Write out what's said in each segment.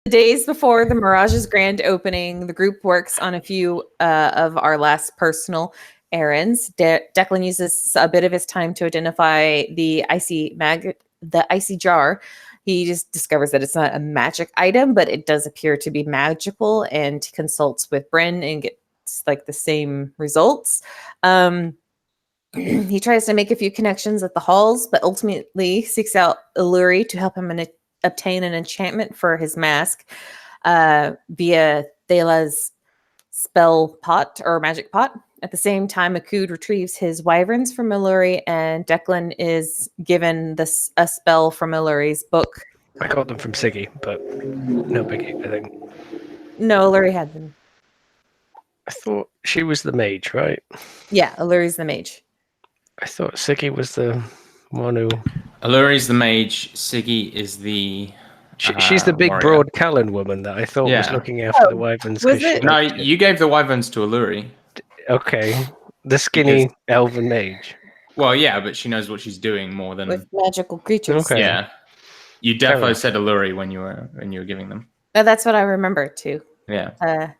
The days before the Mirage's grand opening, the group works on a few of our last personal errands. Declan uses a bit of his time to identify the icy jar. He just discovers that it's not a magic item, but it does appear to be magical, and consults with Bryn and gets like the same results. He tries to make a few connections at the halls, but ultimately seeks out Illuri to help him obtain an enchantment for his mask via Thela's spell pot or magic pot. At the same time, Akud retrieves his wyverns from Illuri, and Declan is given a spell from Illuri's book. I got them from Siggy, but no biggie, I think. No, Illuri had them. I thought she was the mage, right? Yeah, Illuri's the mage. I thought Siggy was the one who... Alluri's the mage, Siggy is the... she's the big, warrior. broad Callan woman that I thought was looking after the wyverns. Was it? No, you gave the wyverns to Alluri. Okay. The skinny elven mage. Well, yeah, but she knows what she's doing more than... With magical creatures. Okay. Yeah. You definitely said Alluri when you were giving them. Oh, that's what I remember, too. Yeah.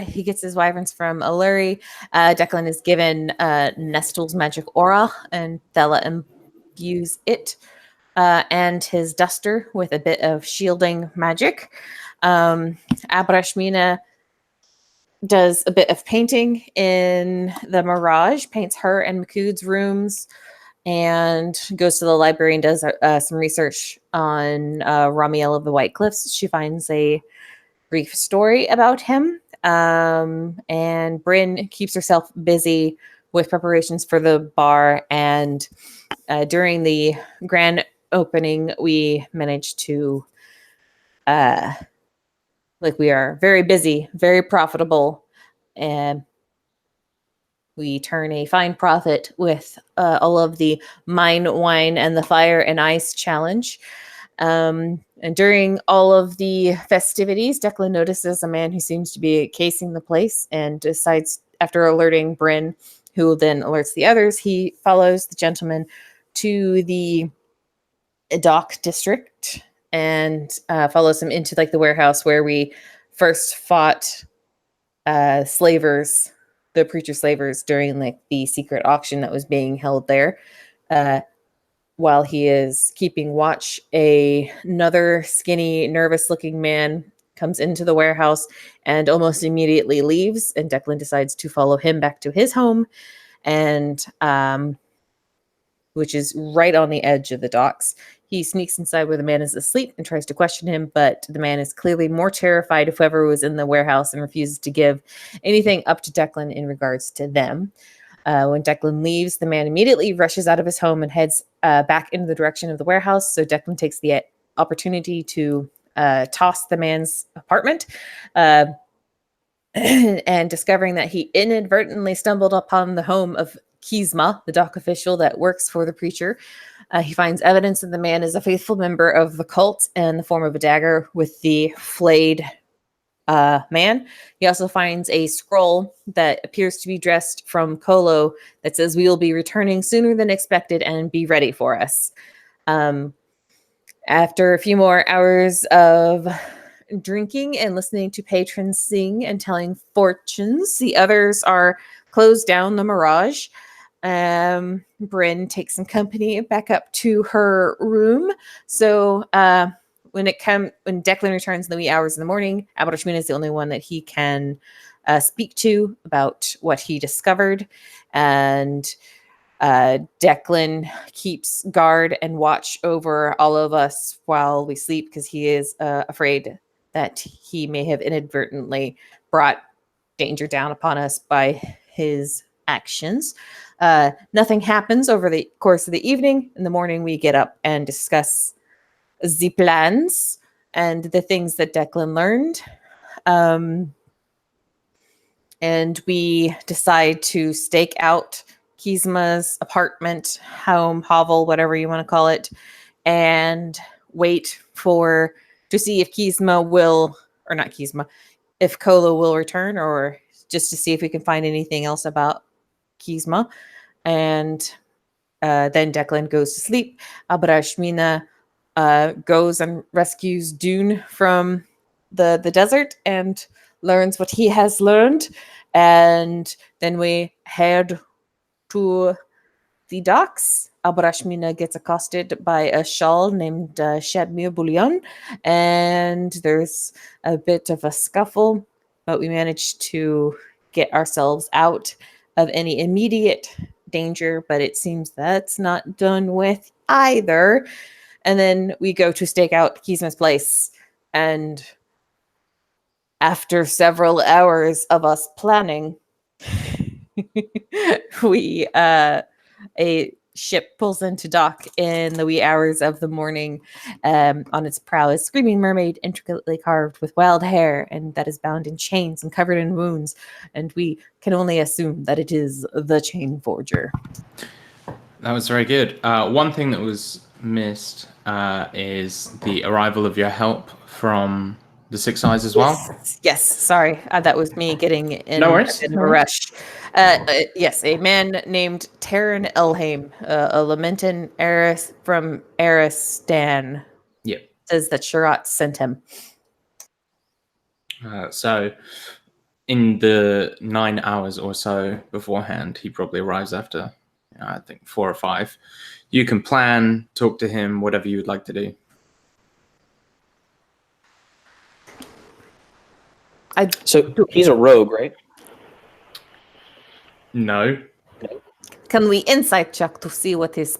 He gets his wyverns from Illuri. Declan is given Nestle's magic aura, and Thela imbues it and his duster with a bit of shielding magic. Abrashmina does a bit of painting in the Mirage, paints her and Makud's rooms, and goes to the library and does some research on Ramiel of the White Cliffs. She finds a brief story about him, and Bryn keeps herself busy with preparations for the bar. And during the grand opening, we managed to, we are very busy, very profitable, and we turn a fine profit with all of the mine, wine, and the fire and ice challenge. And during all of the festivities, Declan notices a man who seems to be casing the place and decides, after alerting Bryn, who then alerts the others, he follows the gentleman to the dock district and follows him into the warehouse where we first fought slavers, the preacher slavers, during the secret auction that was being held there. While he is keeping watch, another skinny, nervous-looking man comes into the warehouse and almost immediately leaves, and Declan decides to follow him back to his home, and which is right on the edge of the docks. He sneaks inside where the man is asleep and tries to question him, but the man is clearly more terrified of whoever was in the warehouse and refuses to give anything up to Declan in regards to them. When Declan leaves, the man immediately rushes out of his home and heads back into the direction of the warehouse. So Declan takes the opportunity to toss the man's apartment, and discovering that he inadvertently stumbled upon the home of Kizma, the dock official that works for the preacher. He finds evidence that the man is a faithful member of the cult in the form of a dagger with the flayed man. He also finds a scroll that appears to be dressed from Kolo that says, "We will be returning sooner than expected and be ready for us." After a few more hours of drinking and listening to patrons sing and telling fortunes, the others are closed down the Mirage. Bryn takes some company back up to her room. So when Declan returns in the wee hours in the morning, Abrashmina is the only one that he can speak to about what he discovered. And Declan keeps guard and watch over all of us while we sleep, because he is afraid that he may have inadvertently brought danger down upon us by his actions. Nothing happens over the course of the evening. In the morning, we get up and discuss the plans and the things that Declan learned. And we decide to stake out Kizma's apartment, home, hovel, whatever you want to call it, and wait to see if Kizma will, or not Kizma, if Kolo will return, or just to see if we can find anything else about Kizma. And then Declan goes to sleep. Abrashmina goes and rescues Dune from the desert and learns what he has learned. And then we head to the docks. Abrashmina gets accosted by a shawl named Shadmir Bouillon, and there's a bit of a scuffle, but we manage to get ourselves out of any immediate danger, but it seems that's not done with either. And then we go to stake out Kisma's place, and after several hours of us planning, we a ship pulls into dock in the wee hours of the morning. On its prow is screaming mermaid, intricately carved with wild hair, and that is bound in chains and covered in wounds. And we can only assume that it is the chain forger. That was very good. One thing that was missed is the arrival of your help from the Six Eyes as well. Yes. Sorry, that was me getting in No a worries. bit of a rush. Yes, a man named Terran Elhaim, a Lamentin heiress from Aristan, Yep. says that Sherrat sent him. So, in the 9 hours or so beforehand, he probably arrives after, I think, 4 or 5. You can plan, talk to him, whatever you would like to do. So he's a rogue, right? No. Can we insight check to see what his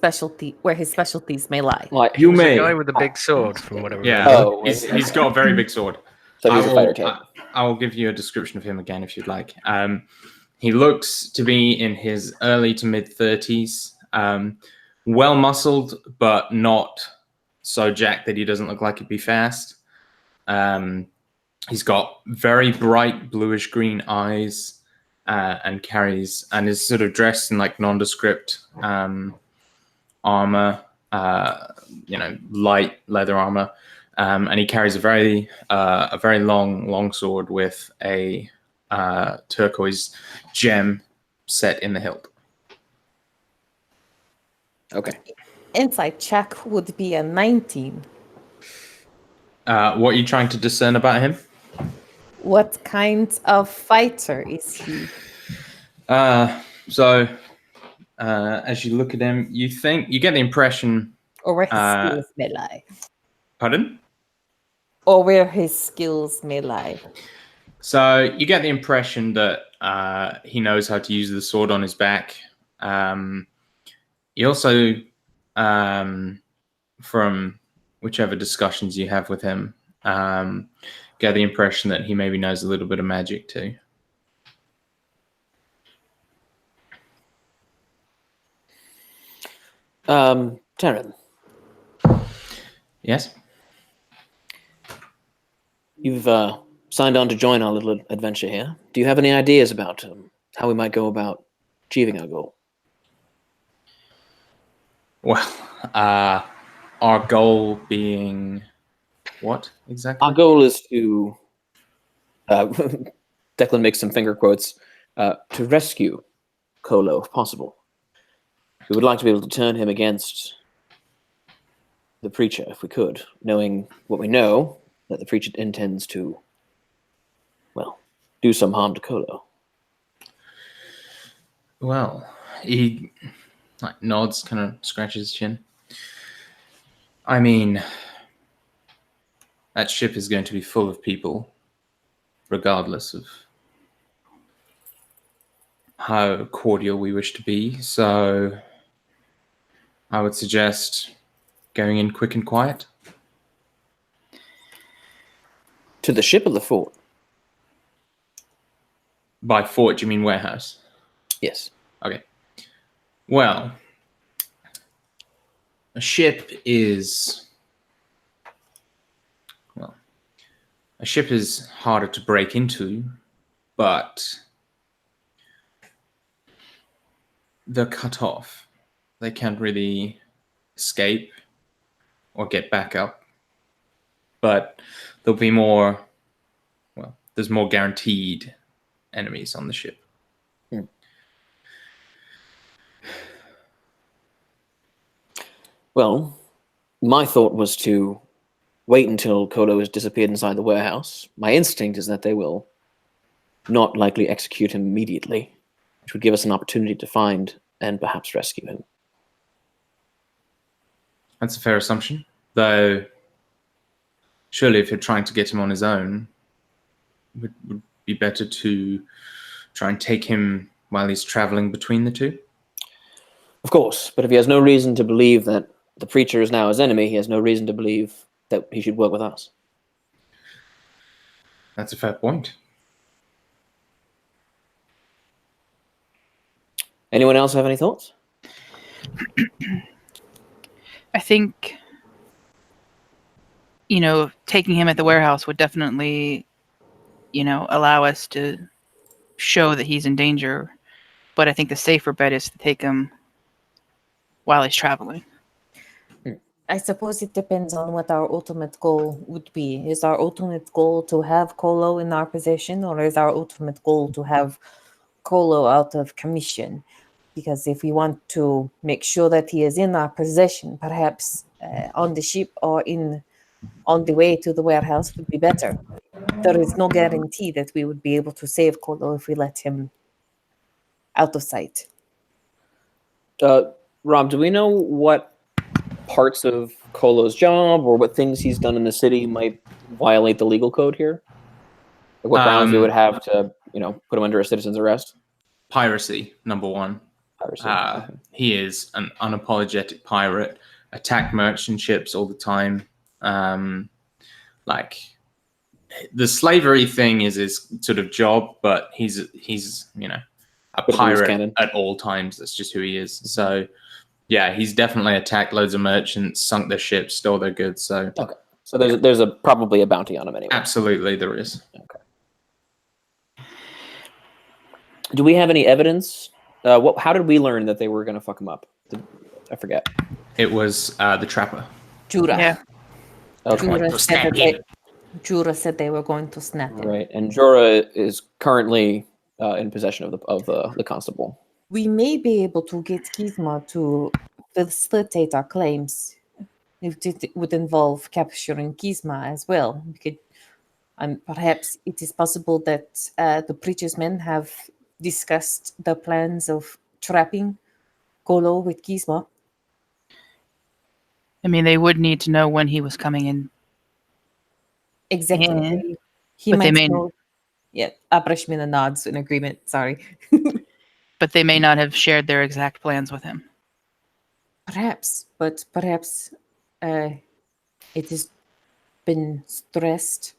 where his specialties may lie? Like, You Was the may. guy with the big sword from whatever. Yeah. Oh, He's got a very big sword. so he's a fighter type. I will give you a description of him again if you'd like. He looks to be in his early to mid 30s, well muscled, but not so jacked that he doesn't look like he'd be fast. He's got very bright bluish green eyes, and is sort of dressed in like nondescript armor, light leather armor. And he carries a very long sword with a turquoise gem set in the hilt. Okay. Insight check would be a 19. What are you trying to discern about him? What kind of fighter is he? So as you look at him, you get the impression. Or where his skills may lie? Pardon? Or where his skills may lie. So you get the impression that he knows how to use the sword on his back. You also, from whichever discussions you have with him, get the impression that he maybe knows a little bit of magic too. Terran, Yes? you've signed on to join our little adventure here. Do you have any ideas about how we might go about achieving our goal? Well, our goal being what exactly? Our goal is to, Declan makes some finger quotes, to rescue Kolo if possible. We would like to be able to turn him against the preacher if we could, knowing what we know, that the preacher intends to, well, do some harm to Kolo. Well, he nods, kind of scratches his chin. I mean, that ship is going to be full of people, regardless of how cordial we wish to be. So I would suggest going in quick and quiet. To the ship or the fort? By fort, do you mean warehouse? Yes. Okay. Well, a ship is harder to break into, but they're cut off. They can't really escape or get back up. But there'll be there's more guaranteed enemies on the ship. Well, My thought was to wait until Kolo has disappeared inside the warehouse. My instinct is that they will not likely execute him immediately, which would give us an opportunity to find and perhaps rescue him. That's a fair assumption. Though, surely if you're trying to get him on his own, it would be better to try and take him while he's traveling between the two. Of course, but if he has no reason to believe that the preacher is now his enemy, he has no reason to believe that he should work with us. That's a fair point. Anyone else have any thoughts? I think, taking him at the warehouse would definitely, allow us to show that he's in danger. But I think the safer bet is to take him while he's traveling. I suppose it depends on what our ultimate goal would be. Is our ultimate goal to have Kolo in our possession, or is our ultimate goal to have Kolo out of commission? Because if we want to make sure that he is in our possession, perhaps on the ship or on the way to the warehouse would be better. There is no guarantee that we would be able to save Kolo if we let him out of sight. Rob, do we know what parts of Kolo's job or what things he's done in the city might violate the legal code here? Like what grounds we would have to, put him under a citizen's arrest? Piracy, number one. Piracy. He is an unapologetic pirate, attack merchant ships all the time. Like the slavery thing is his sort of job, but he's a Bit of loose pirate cannon. at all times. That's just who he is. So yeah, he's definitely attacked loads of merchants, sunk their ships, stole their goods. So Okay. So there's probably a bounty on him anyway. absolutely there is. Okay. Do we have any evidence? How did we learn that they were going to fuck him up? I forget. It was the trapper. Jura. Yeah. Okay. Jura said they were going to snap him. Right, and Jorah is currently in possession of the constable. We may be able to get Kizma to facilitate our claims. If it would involve capturing Kizma as well. We could, perhaps it is possible that the preacher's men have discussed the plans of trapping Kolo with Kizma. I mean, they would need to know when he was coming in. Exactly. Yeah. He But they might may- know. Yeah, Abrashmina nods in agreement. Sorry. But they may not have shared their exact plans with him. Perhaps, but perhaps it has been stressed.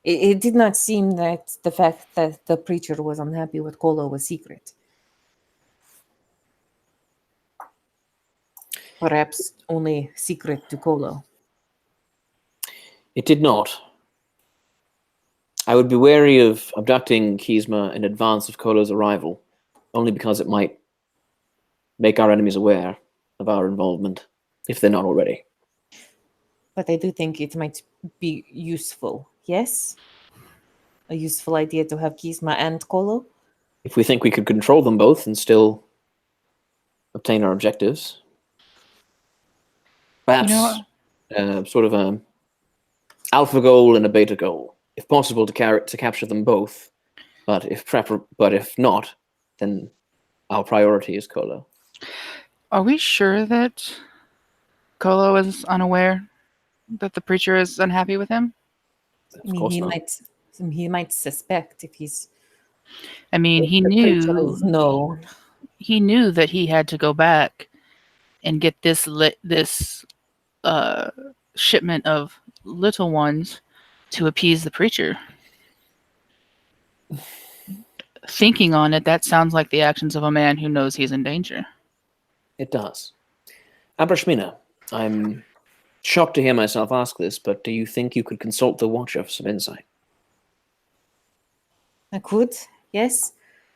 It did not seem that the fact that the preacher was unhappy with Kolo was secret. Perhaps only secret to Kolo. It did not. I would be wary of abducting Kizma in advance of Kolo's arrival, only because it might make our enemies aware of our involvement, if they're not already. But I do think it might be useful. Yes? A useful idea to have Kizma and Kolo? If we think we could control them both and still obtain our objectives, perhaps sort of a alpha goal and a beta goal. If possible, to capture them both, but if not, then our priority is Kolo. Are we sure that Kolo is unaware that the preacher is unhappy with him? I mean, he might suspect if he's. I mean, if he the preacher knew is known. he knew that he had to go back and get this shipment of little ones to appease the preacher. Thinking on it, that sounds like the actions of a man who knows he's in danger. It does. Abrashmina, I'm shocked to hear myself ask this, but do you think you could consult the Watcher for some insight? I could, yes.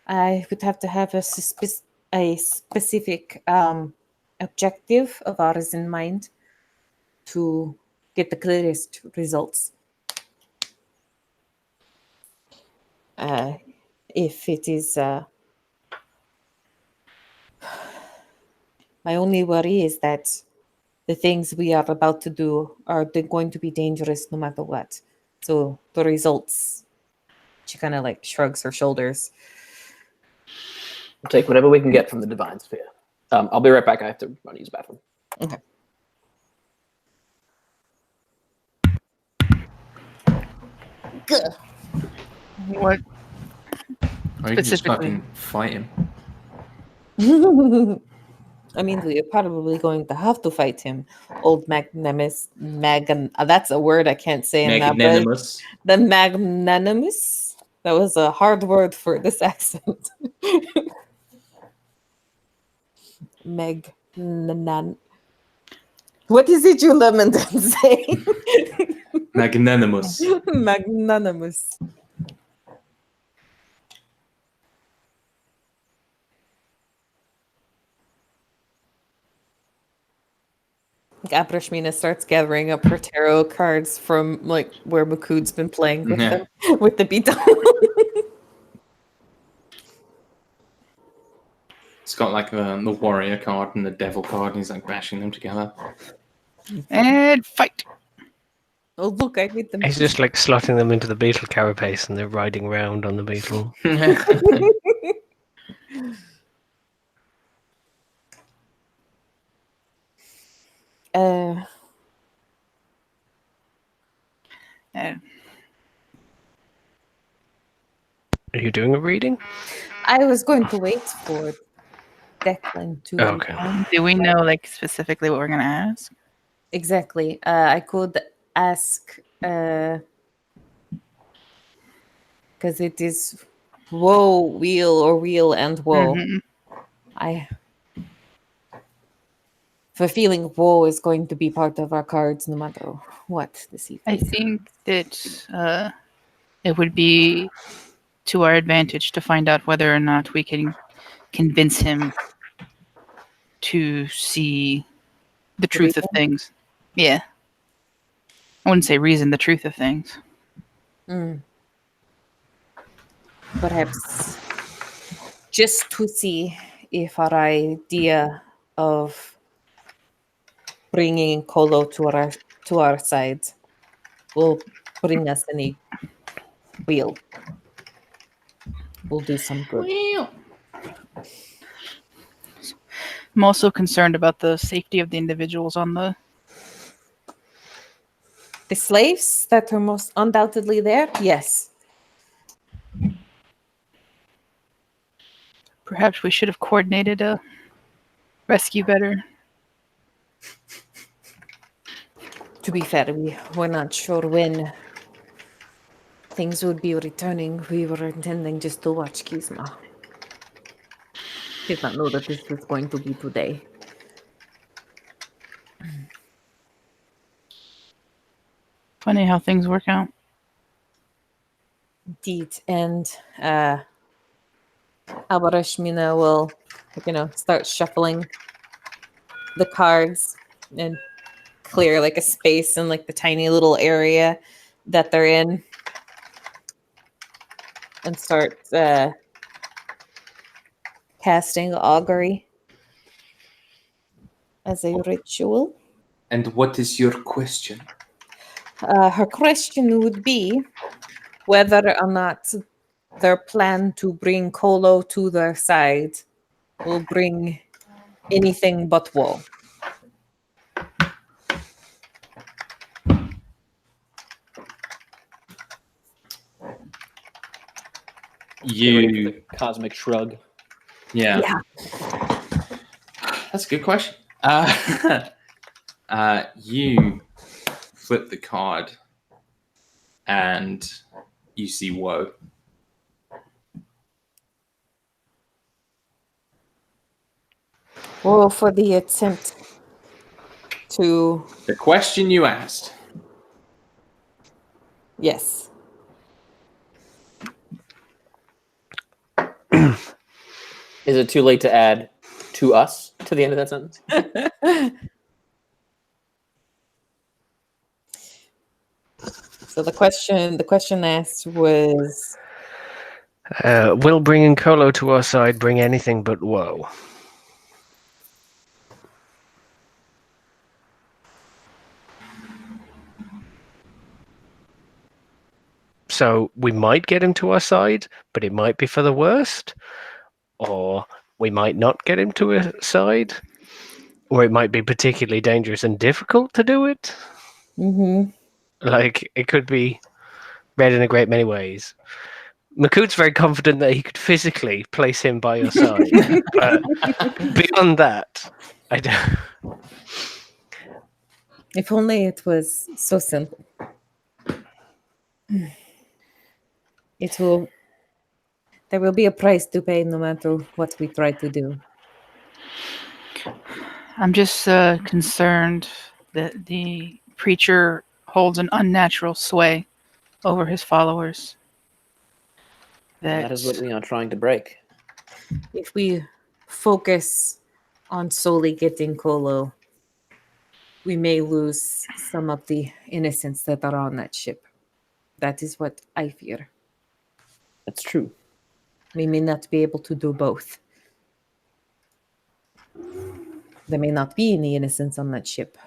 I would have to have a specific objective of ours in mind to get the clearest results. If it is... my only worry is that the things we are about to do are going to be dangerous no matter what. So the results, she kind of like shrugs her shoulders. We'll take whatever we can get from the divine sphere. I'll be right back. I have to run to use the bathroom. Okay. What Or you can just specifically? fucking fight him. I mean, we are probably going to have to fight him, old magnanimous. That's a word I can't say in that, but Magnanimous. the magnanimous. That was a hard word for this accent. Magnan. What is it you lemon say? Magnanimous. Magnanimous. Abrashmina starts gathering up her tarot cards from like where Makud's been playing with Yeah. them with the beat. It's got like the warrior card and the devil card, and he's like bashing them together. And fight. Oh look, I made them. He's just like slotting them into the beetle carapace and they're riding around on the beetle. Uh, And Are you doing a reading? I was going to wait for Declan to. Okay. do we know like specifically what we're gonna ask? Exactly. I could ask because it is woe, wheel, or wheel and woe. Mhm. I have a feeling woe is going to be part of our cards no matter what this I evening. think that it would be to our advantage to find out whether or not we can convince him to see the truth of Reason? things. Yeah. I wouldn't say reason, the truth of things. Perhaps just to see if our idea of bringing Kolo to our side will bring us any wheel. Will do some good. I'm also concerned about the safety of the individuals on the. The slaves that are most undoubtedly there, yes. Perhaps we should have coordinated a rescue better. To be fair, we were not sure when things would be returning. We were intending just to watch Kisma. Did not know that this was going to be today. Funny how things work out. Indeed, and Abarashmina will, start shuffling the cards and clear like a space in like the tiny little area that they're in, and start casting augury as a ritual. And what is your question? Her question would be whether or not their plan to bring Kolo to their side will bring anything but woe. You, Cosmic shrug. yeah. Yeah. That's a good question. You flip the card, and you see woe. Woe for the attempt to, The question you asked. yes. Is it too late to add to us to the end of that sentence? So the question asked was, Will bringing Kolo to our side bring anything but woe? So we might get him to our side, but it might be for the worst. Or we might not get him to a side. Or it might be particularly dangerous and difficult to do it. Mm-hmm. Like, it could be read in a great many ways. Makut's very confident that he could physically place him by your side. But beyond that, I don't... If only it was so simple. It will. There will be a price to pay no matter what we try to do. I'm just concerned that the preacher holds an unnatural sway over his followers. That is what we are trying to break. If we focus on solely getting Kolo, we may lose some of the innocents that are on that ship. That is what I fear. That's true. We may not be able to do both. There may not be any innocents on that ship.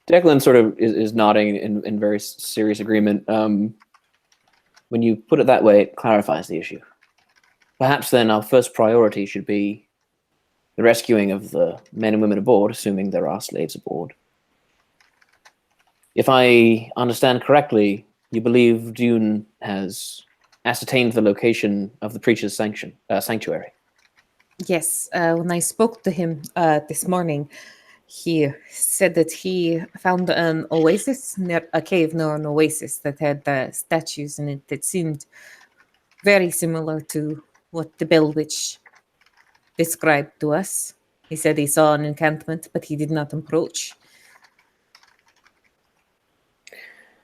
Declan sort of is nodding in very serious agreement. When you put it that way, it clarifies the issue. Perhaps then our first priority should be the rescuing of the men and women aboard, assuming there are slaves aboard. If I understand correctly, you believe Dune has ascertained the location of the preacher's sanctuary. Yes, when I spoke to him this morning, he said that he found an oasis, a cave near an oasis that had statues in it that seemed very similar to what the Bell Witch described to us. He said he saw an encampment, but he did not approach.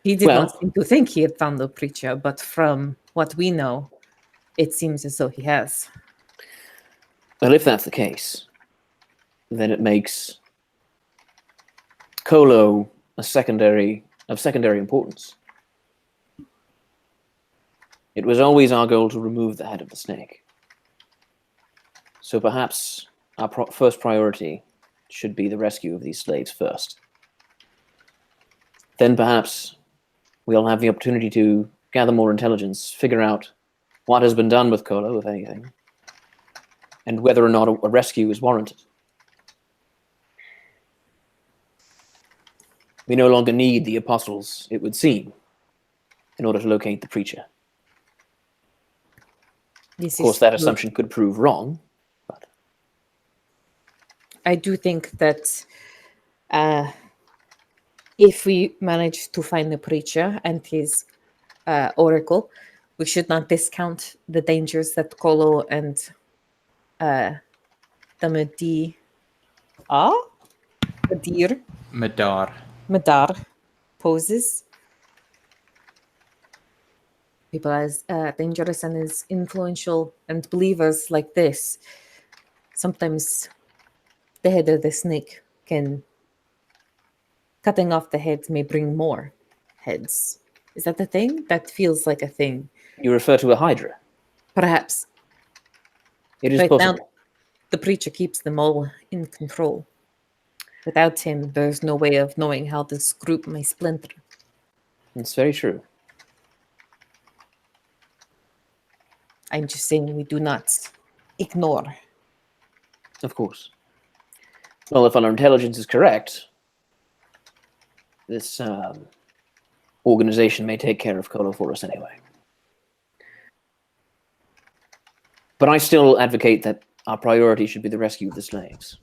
He did not seem to think he had found the preacher, but from what we know, it seems as though he has. Well, if that's the case, then it makes Kolo of secondary importance. It was always our goal to remove the head of the snake. So perhaps our first priority should be the rescue of these slaves first. Then perhaps we'll have the opportunity to gather more intelligence, figure out what has been done with Kolo, if anything, and whether or not a rescue is warranted. We no longer need the apostles, it would seem, in order to locate the preacher. Of course, that assumption could prove wrong, but I do think that if we manage to find the preacher and his oracle, we should not discount the dangers that Kolo and the Madar poses. People as dangerous and as influential and believers like this, sometimes the head of the snake cutting off the head may bring more heads. Is that the thing? That feels like a thing. You refer to a hydra? Perhaps. It is right possible. Now, the preacher keeps them all in control. Without him, there's no way of knowing how this group may splinter. It's very true. I'm just saying we do not ignore. Of course. Well, if our intelligence is correct, this organization may take care of Kolo for us anyway. But I still advocate that our priority should be the rescue of the slaves.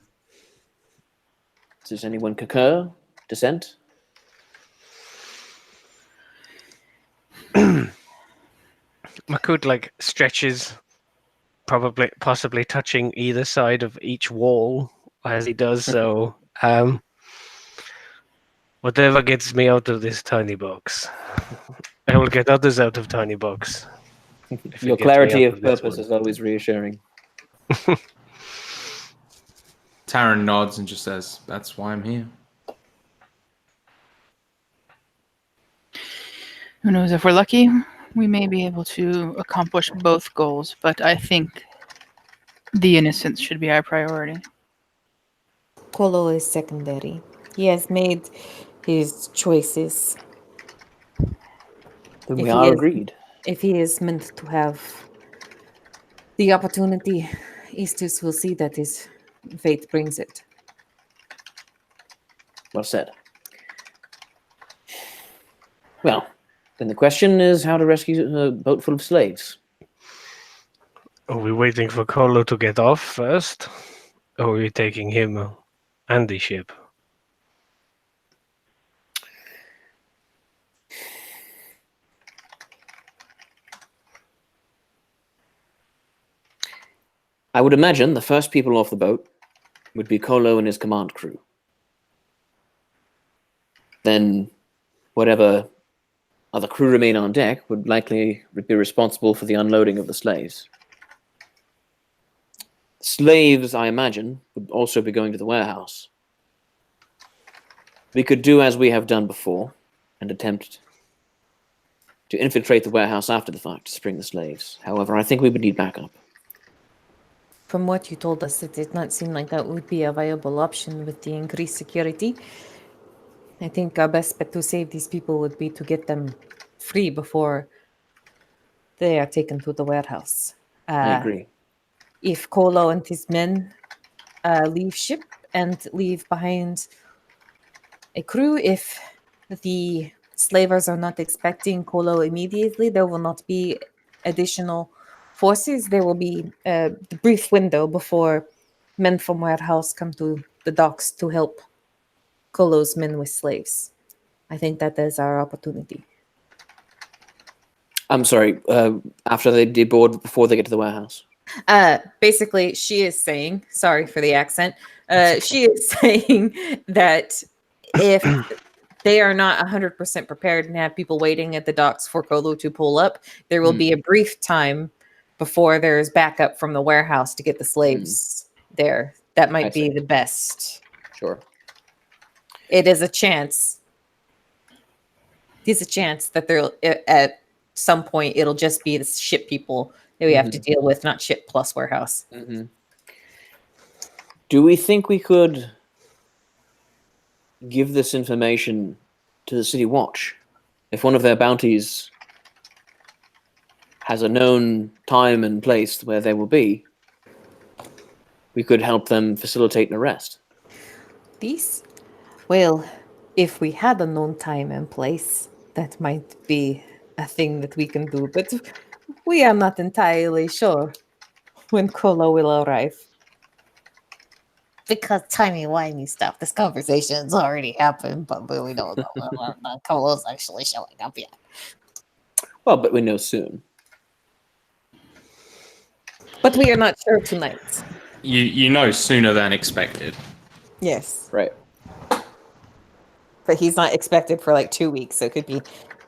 Does anyone concur? Dissent? Makut stretches, possibly touching either side of each wall as he does so. Whatever gets me out of this tiny box, I will get others out of tiny box. Your clarity of purpose is always reassuring. Taryn nods and just says, "That's why I'm here." Who knows? If we're lucky, we may be able to accomplish both goals, but I think the innocents should be our priority. Kolo is secondary. He has made his choices. Then If we he are is- agreed. If he is meant to have the opportunity, Eastus will see that his fate brings it. Well said. Well, then the question is how to rescue a boat full of slaves. Are we waiting for Kolo to get off first? Or are we taking him and the ship? I would imagine the first people off the boat would be Kolo and his command crew. Then whatever other crew remain on deck would likely be responsible for the unloading of the slaves. Slaves, I imagine, would also be going to the warehouse. We could do as we have done before and attempt to infiltrate the warehouse after the fact to spring the slaves. However, I think we would need backup. From what you told us, it did not seem like that would be a viable option with the increased security. I think our best bet to save these people would be to get them free before they are taken to the warehouse. I agree. If Kolo and his men leave ship and leave behind a crew, if the slavers are not expecting Kolo immediately, there will not be additional forces. There will be a brief window before men from warehouse come to the docks to help Kolo's men with slaves. I think that is our opportunity. I'm sorry, after they deboard, before they get to the warehouse. Basically, she is saying, sorry for the accent, she is saying that if they are not 100% prepared and have people waiting at the docks for Kolo to pull up, there will be a brief time before there's backup from the warehouse to get the slaves there. That might be the best. Sure. It is a chance. There's a chance that there at some point it'll just be the ship people that we have to deal with, not ship plus warehouse. Do we think we could give this information to the City Watch? If one of their bounties has a known time and place where they will be, we could help them facilitate an arrest. These? Well, if we had a known time and place, that might be a thing that we can do, but we are not entirely sure when Kolo will arrive. Because timey-wimey stuff, this conversation's already happened, but we don't know when Kolo's actually showing up yet. Well, but we know soon. But we are not sure tonight. You know sooner than expected. Yes. Right. But he's not expected for like 2 weeks, so it could be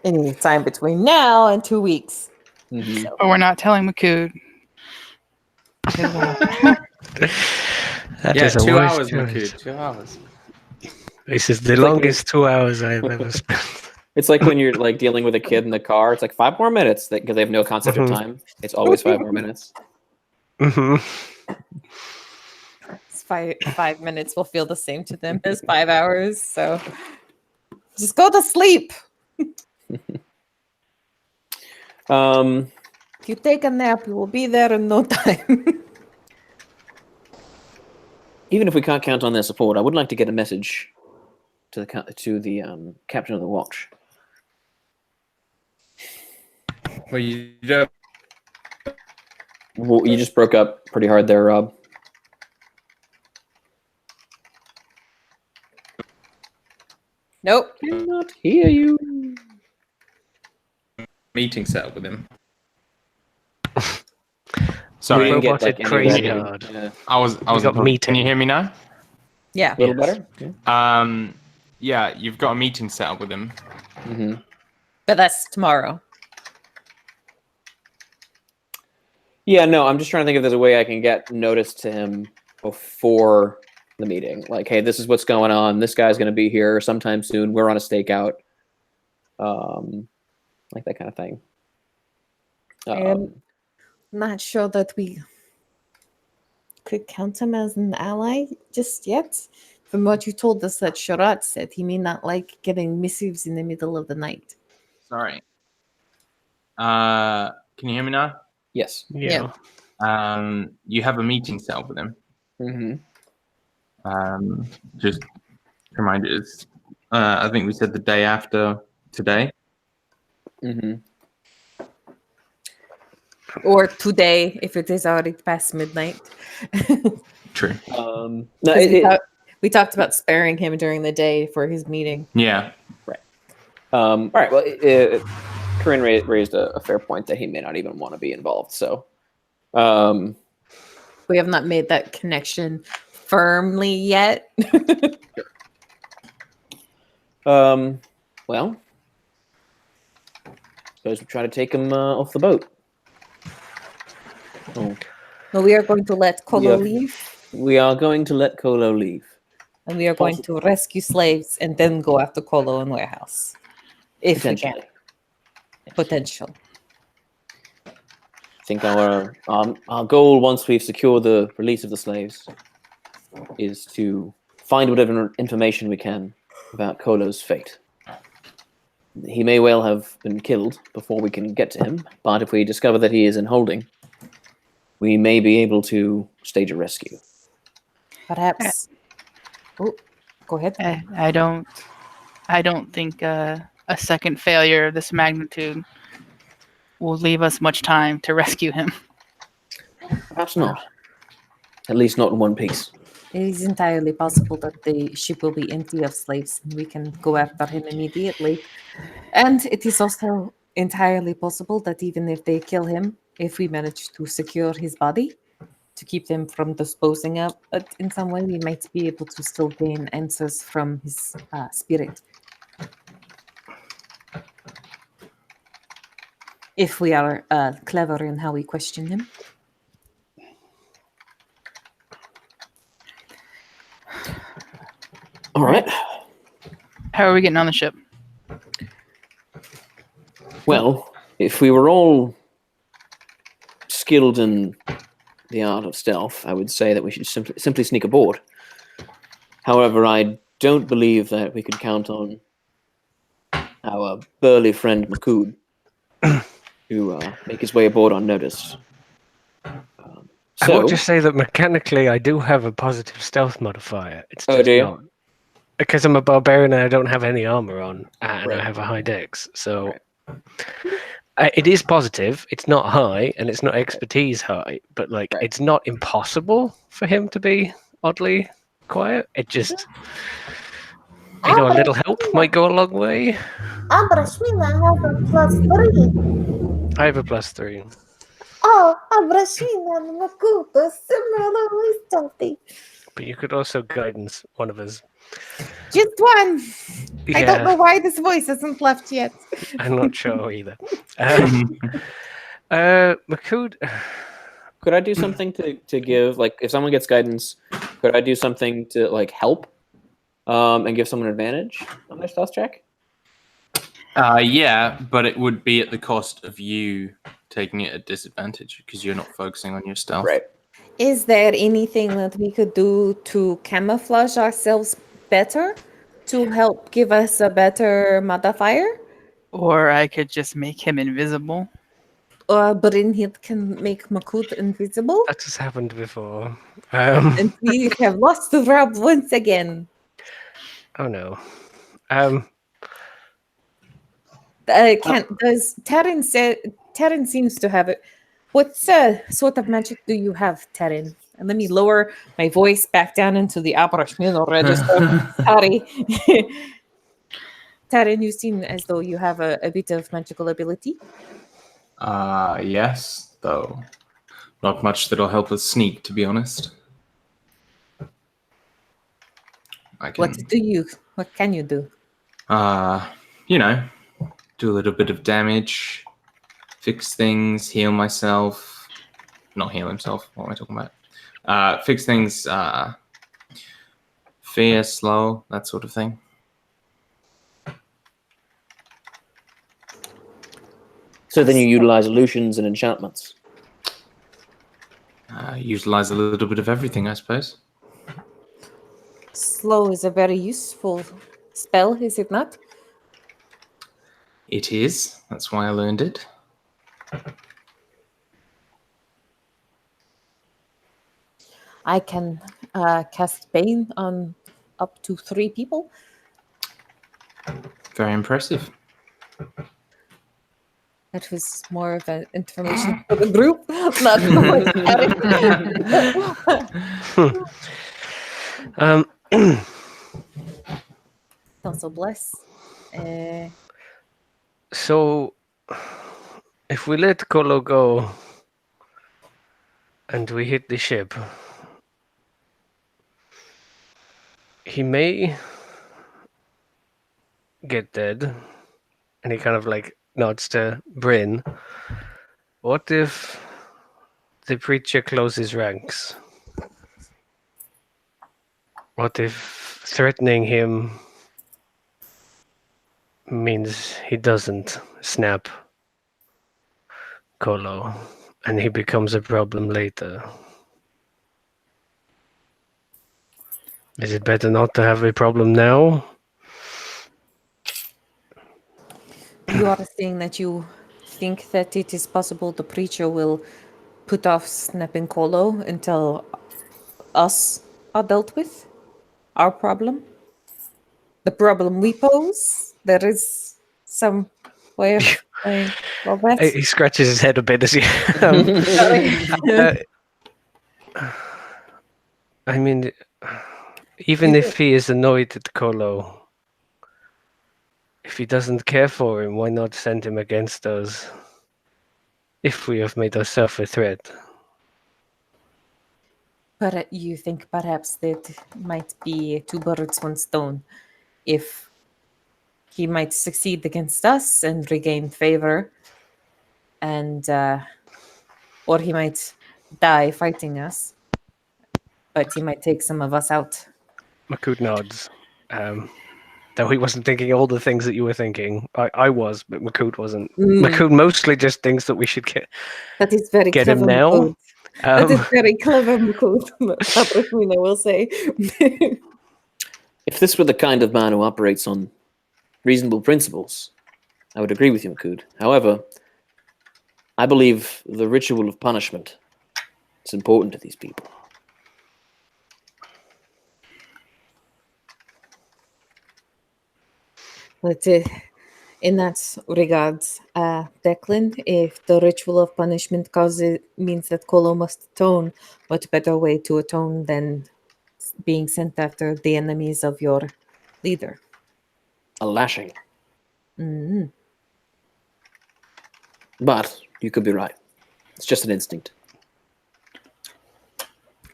any time between now and 2 weeks. So, But we're not telling Makud. That Yeah, is a 2 wise hours, choice. Makud. 2 hours. This is the It's like longest 2 hours I have ever spent. It's like when you're like dealing with a kid in the car. It's like 5 more minutes because they have no concept of time. It's always 5 more minutes. it's 5 minutes will feel the same to them as 5 hours. So just go to sleep. If you take a nap, you will be there in no time. Even if we can't count on their support, I would like to get a message to the captain of the watch. Well, you don't. Well, you just broke up pretty hard there, Rob. Nope. Cannot hear you. Meeting set up with him. We Sorry, didn't get, Roboted like, any of crazy that. hard. Yeah. I was. got Can meeting. you hear me now? Yeah. A little Yes. better? Yeah. Yeah, you've got a meeting set up with him. But that's tomorrow. Yeah, no, I'm just trying to think if there's a way I can get notice to him before the meeting. Like, hey, this is what's going on. This guy's going to be here sometime soon. We're on a stakeout. Like that kind of thing. Not sure that we could count him as an ally just yet. From what you told us, that Sharat said he may not like getting missives in the middle of the night. Sorry. Can you hear me now? Yes. Yeah. You have a meeting set up with him. Mm-hmm. Just to remind you, it's, I think we said the day after today. Mm-hmm. Or today, if it is already past midnight. True. No, 'Cause we talked about sparing him during the day for his meeting. Yeah. all right. Well, Corinne raised a fair point that he may not even want to be involved. So, We have not made that connection firmly yet. well, suppose we try to take him off the boat. Oh, But we are going to let Kolo Yeah. leave, we are going to let Kolo leave. and we are going to rescue slaves and then go after Kolo and Warehouse. If we can. Potentially. Potential. I think our goal, once we've secured the release of the slaves, is to find whatever information we can about Kolo's fate. He may well have been killed before we can get to him, but if we discover that he is in holding, we may be able to stage a rescue. Perhaps. Oh, go ahead. I don't think a second failure of this magnitude will leave us much time to rescue him. Perhaps not. At least not in one piece. It is entirely possible that the ship will be empty of slaves and we can go after him immediately. And it is also entirely possible that even if they kill him, if we manage to secure his body to keep them from disposing of it in some way, we might be able to still gain answers from his spirit. If we are clever in how we question him. All right. How are we getting on the ship? Well, if we were all skilled in the art of stealth, I would say that we should simply sneak aboard. However, I don't believe that we could count on our burly friend Makud to make his way aboard unnoticed. I will just say that mechanically I do have a positive stealth modifier. It's just do you? not. Because I'm a barbarian and I don't have any armor on, and Right. I have a high dex. So Right. it is positive. It's not high, and it's not expertise high, but like Right. it's not impossible for him to be oddly quiet. It just, a little help might go a long way. Abrashmina have a +3. I have a +3. Oh, Abrashmina and Makuto similarly stealthy. But you could also guidance one of us. Just one. Yeah, I don't know why this voice hasn't left yet. I'm not sure either. Makud, Could I do something to give, like, if someone gets guidance, could I do something to, like, help and give someone advantage on their stealth check? Yeah, but it would be at the cost of you taking it at disadvantage because you're not focusing on your stealth. Right. Is there anything that we could do to camouflage ourselves better to help give us a better modifier? Or I could just make him invisible. Or Brynhild can make Makud invisible? that has happened before. And we have lost the Rob once again. Oh no. Does Terran say Terran seems to have it? What sort of magic do you have, Terran? And let me lower my voice back down into the Abrashmino register. Sorry. Terran, you seem as though you have a bit of magical ability. Yes, though not much that'll help us sneak, to be honest. I can, What can you do? do a little bit of damage, fix things, heal myself. Not heal himself. What am I talking about? Fix things, fear, slow, that sort of thing. So then you utilize illusions and enchantments. Utilize a little bit of everything, I suppose. Slow is a very useful spell, is it not? It is. That's why I learned it. I can cast Bane on up to 3 people. Very impressive. That was more of an information for the group, not for my character. Also bless. So, if we let Kolo go and we hit the ship, he may get dead. And he kind of like nods to Bryn. What if the preacher closes ranks? What if threatening him means he doesn't snap Kolo and he becomes a problem later? Is it better not to have a problem now? You are saying that you think that it is possible the preacher will put off snapping Kolo until us are dealt with? Our problem? The problem we pose? There is some way of saying, well, that's... He scratches his head a bit as he. I mean, even if he is annoyed at Kolo, if he doesn't care for him, why not send him against us? If we have made ourselves a threat. But you think perhaps that might be 2 birds, 1 stone. If he might succeed against us and regain favor, and or he might die fighting us, but he might take some of us out. Makut nods. Though he wasn't thinking all the things that you were thinking. I was, but Makut wasn't. Makut mostly just thinks that we should That is very get clever, him now. Makut. That is very clever, Makut. I will say. If this were the kind of man who operates on reasonable principles, I would agree with you, Makud. However, I believe the ritual of punishment is important to these people. But in that regards, Declan, if the ritual of punishment means that Kolo must atone, what better way to atone than being sent after the enemies of your leader? A lashing. Mm-hmm. But you could be right. It's just an instinct.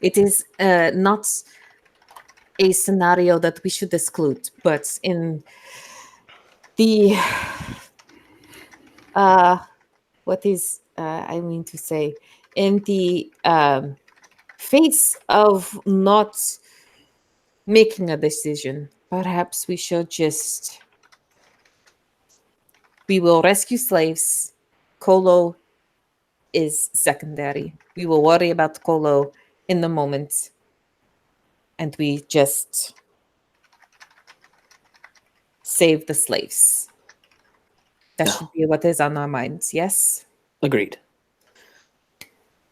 It is not a scenario that we should exclude, but in the what is I mean to say, in the face of not making a decision, perhaps we should just... We will rescue slaves. Kolo is secondary. We will worry about Kolo in the moment, and we just save the slaves. That should be what is on our minds, yes? Agreed.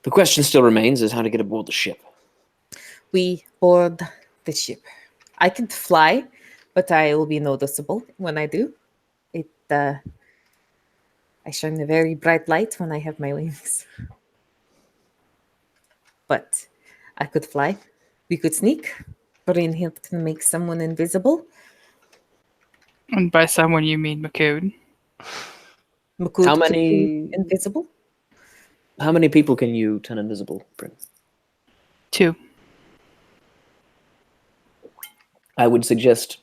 The question still remains is how to get aboard the ship. We board the ship. I can fly, but I will be noticeable when I do. I shine a very bright light when I have my wings. But I could fly. We could sneak. Brain Hilt can make someone invisible. And by someone you mean Makood. Makood How could many- be invisible. How many people can you turn invisible, Bryn? 2. I would suggest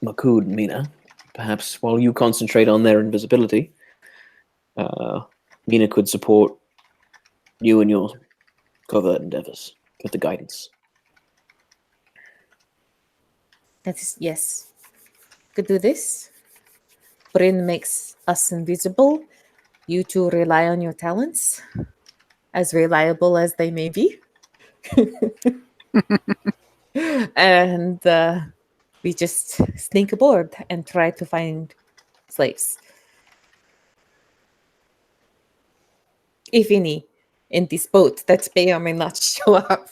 Makud and Mina. Perhaps while you concentrate on their invisibility, Mina could support you in your covert endeavors with the guidance. That is, yes. Could do this. Brain makes us invisible. You two rely on your talents, as reliable as they may be. And we just sneak aboard and try to find slaves. if any, in this boat that may or may not show up.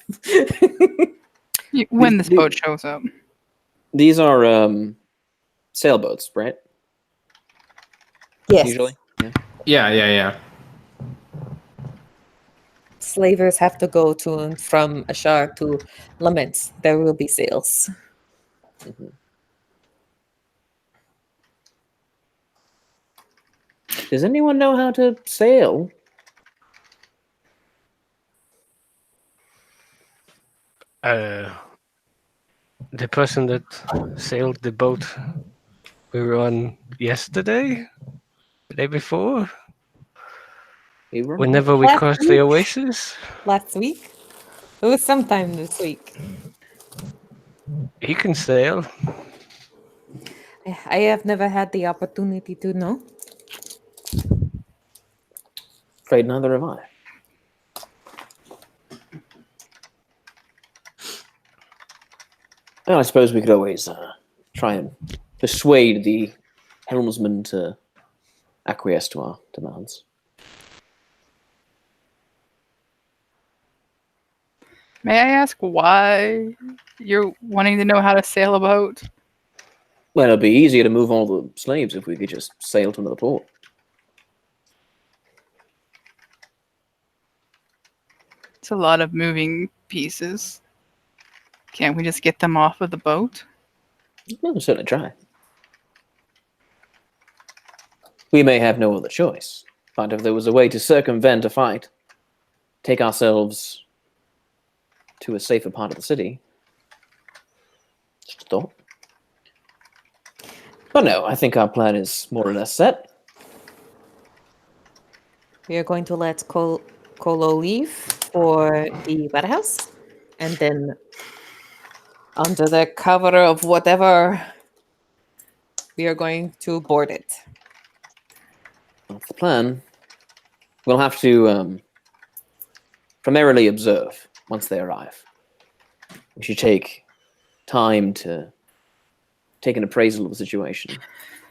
When this boat shows up. These are sailboats, right? Yes. Usually. Yeah. Slavers have to go to and from Ashar to Lament. There will be sails. Mhm. Does anyone know how to sail? The person that sailed the boat we were on yesterday, the day before, We were whenever we Last crossed week? the oasis, Last week? It was sometime this week. he can sail. I have never had the opportunity to know. afraid neither have I. Well, I suppose we could always try and persuade the helmsman to acquiesce to our demands. May I ask why you're wanting to know how to sail a boat? Well, it'd be easier to move all the slaves if we could just sail to another port. It's a lot of moving pieces. Can't we just get them off of the boat? We'll certainly try. We may have no other choice, but if there was a way to circumvent a fight, take ourselves to a safer part of the city, just a thought. But no, I think our plan is more or less set. We are going to let Colo leave for the warehouse, and then under the cover of whatever, we are going to board it. That's the plan. We'll have to primarily observe once they arrive. We should take time to take an appraisal of the situation.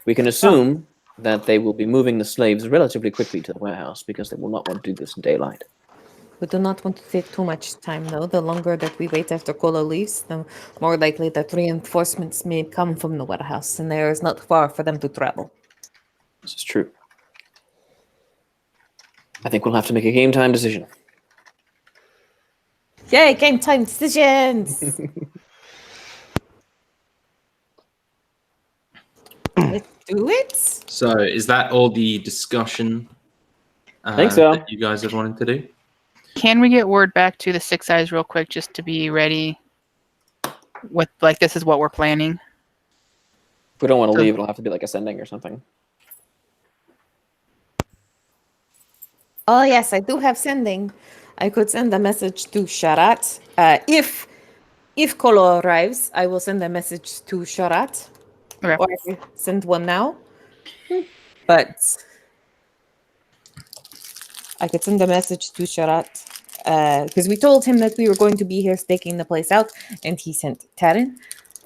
We can assume that they will be moving the slaves relatively quickly to the warehouse because they will not want to do this in daylight. We do not want to take too much time, though. The longer that we wait after Colo leaves, the more likely that reinforcements may come from the warehouse, and there is not far for them to travel. This is true. I think we'll have to make a game time decision. Yay, game time decisions! Let's do it! So is that all the discussion think so. that you guys had wanted to do? Can we get word back to the Six Eyes real quick just to be ready with, like, this is what we're planning? If we don't want to leave, it'll have to be like a sending or something. Oh, yes, I do have sending. I could send a message to Sharat. If Colo arrives, I will send a message to Sharat. Okay. Or I can send one now. But I could send a message to Sharat. Because we told him that we were going to be here staking the place out, and he sent Taran.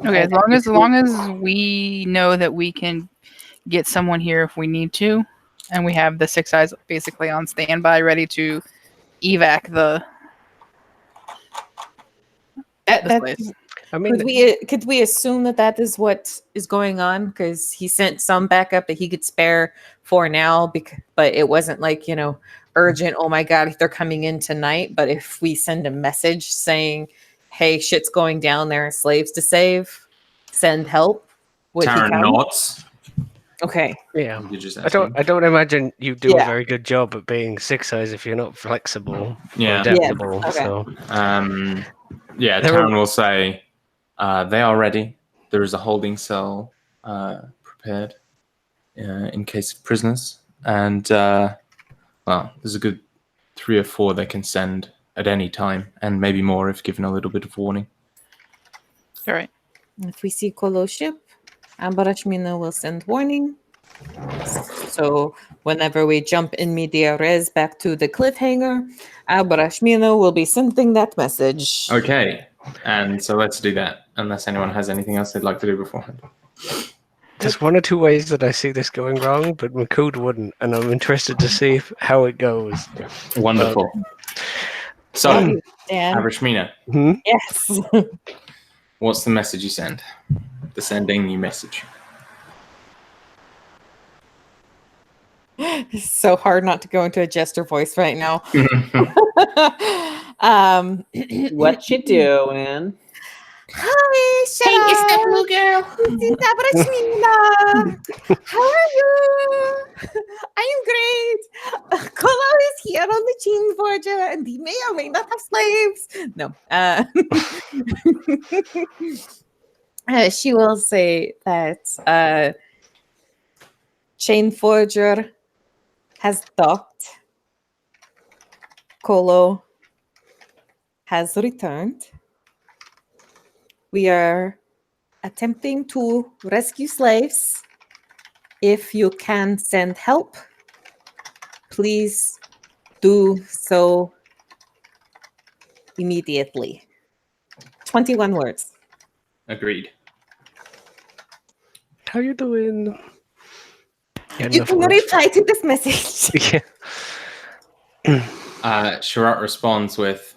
Okay, as long as we know that we can get someone here if we need to, and we have the Six Eyes basically on standby, ready to evac the slaves. I mean, Could we assume that is what is going on? Because he sent some backup that he could spare for now, but it wasn't like, urgent. Oh my God, they're coming in tonight. But if we send a message saying, "Hey, shit's going down. There are slaves to save. Send help." Would he Taran come? nods. Okay. yeah. You just I don't. asked I don't imagine you do Yeah. a very good job at being Six Eyes if you're not flexible, Yeah. or adaptable. okay. So Yeah, There Taran are- will say, they are ready. There is a holding cell prepared in case of prisoners. And, there's a good 3 or 4 they can send at any time, and maybe more if given a little bit of warning. All right. If we see Colo ship, Ambarashmina will send warning. So whenever we jump in media res back to the cliffhanger, Ambarashmina will be sending that message. Okay, and so let's do that, unless anyone has anything else they'd like to do beforehand. There's one or two ways that I see this going wrong, but McCood wouldn't, and I'm interested to see how it goes. Wonderful. So, Thank you, Dan. Avrashmina, Hmm? Yes. what's the message you send? The sending new message. It's so hard not to go into a jester voice right now. What you doing? Hi, Shara. it's that blue girl. This is Abrashmina. How are you? I am great. Kolo is here on the Chain Forger, and he may or may not have slaves. No. She will say that Chain Forger has docked. Kolo has returned. We are attempting to rescue slaves. If you can send help, please do so immediately. 21 words. Agreed. How you doing? Yeah, You enough can words. reply to this message. Yeah. Sharat responds with,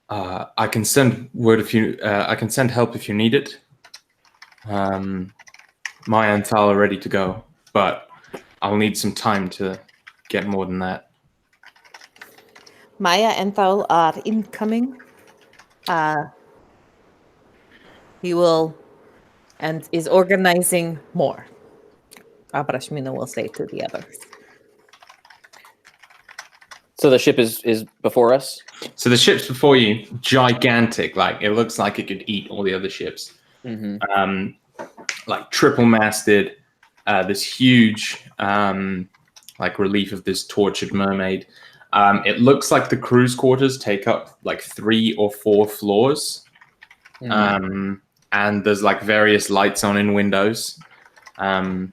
"I can send word if you. I can send help if you need it. Maya and Tal are ready to go, but I'll need some time to get more than that." Maya and Thal are incoming. He will and is organizing more. Abrashmina will say to the others. So the ship is before us. So the ship's before you, gigantic. Like it looks like it could eat all the other ships. Mm-hmm. Like triple masted. This huge, like relief of this tortured mermaid. It looks like the crew's quarters take up like 3 or 4 floors. And there's like various lights on in windows. And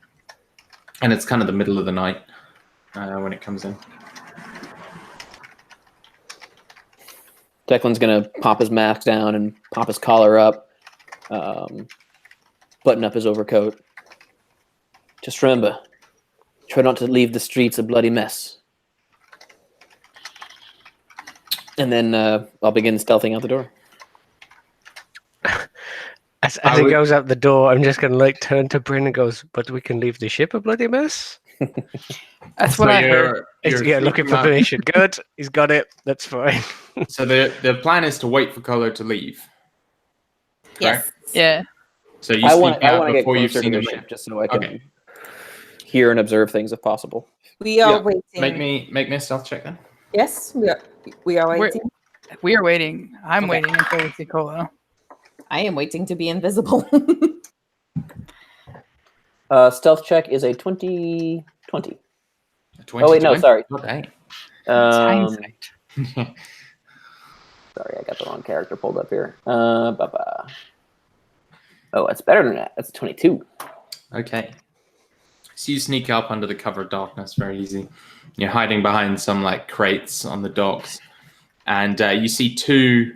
it's kind of the middle of the night when it comes in. Declan's gonna pop his mask down and pop his collar up, button up his overcoat. Just remember, try not to leave the streets a bloody mess. And then I'll begin stealthing out the door. As he goes out the door, I'm just going to like turn to Bryn and goes, "But we can leave the ship a bloody mess." That's what I heard. He's looking for permission. Good, he's got it. That's fine. So the plan is to wait for Kolo to leave. Yes. Yeah. So you I sneak want out to get before you've closer to seen the him ship leave. just so I can Okay. hear and observe things if possible. We are Yeah. waiting. Make me a stealth check then. Yes, we are waiting. We are waiting. I'm Okay. waiting until we see Kolo. I am waiting to be invisible. Stealth check is a 20. A Oh wait, no, 20. sorry. Oh, dang. Hindsight. Sorry, I got the wrong character pulled up here. Oh, that's better than that. That's a 22. Okay. So you sneak up under the cover of darkness, very easy. You're hiding behind some like crates on the docks, and you see 2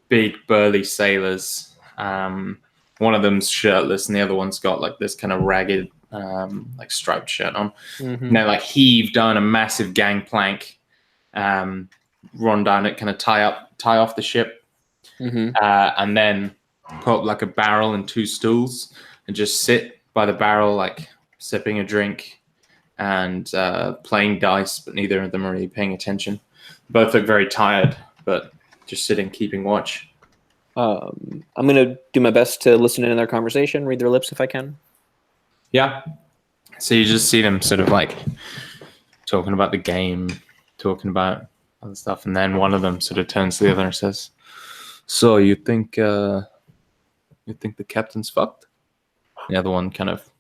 big burly sailors. One of them's shirtless, and the other one's got like this kind of ragged, like striped shirt on. Mm-hmm. And they're like heave down a massive gangplank, run down it, kind of tie off the ship, Mm-hmm. and then put up like a barrel and 2 stools, and just sit by the barrel, like sipping a drink and playing dice, but neither of them are really paying attention. Both look very tired, but just sitting, keeping watch. I'm gonna do my best to listen in on their conversation, read their lips if I can. Yeah. So you just see them sort of like talking about the game, talking about other stuff, and then one of them sort of turns to the other and says, "So you think the captain's fucked?" The other one kind of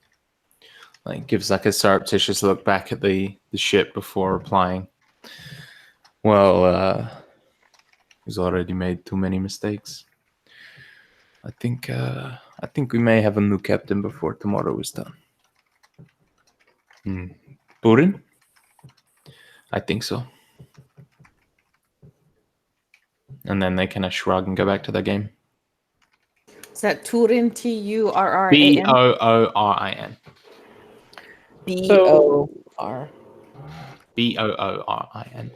like gives like a surreptitious look back at the ship before replying. Well, he's already made too many mistakes. I think we may have a new captain before tomorrow is done. Burin? I think so. And then they kind of shrug and go back to their game. that Turin? Turrin. Boorin. BOR. Boorin.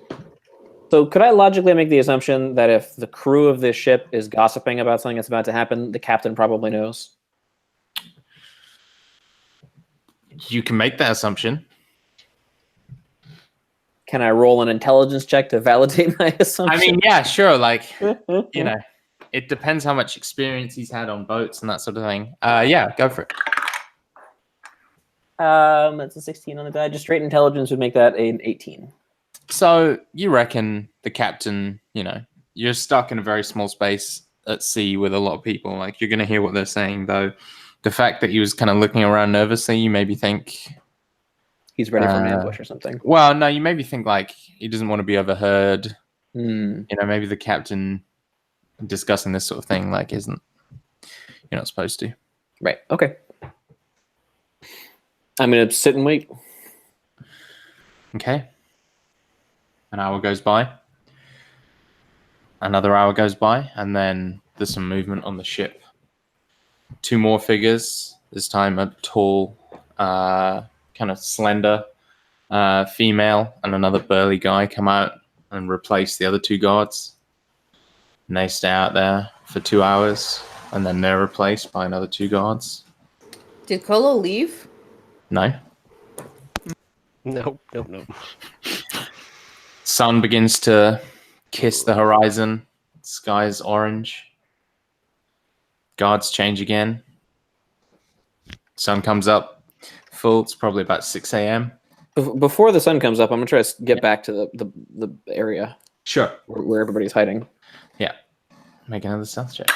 So could I logically make the assumption that if the crew of this ship is gossiping about something that's about to happen, the captain probably knows? You can make that assumption. Can I roll an intelligence check to validate my assumption? I mean, yeah, sure. Like, you know, it depends how much experience he's had on boats and that sort of thing. Yeah, go for it. That's a 16 on the die. Just straight intelligence would make that an 18. So you reckon the captain, you know, you're stuck in a very small space at sea with a lot of people. Like, you're going to hear what they're saying, though. The fact that he was kind of looking around nervously, you maybe think He's ready for an ambush or something. well, no, you maybe think like he doesn't want to be overheard. Hmm. You know, maybe the captain discussing this sort of thing like isn't you're not supposed to. Right. Okay. I'm going to sit and wait. Okay. An hour goes by. Another hour goes by, and then there's some movement on the ship. 2 more figures. This time a tall, kind of slender female and another burly guy come out and replace the other 2 guards. And they stay out there for 2 hours, and then they're replaced by another 2 guards. Did Colo leave? No. Nope. Sun begins to kiss the horizon. Sky's orange. Guards change again. Sun comes up full. It's probably about 6 a.m. Before the sun comes up, I'm going to try to get back to the area Sure. where everybody's hiding. Yeah. Make another stealth check.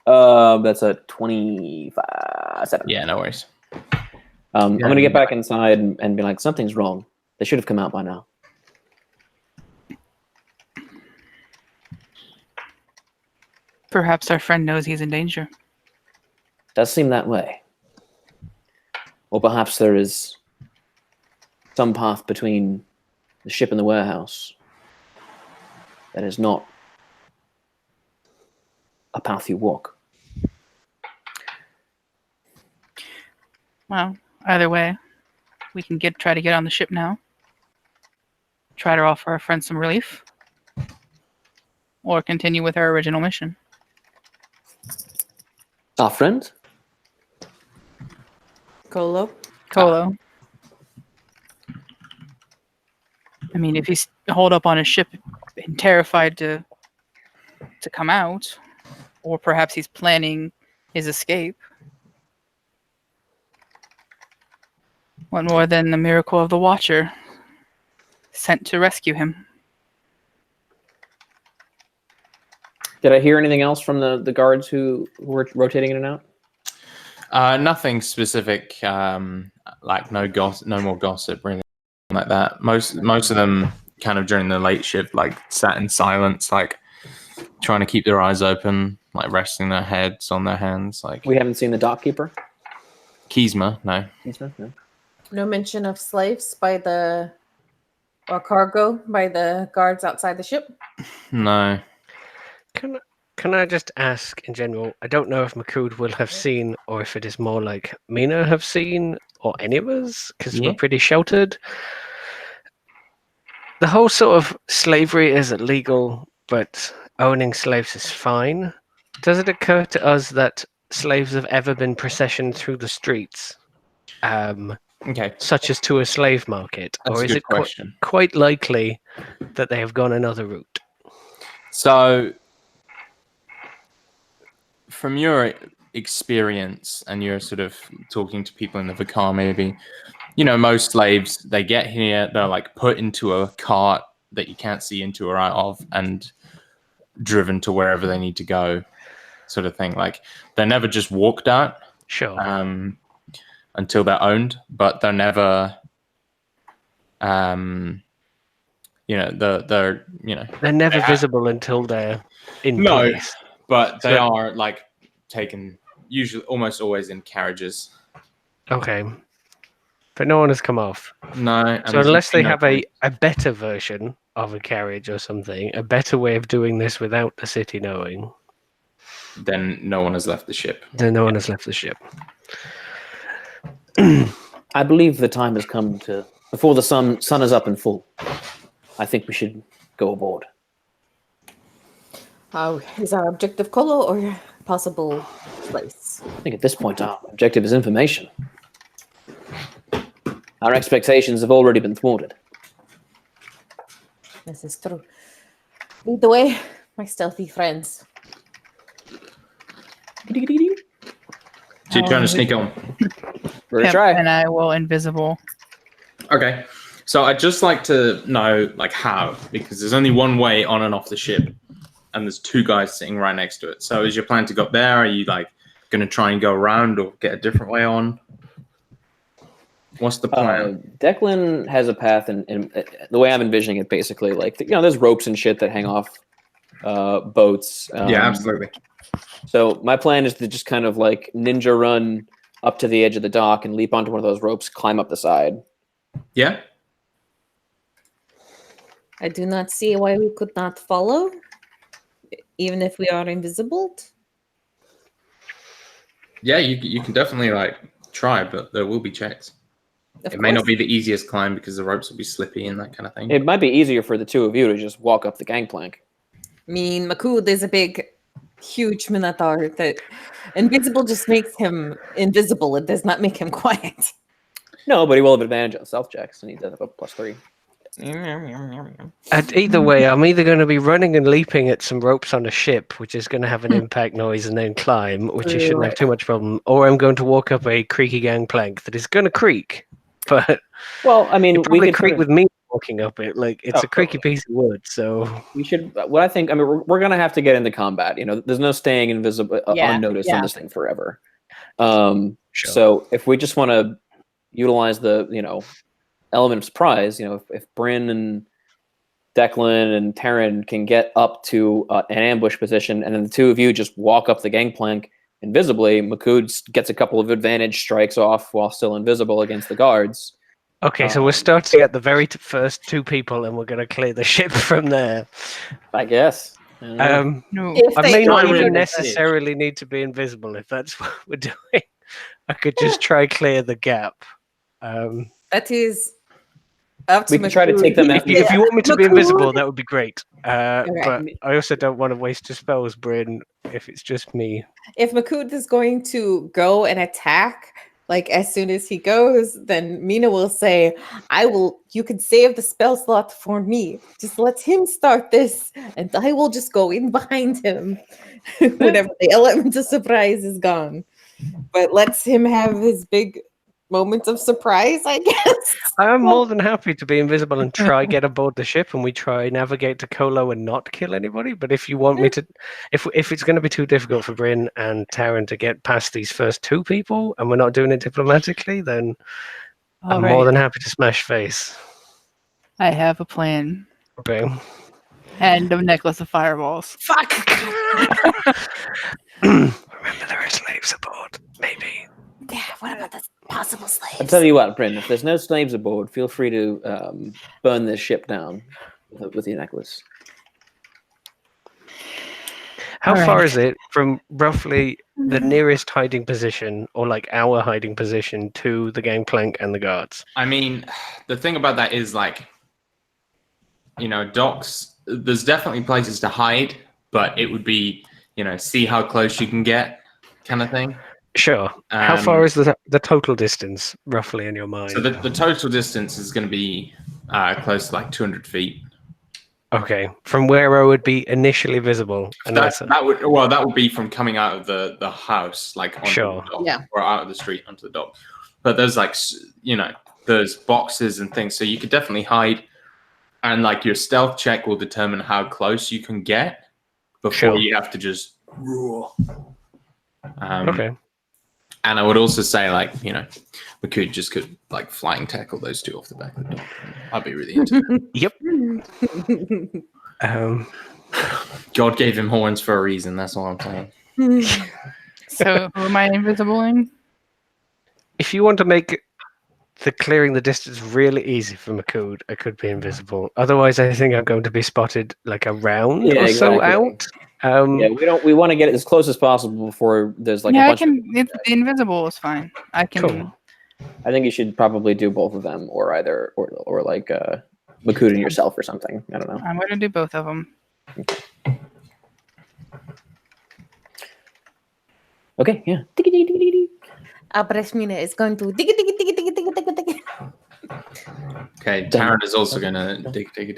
That's a 27. Yeah, no worries. I'm going to get back inside and be like, something's wrong. They should have come out by now. Perhaps our friend knows he's in danger. Does seem that way. Or perhaps there is some path between the ship and the warehouse that is not a path you walk. Well, either way, we can try to get on the ship now. Try to offer our friend some relief. Or continue with our original mission. Our friend? Colo? Colo. I mean, if he's holed up on his ship and terrified to come out, or perhaps he's planning his escape, what more than the miracle of the Watcher sent to rescue him? Did I hear anything else from the guards who were rotating in and out? Nothing specific. Like no more gossip or anything like that. Most of them kind of during the late shift, like sat in silence, like trying to keep their eyes open, like resting their heads on their hands. Like We haven't seen the dock keeper? Kiesma, no. No. No mention of slaves or cargo by the guards outside the ship? No. Can I just ask in general? I don't know if Makud will have seen, or if it is more like Mina have seen, or any of us, because Yeah. we're pretty sheltered. The whole sort of slavery is illegal, but owning slaves is fine. Does it occur to us that slaves have ever been processioned through the streets, Okay. such as to a slave market, That's or a is good it question. quite likely that they have gone another route? So, from your experience and you're sort of talking to people in the Vicar, maybe, you know, most slaves, they get here, they're like put into a cart that you can't see into or out of and driven to wherever they need to go, sort of thing. Like, they're never just walked out Sure. until they're owned, but they're never, you know, they're They're never visible until they're in No. place. but they So- are like taken usually almost always in carriages. Okay. But no one has come off. No, and So there's unless they no have point. a better version of a carriage or something, a better way of doing this without the city knowing. then no one has left the ship. Then no one has left the ship. I believe the time has come to before the sun is up in full. I think we should go aboard. Is our objective Colo or possible place? I think at this point our objective is information. Our expectations have already been thwarted. This is true. Lead the way, my stealthy friends. So you're trying to sneak on. We're gonna Pimp try. and I will invisible. Okay. So I'd just like to know, like, how, because there's only one way on and off the ship, and there's two guys sitting right next to it. So is your plan to go up there? Are you, like, going to try and go around or get a different way on? What's the plan? Declan has a path, and the way I'm envisioning it, basically, like, there's ropes and shit that hang off boats. Yeah, absolutely. So my plan is to just kind of, like, ninja run up to the edge of the dock and leap onto one of those ropes, climb up the side. Yeah? I do not see why we could not follow, even if we are invisible. Yeah, you can definitely, like, try, but there will be checks. It may not be the easiest climb because the ropes will be slippy and that kind of thing. It might be easier for the two of you to just walk up the gangplank. I mean, Makud is a big, huge minotaur that invisible just makes him invisible. It does not make him quiet. No, but he will have advantage on stealth checks, and he does have a +3. And either way, I'm either going to be running and leaping at some ropes on a ship, which is going to have an impact noise, and then climb, which you shouldn't have too much problem, or I'm going to walk up a creaky gangplank that is going to creak. But Well, I mean, it we probably could creak with me walking up it. Like, it's Oh, a creaky totally. piece of wood, so We should. What I think. I mean, we're gonna have to get into combat. There's no staying invisible, unnoticed on this thing forever. Sure. So if we just want to utilize the element of surprise, if Bryn and Declan and Taryn can get up to an ambush position, and then the two of you just walk up the gangplank invisibly, Makud gets a couple of advantage strikes off while still invisible against the guards. okay. So we're starting at the very first two people, and we're going to clear the ship from there. I guess. I don't know. No. If I they may not are even really necessarily need to be invisible if that's what we're doing. I could just try clear the gap. That is up to We can try to Makud. take them If you want me to be Makud. invisible, that would be great. Okay. But I also don't want to waste your spells, Bryn, if it's just me. If Makud is going to go and attack, like as soon as he goes, then Mina will say, you can save the spell slot for me. Just let him start this, and I will just go in behind him. Whenever the element of surprise is gone. But lets him have his big moment of surprise, I guess. I'm more than happy to be invisible and try get aboard the ship, and we try navigate to Colo and not kill anybody. But if you want me to, if it's going to be too difficult for Bryn and Taryn to get past these first two people, and we're not doing it diplomatically, then I'm more than happy to smash face. I have a plan. Okay. And a necklace of fireballs. Fuck! Remember, there are slaves aboard. Maybe. Yeah, what about the possible slaves? I'll tell you what, Bryn. If there's no slaves aboard, feel free to burn this ship down with your necklace. How All far right. is it from roughly the nearest hiding position, or like our hiding position, to the gangplank and the guards? I mean, the thing about that is, like, docks, there's definitely places to hide, but it would be, see how close you can get kind of thing. Sure. How far is the total distance, roughly, in your mind? So the total distance is going to be close to like 200 feet. Okay, from where I would be initially visible. And That would be from coming out of the house, like onto Sure. the dock, Yeah. or out of the street onto the dock. But there's like there's boxes and things, so you could definitely hide, and like your stealth check will determine how close you can get before Sure. you have to just roar. Okay. And I would also say, like, we could like flying tackle those two off the back of the dock. I'd be really into it. Yep. God gave him horns for a reason. That's all I'm saying. So who am I invisible in? If you want to make the clearing the distance really easy for Makud, I could be invisible. Otherwise, I think I'm going to be spotted like a round Yeah, or so exactly. out. Yeah, we want to get as close as possible before there's like a Yeah, I bunch can. It's, the invisible is fine. I can. Cool. I think you should probably do both of them, or either, or like Makud and yourself or something. I don't know. I'm going to do both of them. Okay, yeah. Abrashmina is going to dig. Okay, Taryn is also gonna dig. Dig a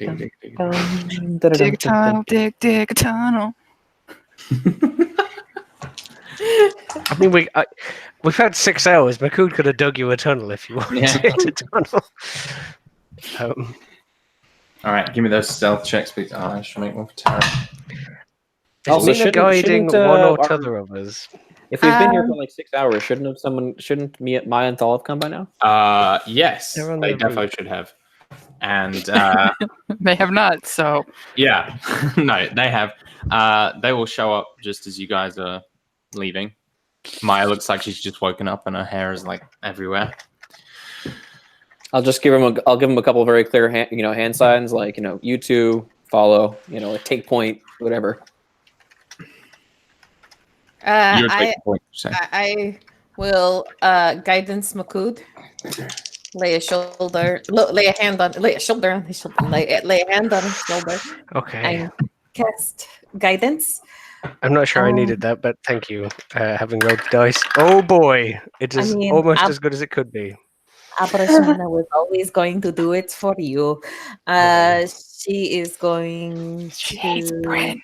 tunnel, dig a tunnel. I mean, we've had 6 hours. Makud could have dug you a tunnel if you wanted a tunnel. All right, give me those stealth checks, please. I should make one for Taryn. Also, Mina guiding shouldn't, one or our- t'other of us. If we've been here for like 6 hours, shouldn't Maya and Thal have come by now? Yes, They're on they their definitely route. should have. And They have not. So yeah, no, they have. They will show up just as you guys are leaving. Maya looks like she's just woken up and her hair is like everywhere. I'll just give him I'll give him a couple of very clear hand signs, like, you two follow, like take point, whatever. You're I taking point, you say. I will guidance Makud. Lay a hand on his shoulder, lay a hand on his shoulder, Okay. and cast guidance. I'm not sure I needed that, but thank you. Having rolled the dice. Oh boy, it is almost as good as it could be. Abrashmina was always going to do it for you. She is going she to. hates Bryn.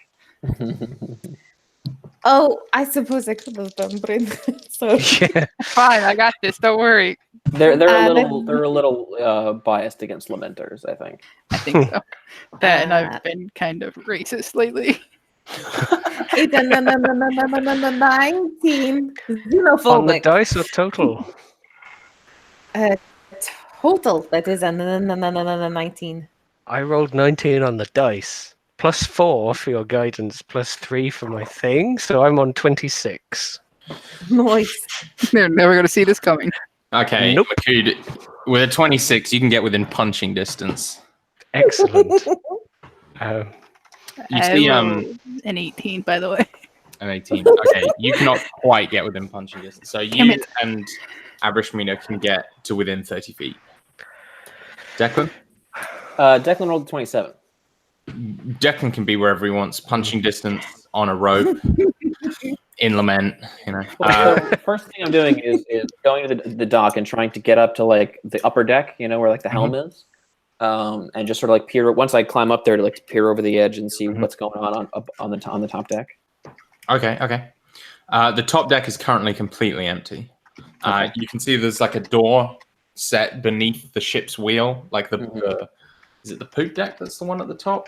Oh, I suppose I could have done Bryn. So Yeah. Fine, I got this. Don't worry. They're a little biased against lamenters, I think. I think so. That and I've been kind of racist lately. it's a 19 xenophobic. On the dice or total? Total, that is a 19. I rolled 19 on the dice. Plus 4 for your guidance, plus 3 for my thing, so I'm on 26. Nice. They're never going to see this coming. Okay, Nope. Makud, with a 26, you can get within punching distance. Excellent. You see, an 18, by the way. an 18. Okay, you cannot quite get within punching distance. So Damn you it. and Abrashmina can get to within 30 feet. Declan? Declan rolled a 27. Declan can be wherever he wants. Punching distance on a rope, in lament, Well, the first thing I'm doing is going to the dock and trying to get up to like the upper deck, where like the helm is, and just sort of like peer. Once I climb up there to like peer over the edge and see what's going on the top deck. Okay. The top deck is currently completely empty. You can see there's like a door set beneath the ship's wheel, like is it the poop deck that's the one at the top?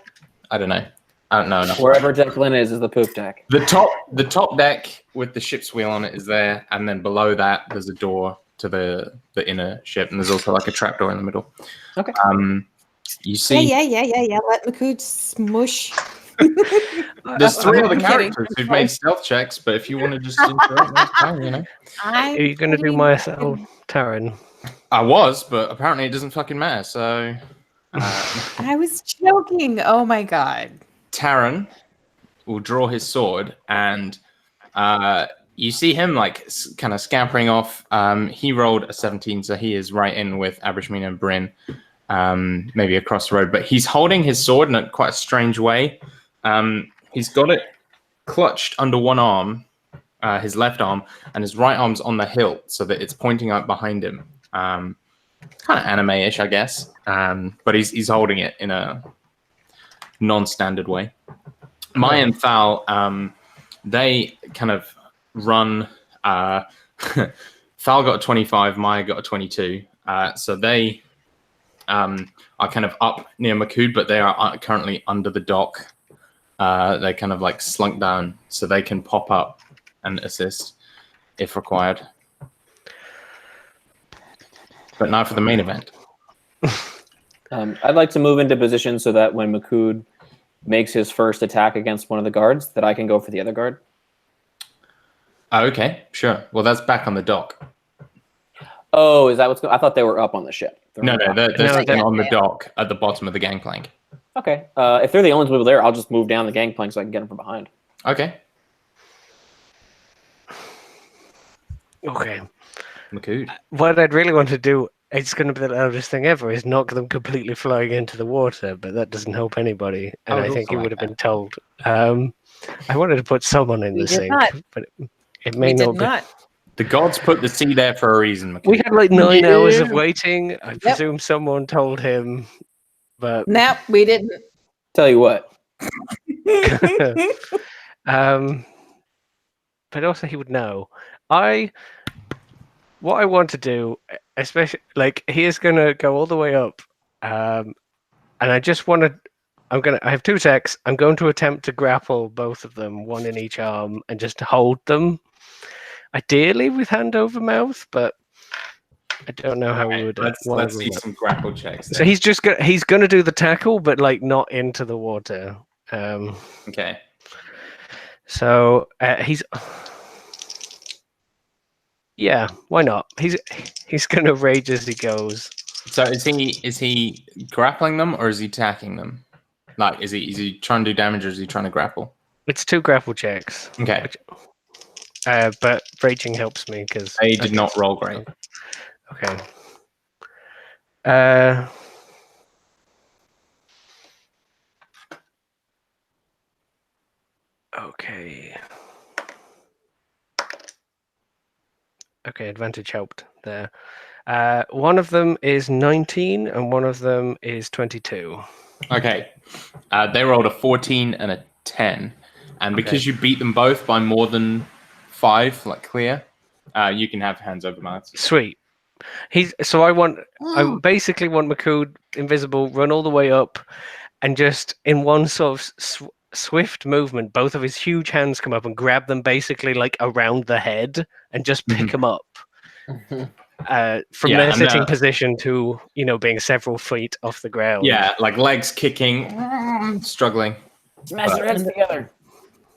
I don't know enough. Wherever Declan is the poop deck. The top deck with the ship's wheel on it is there, and then below that there's a door to the inner ship, and there's also like a trapdoor in the middle. Okay. You see, Yeah. Let Makud smush. there's 3 other I'm kidding. characters who've made stealth checks, but if you want to just interact, that's fine, Are you going to do myself, Taryn? I was, but apparently it doesn't fucking matter. So, I was joking. Oh my god. Taryn will draw his sword, and you see him like kind of scampering off. He rolled a 17, so he is right in with Abrashmina and Bryn, maybe across the road. But he's holding his sword in a quite a strange way. He's got it clutched under one arm, his left arm, and his right arm's on the hilt, so that it's pointing out behind him. Kind of anime-ish, I guess. But he's holding it in a non-standard way. Maya and Thal, they kind of run. Thal got a 25, Maya got a 22. So they are kind of up near Makud, but they are currently under the dock. They kind of like slunk down, so they can pop up and assist if required. But not for the main event. I'd like to move into position so that when Makud makes his first attack against one of the guards, that I can go for the other guard. Okay, sure. Well, that's back on the dock. Oh, is that what's going? I thought they were up on the ship. They're No, on the no, dock. they're No, sitting yeah, on the yeah. dock at the bottom of the gangplank. Okay. If they're the only people there, I'll just move down the gangplank so I can get them from behind. Okay, Okay. Makood. What I'd really want to do, it's going to be the loudest thing ever, is knock them completely flying into the water, but that doesn't help anybody. I And would I think also he like would have that. been told. I wanted to put someone in We the did sink, not. but it may We not did be. not. The gods put the sea there for a reason, Makood. We had like 9 hours of Yeah. waiting. I presume someone told him, but Nope, we didn't. Tell you what. but also he would know. What I want to do, especially like he is gonna go all the way up, and I just want to. I have 2 attacks. I'm going to attempt to grapple both of them, one in each arm, and just hold them. Ideally with hand over mouth, but I don't know how we would. Let's see some grapple checks. So Then. he's gonna do the tackle, but like not into the water. Okay. So he's. Yeah, why not? He's gonna rage as he goes. So is he grappling them or is he attacking them? Like, is he trying to do damage or is he trying to grapple? It's 2 grapple checks. Okay. But raging helps me because They did not roll great. Okay. Okay. Okay, advantage helped there. One of them is 19 and one of them is 22. Okay. They rolled a 14 and a 10. And because you beat them both by more than 5, like clear, you can have hands over mouths. Sweet. I basically want Makood invisible, run all the way up, and just in one sort of swift movement, both of his huge hands come up and grab them basically like around the head and just pick them up. From their sitting position to, being several feet off the ground. Yeah, like legs kicking, struggling. Smash their heads together.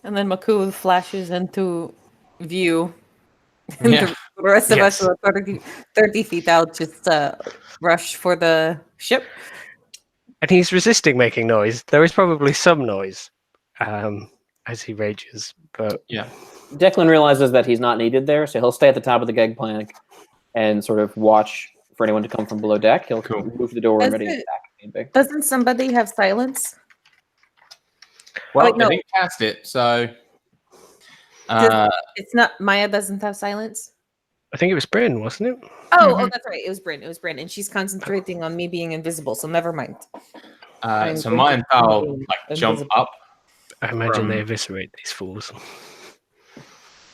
And then Maku flashes into view. And Yeah. the rest of us Yes. who are 30 feet out just rush for the ship. And he's resisting making noise. There is probably some noise as he rages, but Yeah. Declan realizes that he's not needed there, so he'll stay at the top of the gangplank and sort of watch for anyone to come from below deck. He'll move to the door and ready to attack. Doesn't somebody have silence? Well, wait, no. they didn't cast it, so... It's not, Maya doesn't have silence? I think it was Bryn, wasn't it? Oh, that's right. It was Bryn. And she's concentrating on me being invisible, so never mind. so Maya and Thal like jump invisible. up. I imagine they eviscerate these fools.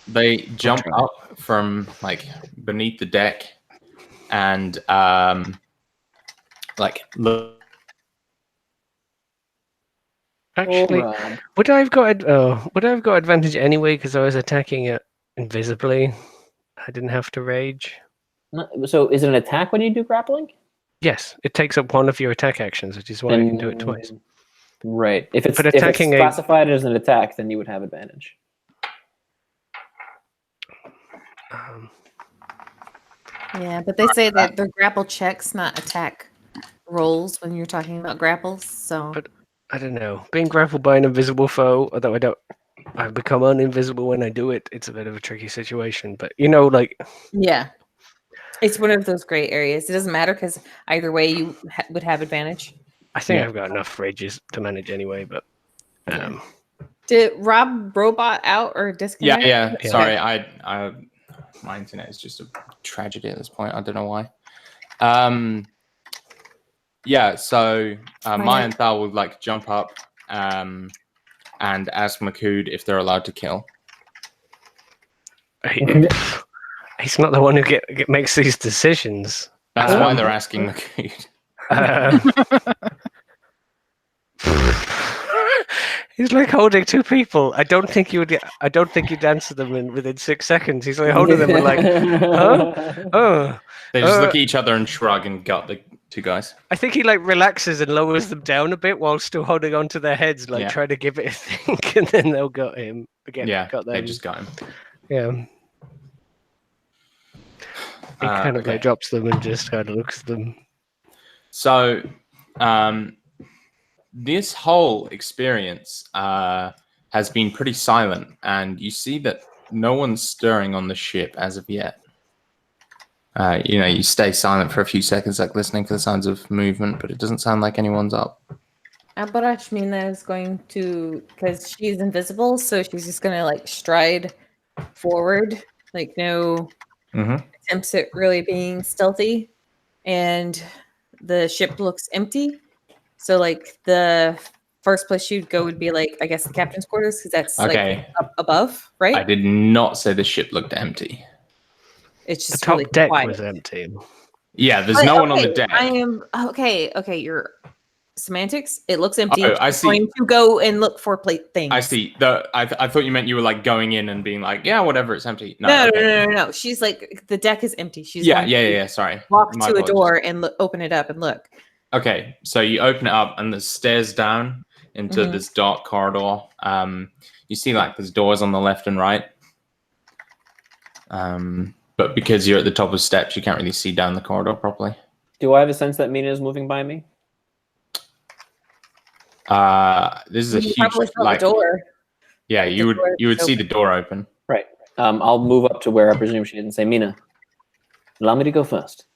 They jump up from like beneath the deck and like look. Actually, would I have got advantage anyway because I was attacking it invisibly? I didn't have to rage. So is it an attack when you do grappling? Yes, it takes up one of your attack actions, which is why I can do it twice. Right. If it's attacking classified as an attack, then you would have advantage. Yeah, but they say that they're grapple checks, not attack rolls when you're talking about grapples. So But I don't know. Being grappled by an invisible foe, although I become uninvisible when I do it. It's a bit of a tricky situation, but yeah, it's one of those gray areas. It doesn't matter because either way you would have advantage. I think I've got enough rages to manage anyway. But Did Rob robot out or disconnect? Yeah. Sorry, I my internet is just a tragedy at this point. I don't know why. Yeah. So Maya and Thal will like jump up and ask Makood if they're allowed to kill. He's not the one who makes these decisions. That's why they're asking Makood. He's like holding 2 people. I don't think you'd answer them within 6 seconds. He's like holding them and like, huh? Oh. They just look at each other and shrug and gut the 2 guys. I think he like relaxes and lowers them down a bit while still holding onto their heads, like trying to give it a think, and then they'll gut him again. Yeah, got them. they just got him. Yeah. He kind of okay. like drops them and just kind of looks at them. So, this whole experience has been pretty silent, and you see that no one's stirring on the ship as of yet. You stay silent for a few seconds, like listening for the signs of movement, but it doesn't sound like anyone's up. Abarashmina is going to, because she's invisible, so she's just going to like stride forward, like no attempts at really being stealthy. And the ship looks empty. So like the first place you'd go would be like, I guess the captain's quarters, because that's Okay. like up above, right? I did not say the ship looked empty. It's The just top really deck quiet. was empty. Yeah, there's But, no one on the okay, deck. I am okay. Your semantics. It looks empty. Oh, I She's see. going to go and look for plate things. I see. I thought you meant you were like going in and being like, yeah, whatever, it's empty. No, okay. no. She's like the deck is empty. She's Yeah. going to Sorry. walk My to a apologies. door and open it up and look. Okay, so you open it up and there's stairs down into Mhm. this dark corridor. You see like there's doors on the left and right. But because you're at the top of steps, you can't really see down the corridor properly. Do I have a sense that Mina is moving by me? This is a You huge probably saw like the door. yeah, The you would door is see the open. door open. Right. I'll move up to where I presume she didn't say Mina. Allow me to go first.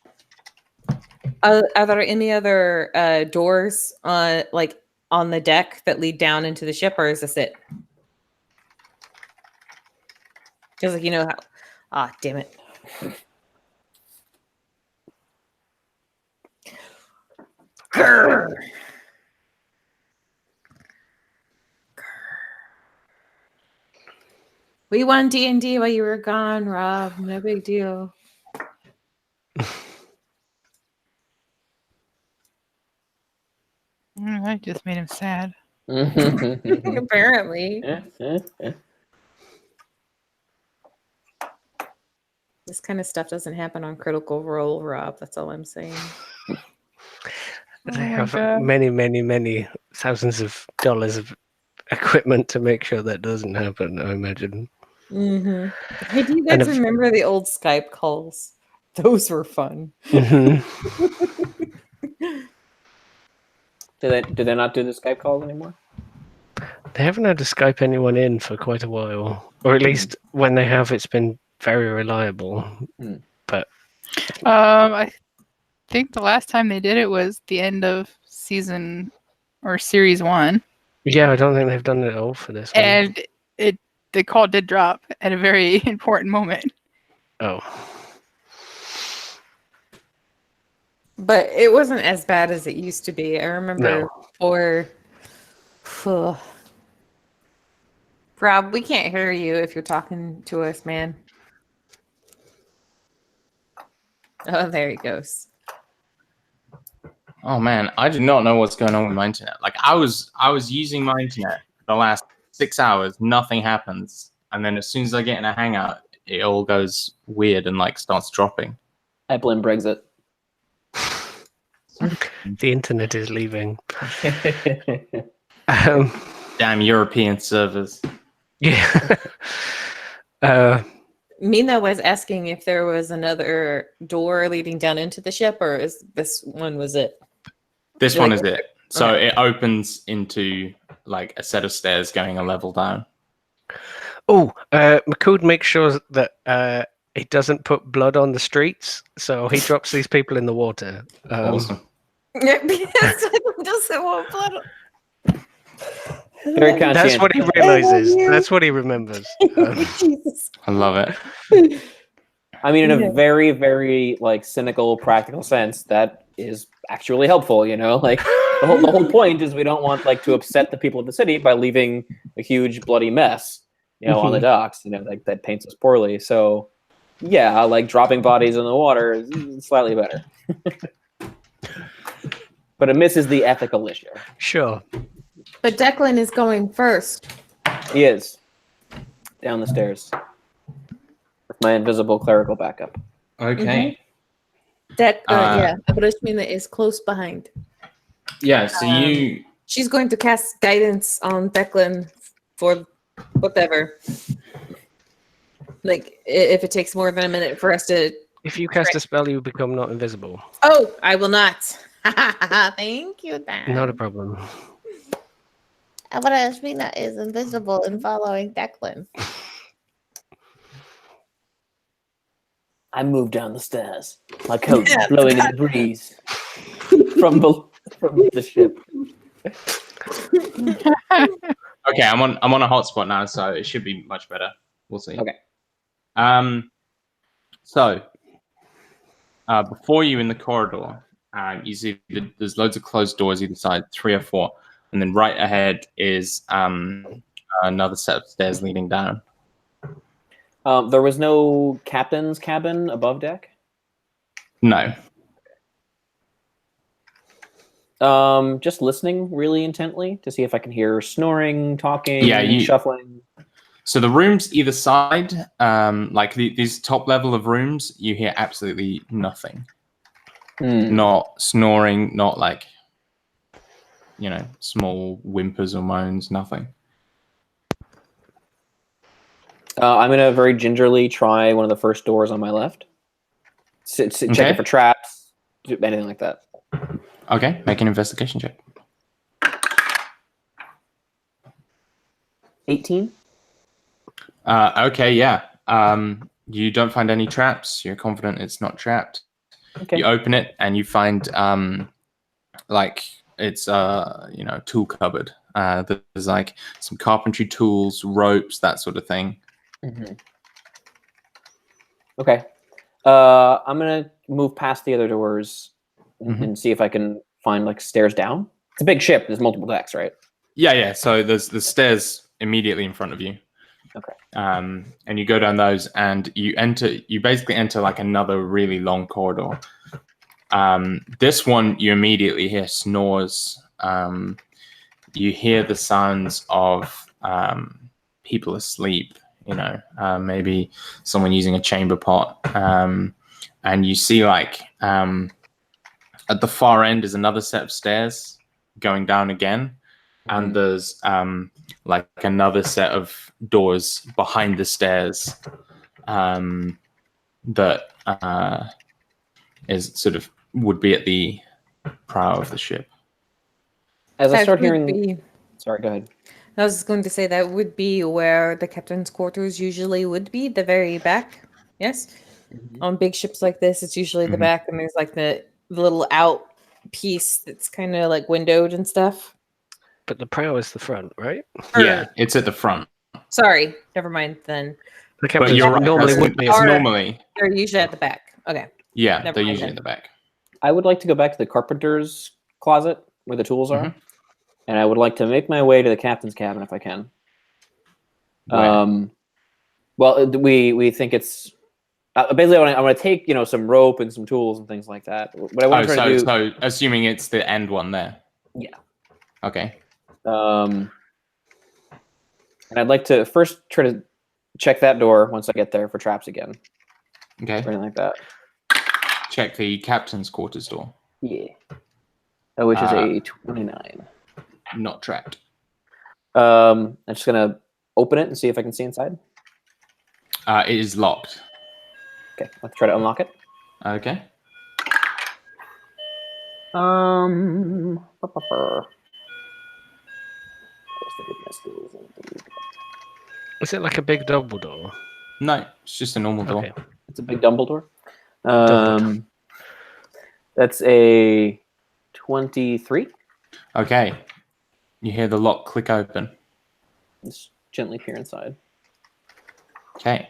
Are there any other doors like on the deck that lead down into the ship, or is this it? Because like how damn it. Grr. We won D&D while you were gone, Rob. No big deal. I just made him sad. Apparently. This kind of stuff doesn't happen on Critical Role, Rob. That's all I'm saying. They my have God. many thousands of dollars of equipment to make sure that doesn't happen, I imagine. Mm-hmm. Hey, do you And guys remember the old Skype calls? Those were fun. Mhm. Do they not do the Skype calls anymore? They haven't had to Skype anyone in for quite a while. Or at least when they have, it's been very reliable. I think the last time they did it was the end of season or series 1, Yeah, I don't think they've done it all for this one. and the call did drop at a very important moment. Oh. But it wasn't as bad as it used to be. I remember Rob, we can't hear you if you're talking to us, man. Oh, there he goes. Oh man, I do not know what's going on with my internet. Like I was using my internet for the last 6 hours, nothing happens, and then as soon as I get in a hangout, it all goes weird and like starts dropping. I blame Brexit. The internet is leaving. Damn European servers. Yeah. Mina was asking if there was another door leading down into the ship, or is this one was it? This one is it. So Okay. it opens into like a set of stairs going a level down. Oh, McCood makes sure that he doesn't put blood on the streets, so he drops these people in the water. Awesome. Yes, doesn't want blood. Very That's what he conscientious. realizes. you. That's what he remembers. Jesus. I love it. I mean, in a very, very like cynical, practical sense, that is actually helpful. Like the whole point is we don't want like to upset the people of the city by leaving a huge bloody mess, on the docks. That paints us poorly. So, yeah, like dropping bodies in the water is slightly better, but it misses the ethical issue. Sure. But Declan is going first. He is down the stairs with my invisible clerical backup. Okay. Yeah, Abrashmina is close behind. Yeah, so She's going to cast guidance on Declan for whatever. Like, if it takes more than a minute for us to If you cast a spell, you become not invisible. Oh, I will not. Thank you, Dan. Not a problem. Abrashmina is invisible and following Declan. I move down the stairs, my coat blowing in the breeze from the ship. Okay, I'm on a hotspot now, so it should be much better. We'll see. Okay. So before you in the corridor, you see there's loads of closed doors either side, 3 or 4, and then right ahead is another set of stairs leading down. There was no captain's cabin above deck? No. Just listening really intently to see if I can hear snoring, talking, shuffling. So the rooms either side, like these top level of rooms, you hear absolutely nothing. Not snoring, not like, small whimpers or moans, nothing. I'm going to very gingerly try one of the first doors on my left. Check it for traps, anything like that. Okay, make an investigation check. 18? Okay, yeah. You don't find any traps. You're confident it's not trapped. Okay. You open it and you find it's tool cupboard. There's like some carpentry tools, ropes, that sort of thing. Mm-hmm. Okay. I'm gonna move past the other doors and see if I can find like stairs down. It's a big ship. There's multiple decks, right? Yeah. So there's the stairs immediately in front of you. Okay. And you go down those and you basically enter like another really long corridor. This one you immediately hear snores. You hear the sounds of people asleep, maybe someone using a chamber pot. And you see like at the far end is another set of stairs going down again. And there's like another set of doors behind the stairs that is sort of would be at the prow of the ship. As I start hearing... Sorry, go ahead. I was going to say that would be where the captain's quarters usually would be, the very back. Yes? On big ships like this, it's usually the back, and there's like the little out piece that's kind of like windowed and stuff. But the prow is the front, right? Yeah, it's at the front. Sorry, never mind then. The captain's you're right. normally would be. They're usually at the back. Okay. Yeah, Never they're mind usually then. at the back. I would like to go back to the carpenter's closet where the tools are. And I would like to make my way to the captain's cabin if I can. Where? Well, we think it's... basically, I want to take some rope and some tools and things like that. What I want to try to do... So assuming it's the end one there. Yeah. Okay. And I'd like to first try to check that door once I get there for traps again. Okay. Or anything like that. Check the captain's quarters door. Yeah. Which is a 29. Not trapped. I'm just gonna open it and see if I can see inside. It is locked. Okay, let's try to unlock it. Okay. Is it like a big double door? No, it's just a normal door. Okay. It's a big Dumbledore. That's a 23. Okay. You hear the lock click open. Just gently peer inside. Okay.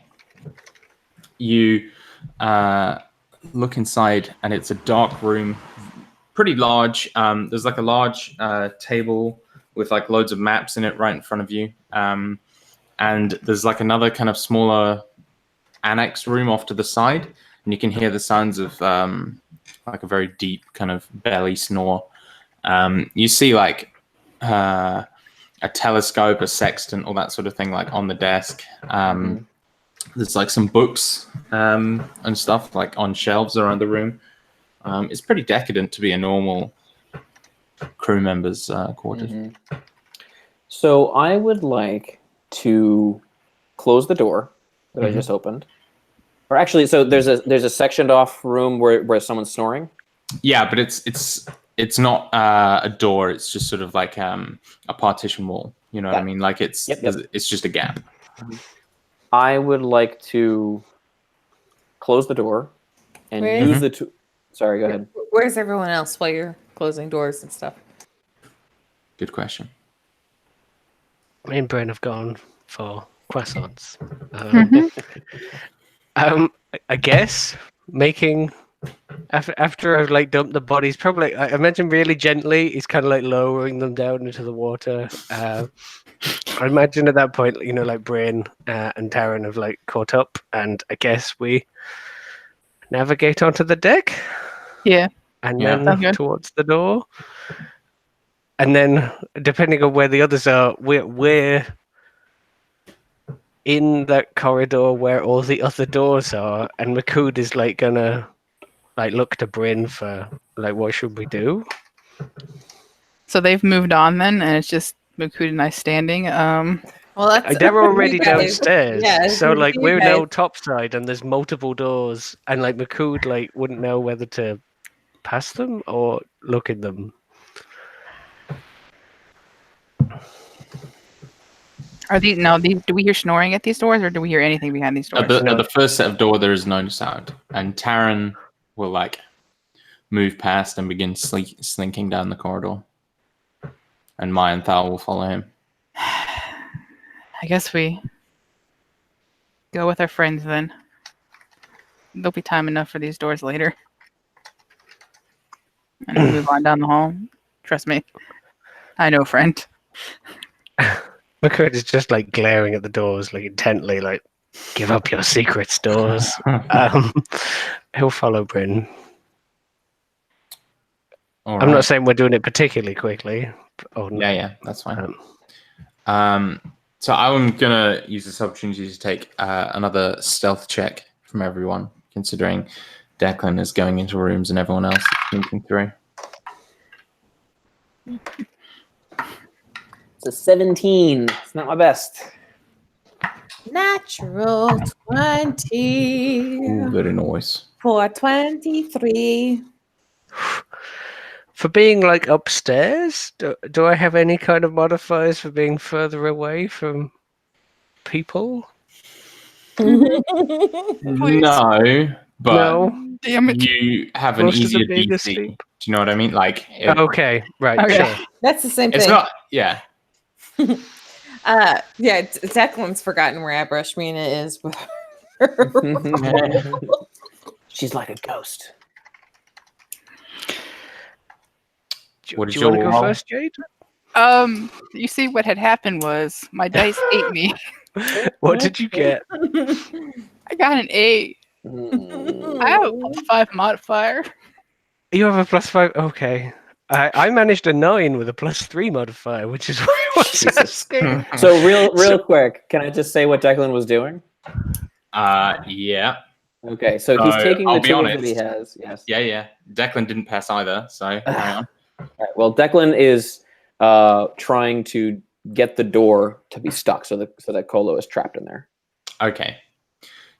You look inside, and it's a dark room, pretty large. There's like a large table with like loads of maps in it right in front of you. And there's like another kind of smaller annex room off to the side, and you can hear the sounds of like a very deep kind of belly snore. You see like a telescope, a sextant, all that sort of thing, like on the desk. There's like some books and stuff like on shelves around the room. It's pretty decadent to be a normal crew member's quarters. So I would like to close the door that I just opened. Or actually, so there's a sectioned off room where someone's snoring. Yeah, but it's not a door. It's just sort of like a partition wall. You know what I mean? Like it's just a gap. I would like to close the door and Where use is- the two. Sorry, go ahead. Where's everyone else while you're closing doors and stuff? Good question. Me and Bryn have gone for croissants. Mhm. I guess making after I've like dumped the bodies, probably I imagine really gently. He's kind of like lowering them down into the water. I imagine at that point, you know, like Bryn and Taryn have like caught up, and I guess we navigate onto the deck. Yeah. And Yeah. then Sounds good. towards the door. And then, depending on where the others are, we're in that corridor where all the other doors are, and Makud is like gonna like look to Bryn for like what should we do? So they've moved on then, and it's just Makud and I standing. Well, that's They're you already guys. downstairs, Yeah, so like you we're guys. now topside, and there's multiple doors, and like Makud like wouldn't know whether to pass them or look in them. Are these do we hear snoring at these doors, or do we hear anything behind these doors? At the first set of door, there is no sound, and Taryn will like move past and begin slinking down the corridor, and Maya and Thal will follow him. I guess we go with our friends then. There'll be time enough for these doors later. And we move on down the hall. Trust me. I know, friend. Makud is just like glaring at the doors, like intently, like, give up your secrets, doors. He'll follow Bryn. All I'm not right. saying we're doing it particularly quickly. Oh, no. Yeah, that's fine. So I'm gonna use this opportunity to take another stealth check from everyone, considering Declan is going into rooms and everyone else is thinking through. It's a 17. It's not my best. Natural 20 Ooh, very nice. for 23. For being like upstairs, do I have any kind of modifiers for being further away from people? No, but No. Damn it. you have an Most of the easier big DC. asleep. Do you know what I mean? Like, Okay, right, Okay. sure. That's the same it's thing. not. Yeah, Yeah, Declan's forgotten where Abrashmina is with her. She's like a ghost. What Do did you want to your go roll? first, Jade? You see what had happened was my dice ate me. What did you get? I got an 8. I have a +5 modifier. You have a +5. Okay. I managed a 9 with a +3 modifier, which is why I was Jesus. asking. So real quick, can I just say what Declan was doing? Yeah, Okay, so he's taking I'll the be tools honest. that he has. Yes. yeah. Declan didn't pass either, so carry on. All right, well, Declan is trying to get the door to be stuck so that Kolo is trapped in there. Okay.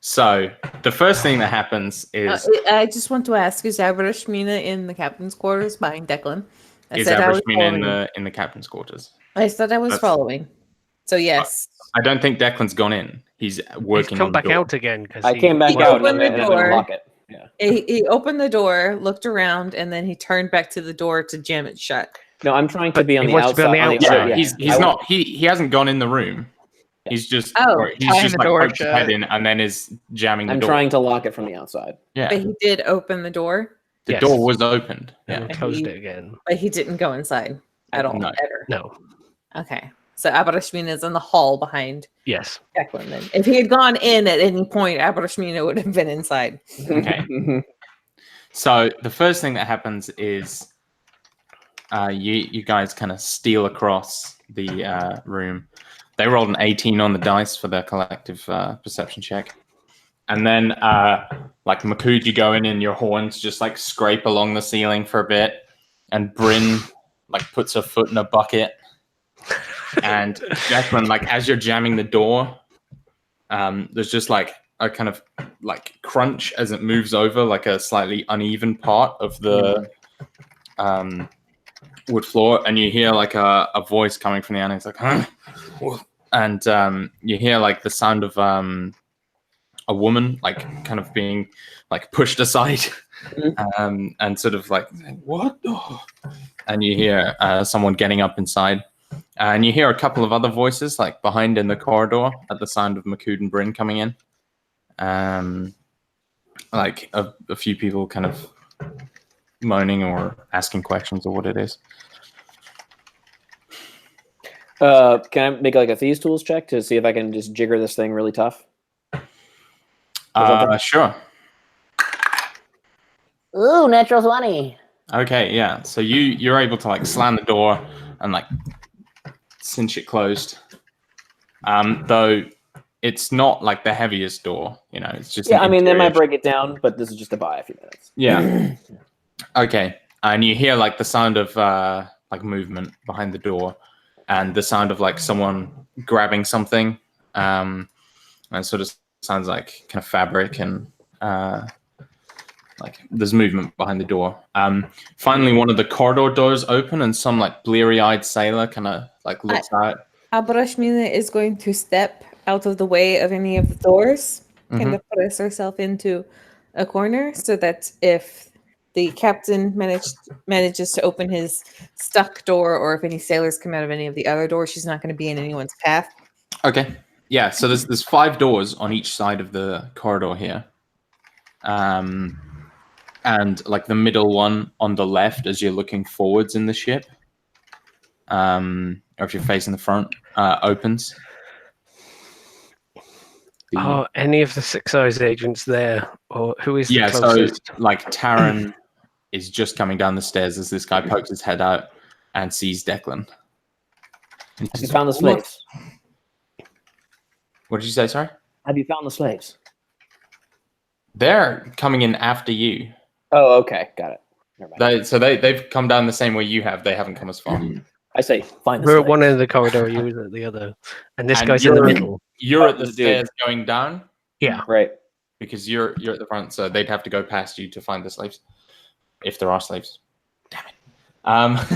So the first thing that happens is I just want to ask: is Abrashmina in the captain's quarters behind Declan? I said I was Abrashmina following. in the captain's quarters. I said I was That's- following. So yes, I don't think Declan's gone in. He's He's working come on the back door. out again because I came back He out opened and the I door. didn't lock it. Yeah. he opened the door, looked around, and then he turned back to the door to jam it shut. No, I'm trying to But be on he the wants to be outside. on the Yeah, outside. he's not. He hasn't gone in the room. He's just Oh, he's tying just the like door poked his head shut. in and then is jamming the I'm door. trying to lock it from the outside. Yeah, But he did open the door, the Yes. door was opened. And Yeah, we closed it again. but he didn't go inside at all. No. Ever. No. Okay, so Abrashmina is in the hall behind Yes. Declan. Then, if he had gone in at any point, Abrashmina would have been inside. Okay. So the first thing that happens is you guys kind of steal across the room. They rolled an 18 on the dice for their collective perception check. And then like Makud, you go in and your horns just like scrape along the ceiling for a bit. And Bryn like puts her foot in a bucket. And Declan, like as you're jamming the door, there's just like a kind of like crunch as it moves over like a slightly uneven part of the wood floor, and you hear like a voice coming from the end. It's like, huh? And you hear like the sound of a woman like kind of being like pushed aside, and sort of like, what? Oh. And you hear someone getting up inside. And you hear a couple of other voices like behind in the corridor at the sound of Makud and Bryn coming in. Like a few people kind of moaning or asking questions or what it is. Can I make like a Thieves Tools check to see if I can just jigger this thing really tough? Sure. Ooh, natural 20. Okay, yeah. So you're able to like slam the door and like cinch it closed. Though it's not like the heaviest door, you know. It's just Yeah, I mean, they might interior. break it down, but this is just to buy a few minutes. Yeah. Okay. And you hear like the sound of like movement behind the door, and the sound of like someone grabbing something. And it sort of sounds like kind of fabric and like there's movement behind the door. Finally, one of the corridor doors open, and some like bleary-eyed sailor kind of like looks out. Abrashmina is going to step out of the way of any of the doors, kind of put herself into a corner so that if the captain manages to open his stuck door, or if any sailors come out of any of the other doors, she's not going to be in anyone's path. Okay. Yeah, so there's 5 doors on each side of the corridor here. And like the middle one on the left as you're looking forwards in the ship. Or if you're facing the front, opens. Are any of the Six Eyes agents there? Or who is the so closest? like Taran is just coming down the stairs as this guy pokes his head out and sees Declan. Have you found the slaves? What did you say, sorry? Have you found the slaves? They're coming in after you. Oh, okay, got it. Never mind. They've come down the same way you have. They haven't come as far. I say, find the We're slaves. at one end of the corridor, you was at the other. And this And guy's in the middle. You're at the Dude. stairs going down Yeah. Right. because you're at the front, so they'd have to go past you to find the slaves, if there are slaves. Damn it.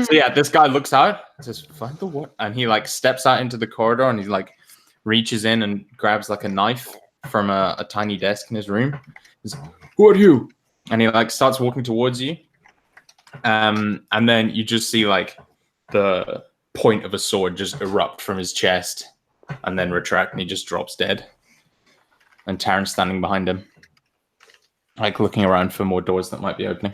So yeah, this guy looks out and says, "Find the what?" And he like steps out into the corridor and he like reaches in and grabs like a knife from a tiny desk in his room. He's, "Who are you?" And he like starts walking towards you. And then you just see like the point of a sword just erupt from his chest and then retract, and he just drops dead. And Taran's standing behind him, like looking around for more doors that might be opening.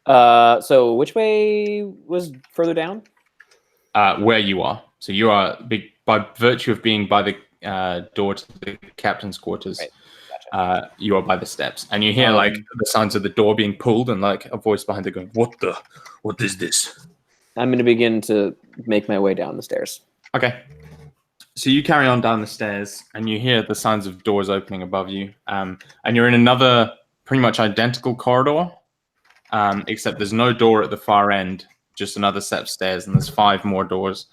So which way was further down? Where you are. So you are by virtue of being by the door to the captain's quarters. Right. Gotcha. You are by the steps, and you hear like the sounds of the door being pulled, and like a voice behind it going, "What is this?" I'm going to begin to make my way down the stairs. Okay. So you carry on down the stairs, and you hear the sounds of doors opening above you, and you're in another pretty much identical corridor, except there's no door at the far end, just another set of stairs, and there's 5 more doors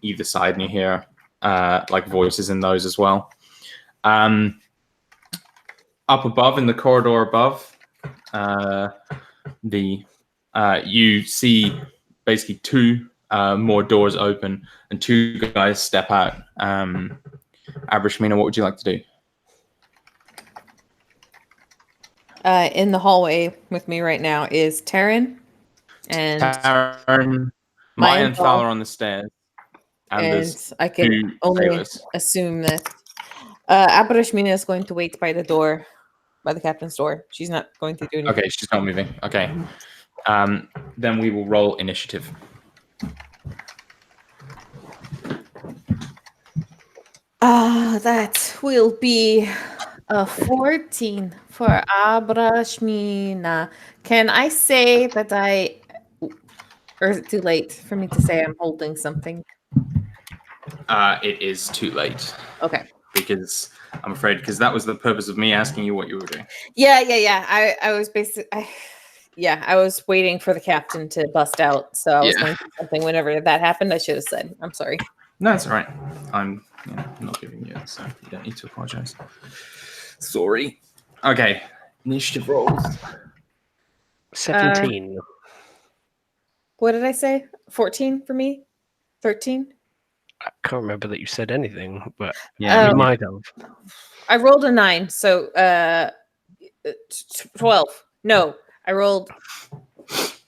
either side, and you hear like voices in those as well. Up above in the corridor above, you see basically 2 more doors open and 2 guys step out. Abrashmina, what would you like to do? In the hallway with me right now is Taran and Taran, Maya and Thala on the stairs. And there's I can 2 only sailors. assume that Abrashmina is going to wait by the door, by the captain's door. She's not going to do anything. Okay, she's not moving. Okay. Then we will roll initiative. That will be a 14 for Abrashmina. Can I say that or is it too late for me to say I'm holding something? It is too late. Okay. Because I'm afraid, because that was the purpose of me asking you what you were doing. Yeah. I was basically, I was waiting for the captain to bust out. So I was going to do something whenever that happened. I should have said, I'm sorry. No, it's all right. I'm not giving you it, so you don't need to apologize. Sorry. Okay. Initiative rolls. 17. What did I say? 14 for me? 13? I can't remember that you said anything, but Yeah. you Oh. might have. I rolled a 9, so 12. No, I rolled.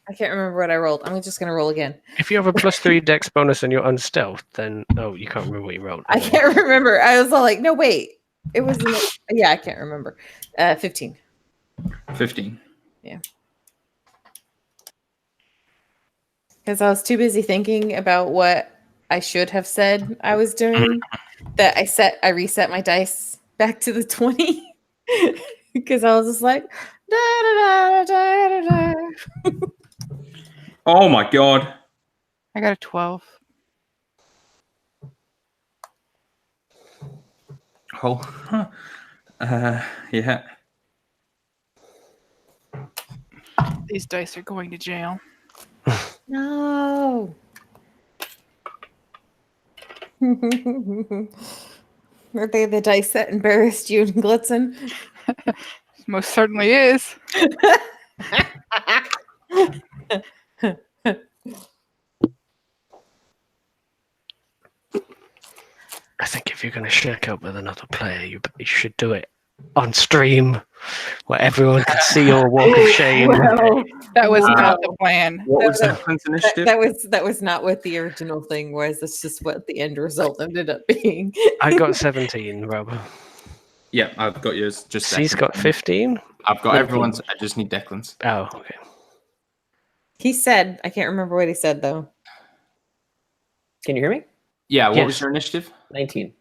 I can't remember what I rolled. I'm just gonna roll again. If you have a +3 dex bonus and you're unstealth, then you can't remember what you rolled. I can't remember. I was all like, no, wait. It was yeah, I can't remember. 15. 15. Because I was too busy thinking about what I should have said I was doing that I reset my dice back to the 20 because I was just like da, da, da, da, da, da. Oh my god. I got a 12. Oh. Yeah. These dice are going to jail. No. Are they the dice that embarrassed you and Blitzen? Most certainly is. I think if you're going to shake up with another player, you should do it on stream where everyone can see your walk of shame. Well, That was Wow. not the plan. What was No, Declan's initiative? that was not what the original thing was. That's just what the end result ended up being. I got 17, Rob. Yeah, I've got yours. Just C's Declan. got 15. I've got 19. everyone's. I just need Declan's. Oh, okay. He said, I can't remember what he said though. Can you hear me? Yeah, what was Yes. your initiative? 19.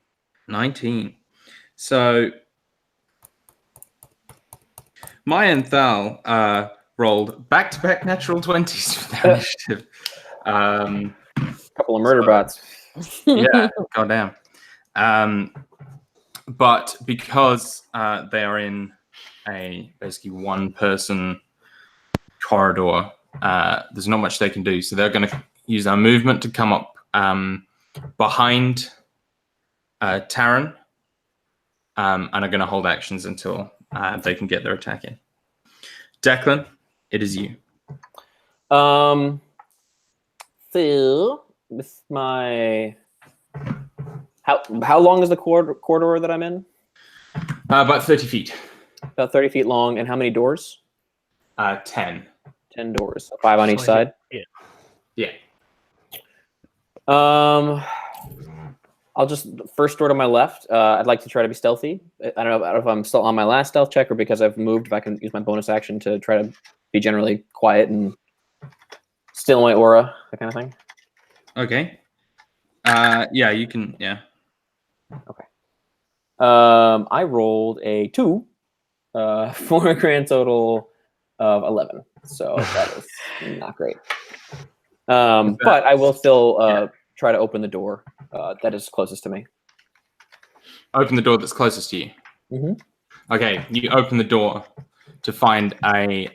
19. So Maya and Thal rolled back-to-back natural 20s for their initiative. Couple of murder bots. Yeah, goddamn. But because they are in a basically one-person corridor, there's not much they can do. So they're going to use their movement to come up behind Taran, and are going to hold actions until they can get their attack in. Declan, it is you. So with my how long is the corridor that I'm in? About 30 feet. About 30 feet long, and how many doors? 10. 10 doors, 5 on each side. Yeah. I'll just first door to my left. I'd like to try to be stealthy. I don't know if I'm still on my last stealth check or because I've moved. If I can use my bonus action to try to be generally quiet and still my aura, that kind of thing. Okay. Yeah, you can. Yeah. Okay. I rolled a 2 for a grand total of 11. So that is not great. But I will still try to open the door that is closest to me. Open the door that's closest to you. Mhm. Okay, you open the door to find a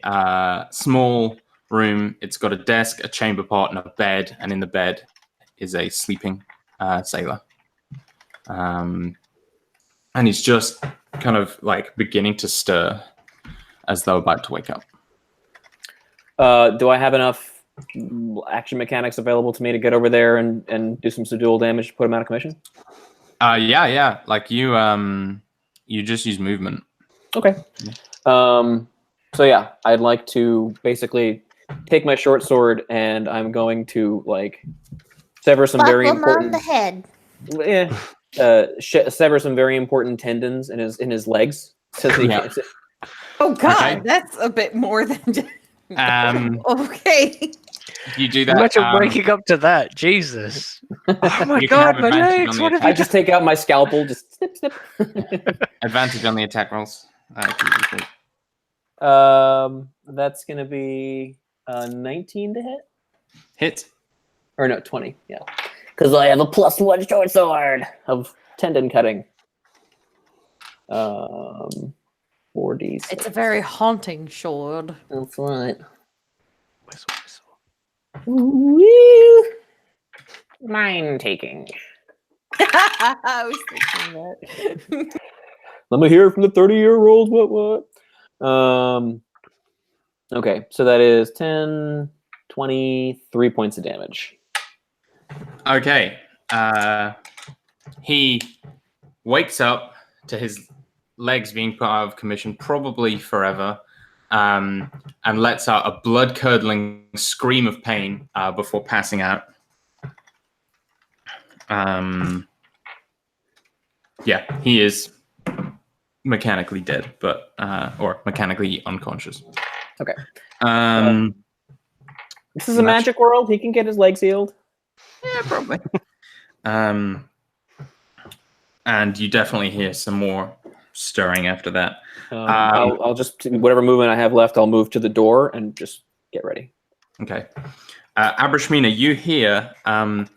small room. It's got a desk, a chamber pot, and a bed. And in the bed is a sleeping sailor. And he's just kind of like beginning to stir as though about to wake up. Do I have enough action mechanics available to me to get over there and do some subdual damage to put him out of commission? Yeah. Like you just use movement. Okay. So yeah, I'd like to basically take my short sword and I'm going to like sever some very important. on the head. Sever some very important tendons in his legs. So that he Yeah. can't- Oh God, Okay. that's a bit more than just okay. You do that. Imagine waking up to that. Jesus. Oh my You can God, have my advantage legs. on the What have I you just take out my scalpel, just snip, snip. Advantage on the attack rolls. That's gonna be 19 to hit, Hit. or no, 20. Yeah, because I have a +1 short sword of tendon cutting. 4d. It's a very haunting sword. That's right. Whistle, whistle. Woo! Mine taking. I was thinking that. Let me hear from the 30-year-olds. What? Okay, so that is 10, 23 points of damage. Okay. He wakes up to his legs being put out of commission, probably forever, and lets out a blood-curdling scream of pain before passing out. Yeah, he is mechanically dead, but or mechanically unconscious. Okay. This is a magic world. He can get his legs healed. Yeah, probably. And you definitely hear some more stirring after that. I'll just, whatever movement I have left, I'll move to the door and just get ready. Okay. Abrashmina, you hear the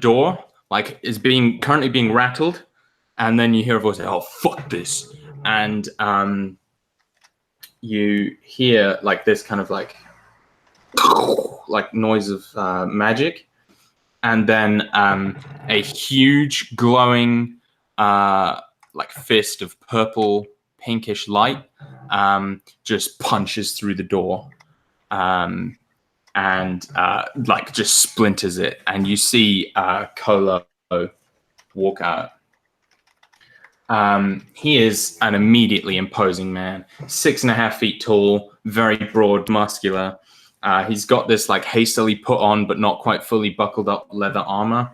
door like is currently being rattled, and then you hear a voice say, "Oh, fuck this," and you hear like this kind of like noise of magic, and then a huge glowing like fist of purple pinkish light just punches through the door and like just splinters it, and you see Kolo walk out. He is an immediately imposing man, 6.5 feet tall, very broad, muscular. He's got this like hastily put on but not quite fully buckled up leather armor.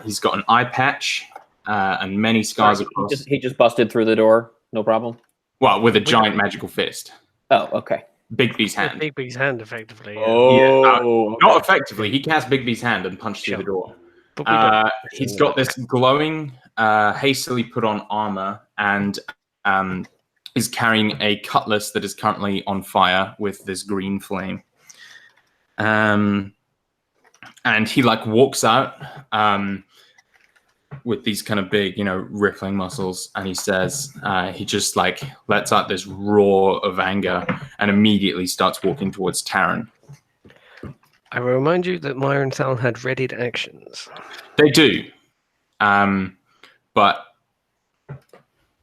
He's got an eye patch and many scars across. He just busted through the door, no problem. Well, with a giant magical fist. Oh, okay. Bigby's hand. Bigby's hand, effectively. Yeah. Oh, not effectively. He cast Bigby's hand and punched through the door. He's got this glowing, hastily put on armor and is carrying a cutlass that is currently on fire with this green flame. And he like walks out with these kind of big, rippling muscles, and he says, he just like lets out this roar of anger and immediately starts walking towards Taryn. I will remind you that Myron Thal had readied actions. They do, but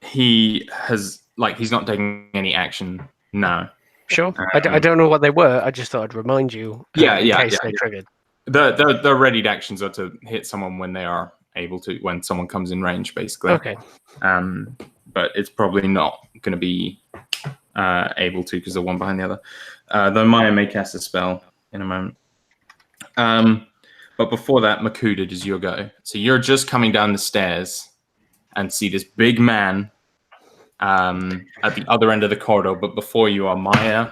he has he's not taking any action now. Sure. I don't know what they were. I just thought I'd remind you. In case they triggered. The readied actions are to hit someone when they are able to, when someone comes in range, basically. Okay. But it's probably not going to be able to because they're one behind the other. Though Maya may cast a spell in a moment. But before that, Makud, it is your go. So you're just coming down the stairs and see this big man at the other end of the corridor. But before you are Maya,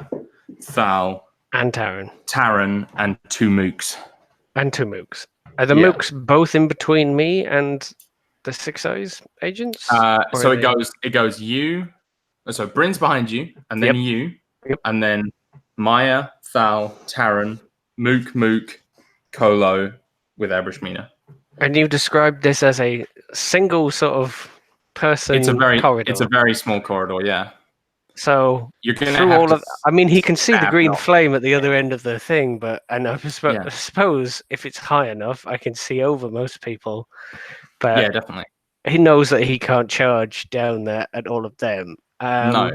Thal, and Taryn, and two mooks. Are the mooks both in between me and the Six Eyes agents? So it goes you. So Bryn's behind you, and then you, and then Maya, Thal, Taryn, Mook, Kolo, with Abrashmina. And you described this as a single sort of person corridor. It's a very small corridor, yeah. So you're gonna through have all to of. I mean, he can see the green off. flame at the other end of the thing, but I suppose if it's high enough, I can see over most people. But yeah, definitely. He knows that he can't charge down there at all of them. No.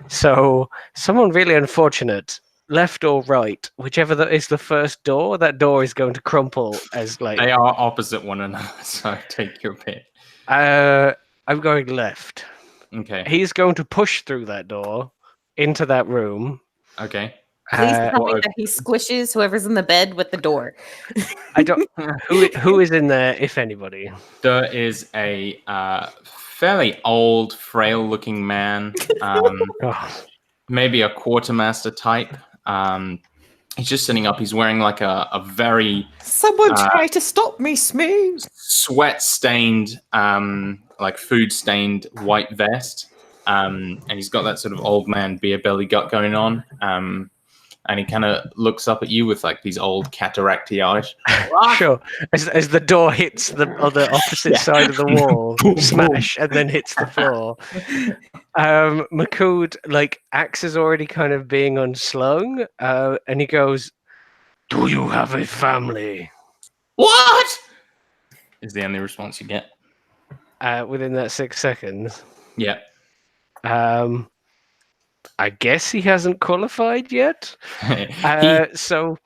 So someone really unfortunate, left or right, whichever is the first door, that door is going to crumple as like. They are opposite one another, so take your pick. I'm going left. Okay. He's going to push through that door into that room. Okay. Please tell me that he squishes whoever's in the bed with the door. I don't. Who is in there, if anybody? There is a fairly old, frail-looking man, maybe a quartermaster type. He's just sitting up. He's wearing like a very someone try to stop me, Smooth. Sweat-stained, like food-stained white vest, and he's got that sort of old man beer belly gut going on. And he kind of looks up at you with like these old cataracty eyes. Sure. As the door hits the other opposite side of the wall, smash, and then hits the floor. Makud, like, axe is already kind of being unslung, and he goes, "Do you have a family?" What? is the only response you get. Within that 6 seconds. Yeah. I guess he hasn't qualified yet. So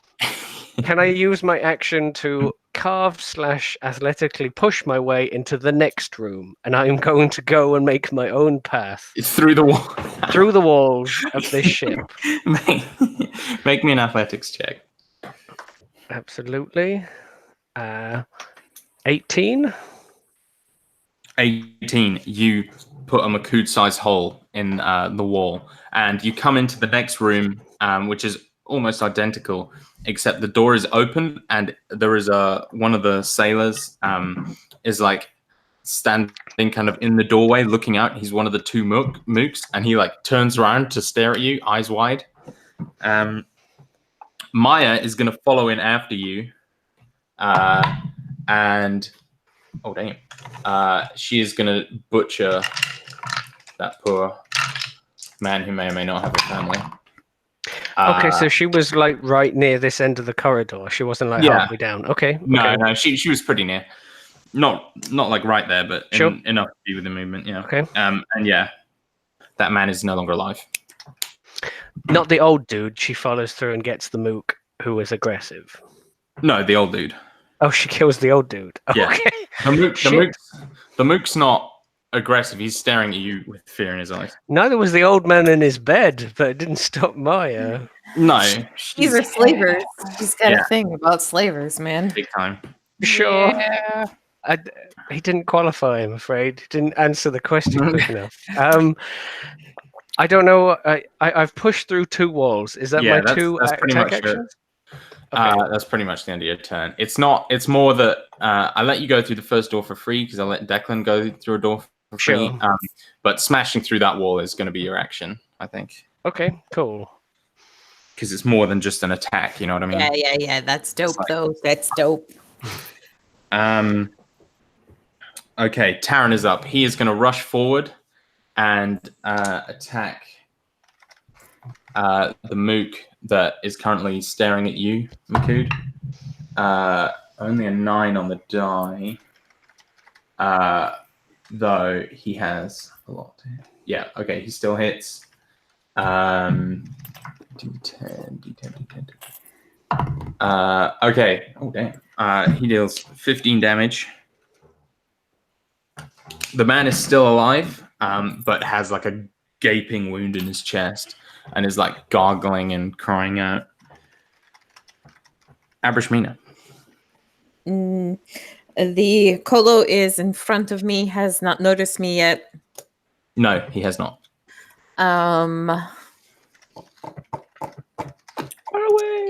can I use my action to carve/athletically push my way into the next room? And I'm going to go and make my own path Through the wall. through the walls of this ship. Make me an athletics check. Absolutely. 18. 18. You put a Makud-sized hole in the wall, and you come into the next room, which is almost identical, except the door is open, and there is one of the sailors is like standing kind of in the doorway, looking out. He's one of the two mooks, and he like turns around to stare at you, eyes wide. Maya is going to follow in after you, and oh damn, she is going to butcher that poor man who may or may not have a family. Okay, so she was like right near this end of the corridor. She wasn't like halfway down. Okay. No, she was pretty near. Not like right there, but Sure. enough to be with the movement. Yeah. Okay. And yeah, that man is no longer alive. Not the old dude. She follows through and gets the mook who was aggressive. No, the old dude. Oh, she kills the old dude. Yeah. Okay. The mook's not aggressive. He's staring at you with fear in his eyes. Neither was the old man in his bed, but it didn't stop Maya. No. These are slavers. She's got a thing about slavers, man. Big time. Sure. Yeah. He didn't qualify, I'm afraid. He didn't answer the question quick enough. I don't know. I've pushed through 2 walls. Is that my that's, 2 that's pretty attack much it. actions? Okay. That's pretty much the end of your turn. It's more that I let you go through the first door for free because I let Declan go through a door for free. Sure. But smashing through that wall is going to be your action, I think. Okay, cool. Because it's more than just an attack, you know what I mean? Yeah. That's dope, though. That's dope. Okay, Taran is up. He is going to rush forward and attack the mook that is currently staring at you, Makud. Only a 9 on the die. Though he has a lot. Yeah, okay, he still hits. D10. Okay. Oh, damn. He deals 15 damage. The man is still alive, but has like a gaping wound in his chest and is like gargling and crying out. Abrishmina. The Colo is in front of me, has not noticed me yet. No, he has not.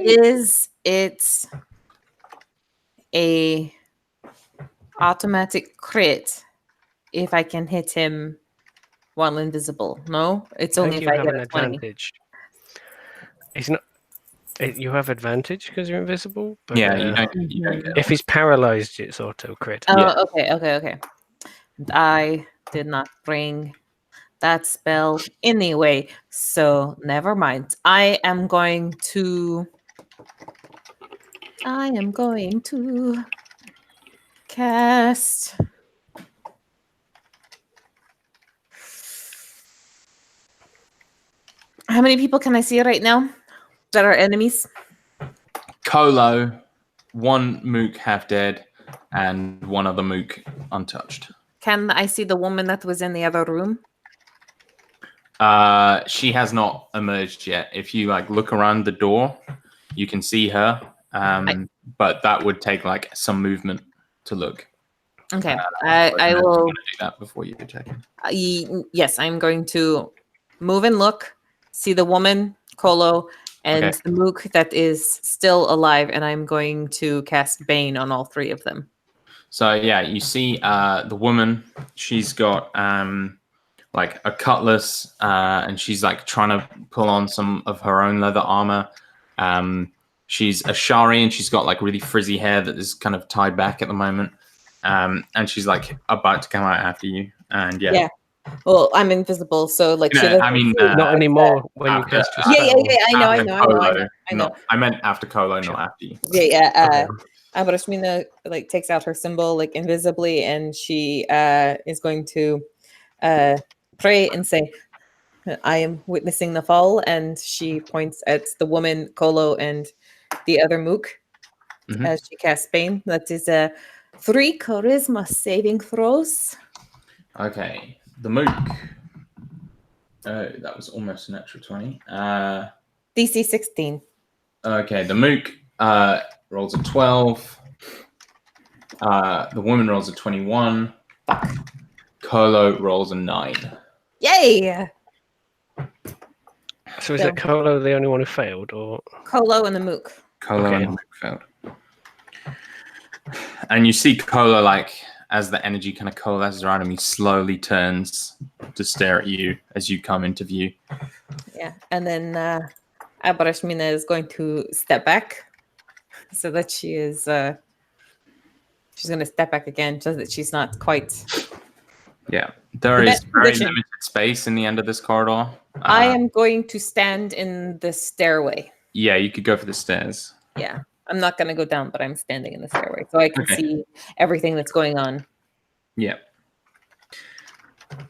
Is it a automatic crit if I can hit him while invisible? No, it's only if you I have get an a 20. advantage. It's not. You have advantage because you're invisible. But, Yeah, you don't get if he's paralyzed, it's auto crit. Oh, Yeah. okay. I did not bring that spell anyway, so never mind. I am going to cast how many people can I see right now that are enemies? Colo, 1 mook half dead, and 1 other mook untouched. Can I see the woman that was in the other room? She has not emerged yet. If you like look around the door, you can see her. But that would take like some movement to look. Okay, I will do that before you check in. yes, I'm going to move and look, see the woman, Colo, and Okay. the mook that is still alive, and I'm going to cast Bane on all 3 of them. So yeah, you see the woman. She's got like a cutlass, and she's like trying to pull on some of her own leather armor. She's a Shari, and she's got like really frizzy hair that is kind of tied back at the moment. And she's like about to come out after you. And yeah. Well, I'm invisible, so like No, she doesn't I mean, see me. Not anymore when you after- cast your Yeah, spell. I know. After Colo. I know. I meant after Colo, not after you. Yeah. Abrashmina like takes out her symbol like invisibly, and she is going to pray and say, "I am witnessing the fall." And she points at the woman, Kolo, and the other mook as she casts Bane. That is 3 charisma saving throws. Okay, the mook. Oh, that was almost an extra 20. DC 16. Okay, the mook rolls a 12. The woman rolls a 21. Kolo rolls a 9. Yay! So is So- it Kolo the only one who failed, or Kolo and the mook. Kolo Okay. and the mook failed. And you see Kolo, like, as the energy kind of coalesces around him, he slowly turns to stare at you as you come into view. Yeah, and then Abrashmina is going to step back so that she is she's going to step back again so that she's not quite. Yeah, there The is best very position. limited space in the end of this corridor. I am going to stand in the stairway. Yeah, you could go for the stairs. Yeah, I'm not going to go down, but I'm standing in the stairway so I can Okay. see everything that's going on. Yeah.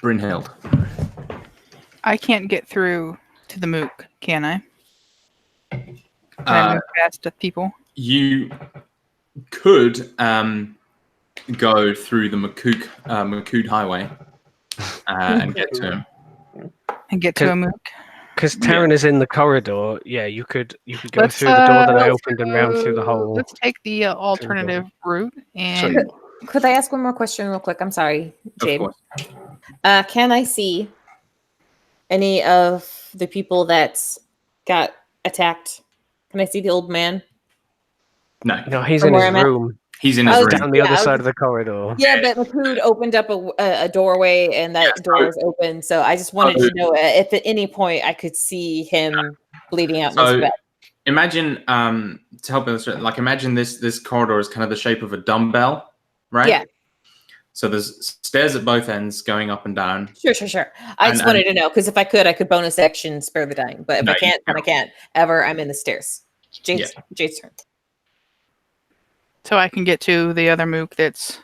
Brynhild. I can't get through to the mook, can I? Can I move past the people? You could go through the Makood Highway and get to him. And get to a mook? because Taryn is in the corridor? Yeah, you could go Let's, through the door that I let's opened and round through the hole. Let's take the alternative route and Sorry. Could I ask one more question real quick? I'm sorry, Of Jade. course. Can I see any of the people that got attacked? Can I see the old man? No, No, he's From in where his I'm at? room. he's in his Oh, room. Down the Yeah, other I was- side of the corridor. Yeah, but Makood opened up a doorway, and that door is open. So I just wanted to know if at any point I could see him bleeding out in his So bed. imagine, to help illustrate, like imagine this corridor is kind of the shape of a dumbbell, right? Yeah. So there's stairs at both ends going up and down. Sure. I just And- wanted to know because if I could bonus action spare the dying. But if No, I you can't, then I can't. can't. Ever, I'm in the stairs. Jade's turn. so I can get to the other mook that's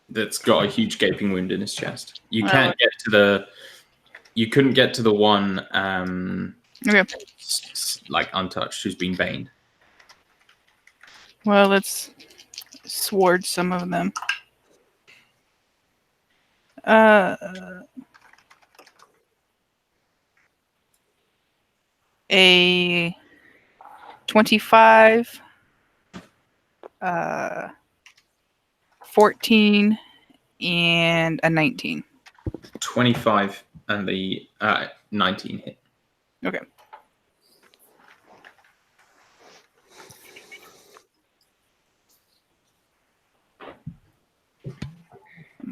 That's got a huge gaping wound in his chest. You Wow. can't get to the. You couldn't get to the one okay. like untouched who's been baned. Well, let's sword some of them. A 25, 14, and a 19. 25 and the 19 hit. Okay.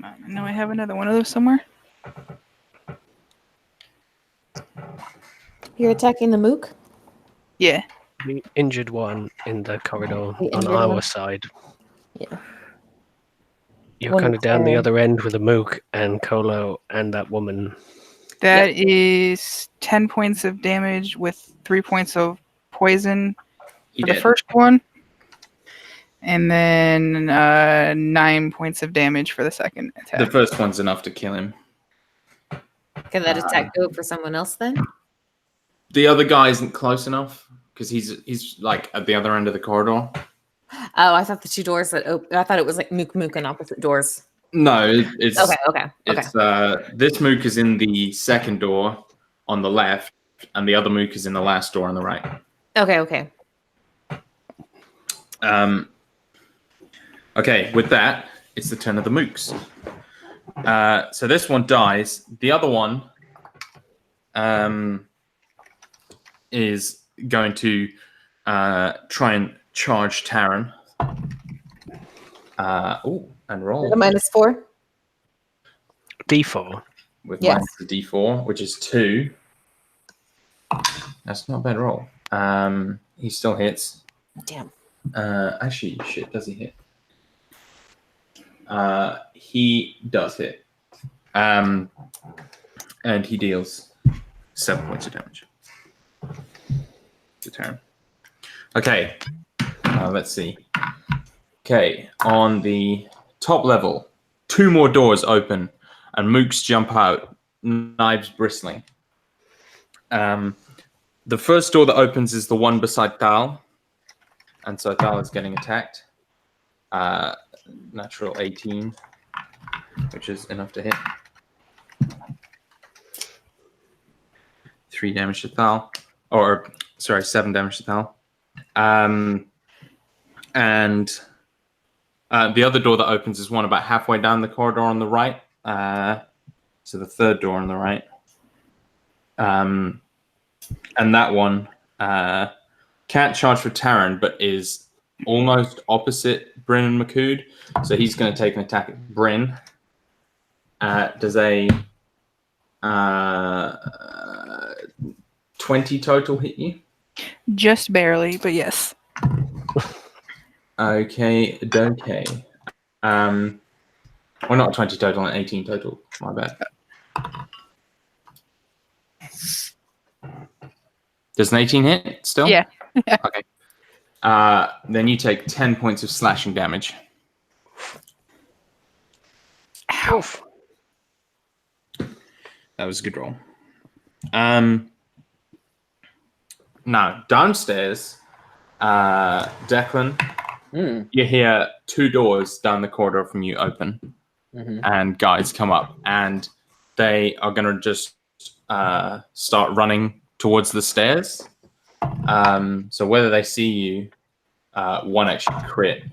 I know I have another one of those somewhere. You're attacking the mook? Yeah. The injured one in the corridor The on injured our one? side. Yeah. You're One kind of down the Taryn. other end with a mook and Kolo and that woman. That is 10 points of damage with 3 points of poison He for the did. first one. And then 9 points of damage for the second attack. The first one's enough to kill him. Can that attack go for someone else then? The other guy isn't close enough because he's like at the other end of the corridor. Oh, I thought the two doors that open. I thought it was like mook on opposite doors. No, it's Okay. it's this mook is in the second door on the left, and the other mook is in the last door on the right. Okay. Okay, with that, it's the turn of the mooks. So this one dies. The other one is going to try and charge Taryn. And roll The -4. D4. with Yes. minus the D4, which is 2. That's not a bad roll. He still hits. Damn. Actually, shit, does he hit? He does hit. And he deals 7 points of damage to Taryn. Okay, let's see. Okay, on the top level, 2 more doors open, and mooks jump out, knives bristling. The first door that opens is the one beside Thal, and so Thal is getting attacked. Natural 18, which is enough to hit. 3 damage to Thal, or sorry, 7 damage to Thal. And the other door that opens is one about halfway down the corridor on the right. So the third door on the right. And that one can't charge for Taran, but is almost opposite Bryn and Makood. So he's going to take an attack at Bryn. Does a 20 total hit you? Just barely, but yes. Okay. Well, not 20 total, and 18 total. My bad. Does an 18 hit still? Yeah. Okay. Then you take 10 points of slashing damage. Ow. That was a good roll. Now, downstairs, Declan, you hear 2 doors down the corridor from you open, and guys come up, and they are going to just start running towards the stairs. So whether they see you, one actually crit,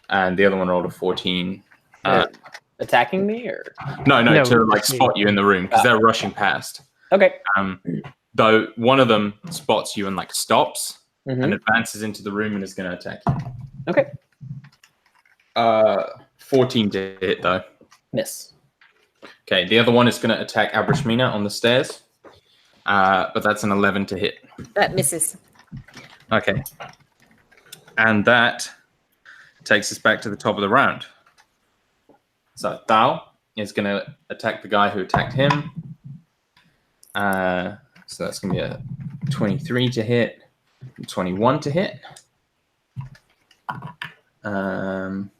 and the other one rolled a 14. Attacking me, or No, No, to like spot you in the room because they're rushing past. okay? Though one of them spots you and like stops Mhm. and advances into the room and is going to attack you. Okay, 14 to hit though. miss. Okay, the other one is going to attack Abrishmina on the stairs, but that's an 11 to hit. That misses. Okay, and that takes us back to the top of the round. So Thal is going to attack the guy who attacked him. So that's going to be a 23 to hit, 21 to hit. And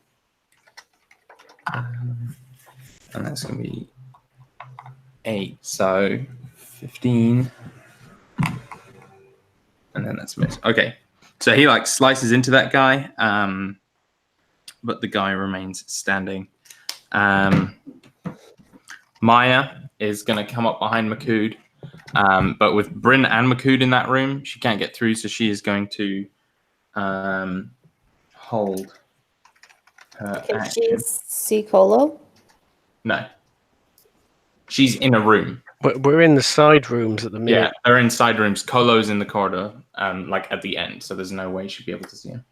that's going to be 8, so 15. And then that's missed. Okay, so he like slices into that guy, but the guy remains standing. Maya is going to come up behind Makood, but with Bryn and Makood in that room, she can't get through, so she is going to hold her Can action. she see Colo? No. She's in a room. We're in the side rooms at the Yeah, minute. they're in side rooms. Colo's in the corridor, like at the end, so there's no way she'd be able to see him.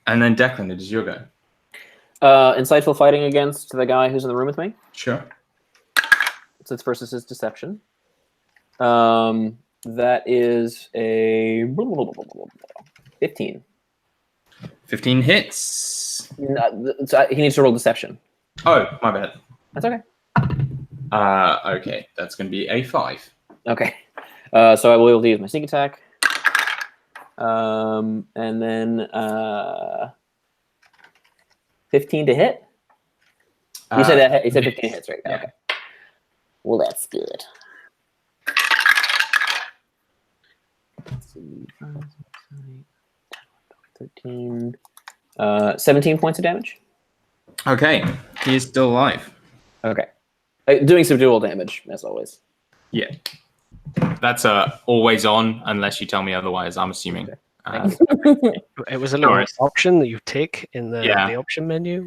And then Declan, it is your go. Insightful fighting against the guy who's in the room with me. Sure. So it's versus his deception. That is a 15. 15 hits. So he needs to roll deception. Oh, my bad. That's okay. Okay, that's going to be a 5. Okay. So I will be able to use my sneak attack. And then 15 to hit. You said that. You said 15 hits, right? Yeah. Okay. Well, that's good. Let's see. 13. 17 points of damage. Okay, he is still alive. Okay. Doing subdual damage, as always. Yeah. That's always on, unless you tell me otherwise, I'm assuming. It was a little worries. option that you tick in the Yeah. option menu.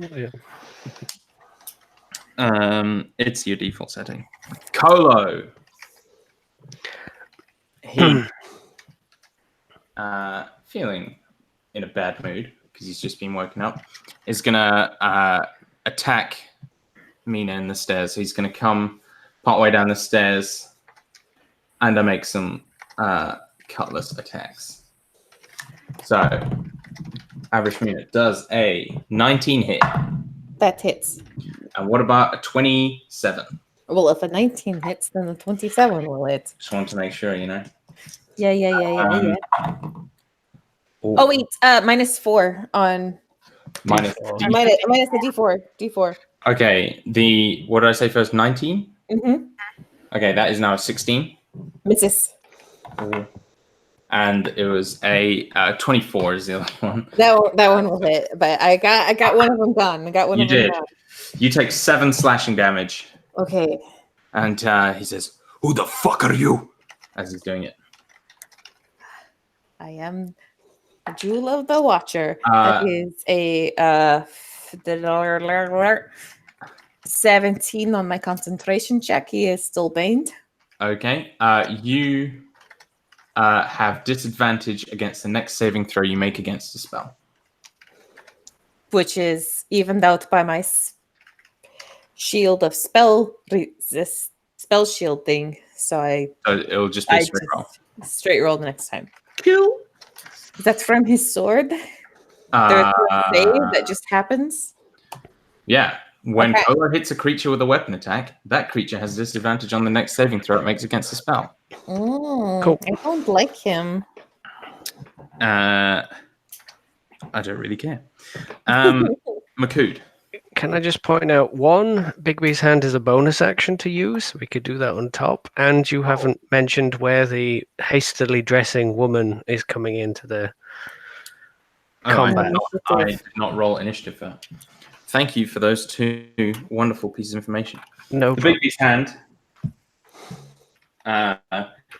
It's your default setting. Colo. He feeling in a bad mood because he's just been woken up, is gonna attack Mina in the stairs. So he's gonna come partway down the stairs and make some cutlass attacks. So average Mina does a 19 hit. That hits. And what about a 27? Well, if a 19 hits, then the 27 will hit. Just want to make sure, you know. Yeah. Oh wait, -4 on minus D4. minus the D4. D4. Okay, what did I say first? 19? Mm-hmm. Okay, that is now a 16. Misses. And it was a 24 is the other one. That one was it. But I got one of them done. I got one You of them did. done. You take 7 slashing damage. Okay. And he says, "Who the fuck are you?" As he's doing it. I am the Jewel of the Watcher. Uh, That is a 17 on my concentration check. He is still baned. Okay. You have disadvantage against the next saving throw you make against a spell. Which is evened out by my shield of spell resist spell shield thing. So It'll just be a straight roll. Straight roll the next time. Cool. That's from his sword. There's a save that just happens. Yeah. When Kola hits a creature with a weapon attack, that creature has disadvantage on the next saving throw it makes against the spell. Cool. I don't like him. I don't really care. Makood. Can I just point out, one, Bigby's hand is a bonus action to use. We could do that on top. And you haven't mentioned where the hastily dressing woman is coming into the combat. I did not roll initiative for that. Thank you for those 2 wonderful pieces of information. No The problem. Bigby's hand.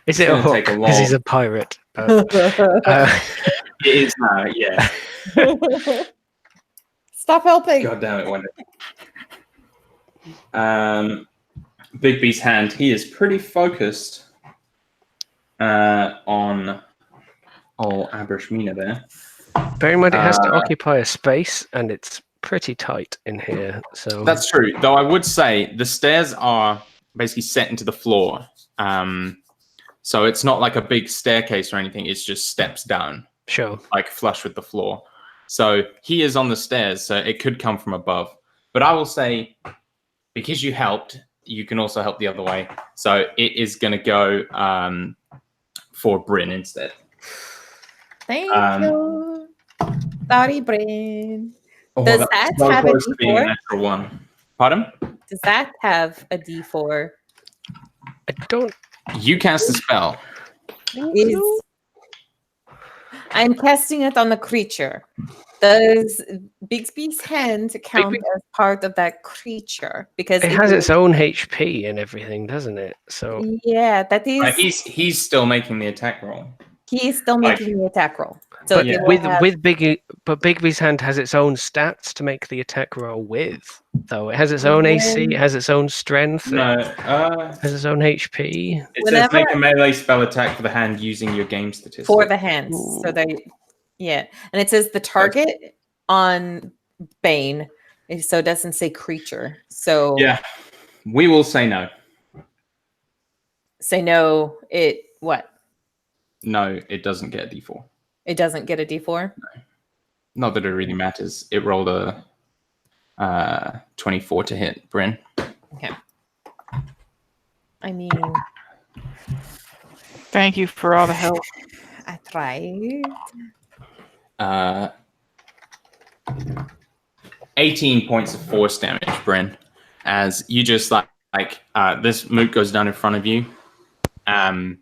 Is it a hook? Because he's a pirate. It is now, yeah. Stop helping. God damn it, Wendy. Bigby's hand, he is pretty focused on old Abrishmina there. Bear in mind, it has to occupy a space, and it's pretty tight in here. So That's true. Though I would say the stairs are basically set into the floor. So it's not like a big staircase or anything. It's just steps down, sure. like flush with the floor. So he is on the stairs, so it could come from above. But I will say, because you helped, you can also help the other way. So it is going to go for Bryn instead. Thank you. Sorry, Bryn. Oh, Does that have a close to being a D4? natural one. Pardon? Does that have a D4? I don't. You cast a spell. I'm casting it on the creature. Does Bixby's hand count as part of that creature? Because It has its own HP and everything, doesn't it? So yeah, that is. He's still making the attack roll. He is still making the attack roll. So but it will have- Bigby's hand has its own stats to make the attack roll with. Though it has its own AC, it has its own strength. No, it has its own HP. It says make a melee spell attack for the hand using your game statistics. for the hands. So they, yeah, and it says the target on Bane, so it doesn't say creature. So yeah, we will say no. Say no. It what? No, it doesn't get a D4. It doesn't get a D4. No. Not that it really matters. It rolled a 24 to hit, Bryn. Okay. I mean, Thank you for all the help. I tried. 18 points of force damage, Bryn, as you just like this moot goes down in front of you, and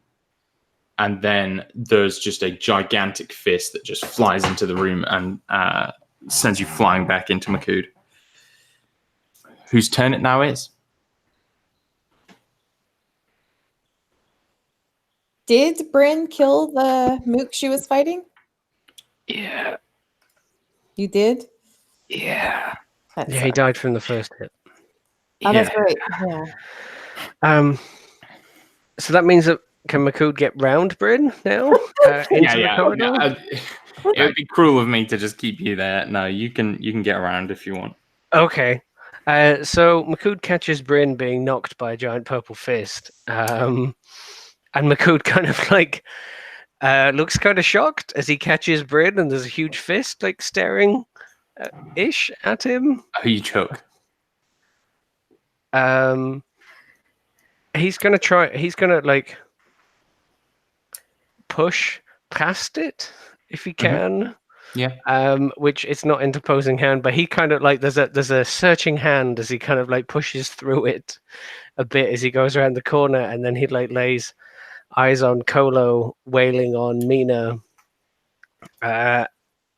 then there's just a gigantic fist that just flies into the room and sends you flying back into Makood, whose turn it now is. Did Bryn kill the mook she was fighting? Yeah. You did? Yeah. That Yeah, he sucks. died from the first hit. Oh, that's right. Yeah. So that means that can Makood get round Bryn now? Into the corridor? It would be cruel of me to just keep you there. No, you can get around if you want. Okay. So Makood catches Bryn being knocked by a giant purple fist. And Makood kind of like looks kind of shocked as he catches Bryn, and there's a huge fist like staring ish at him. Oh, you choke. He's gonna like push past it if he can. Yeah. Which it's not interposing hand, but he kind of like there's a searching hand as he kind of like pushes through it a bit as he goes around the corner, and then he like lays eyes on Kolo, wailing on Mina. I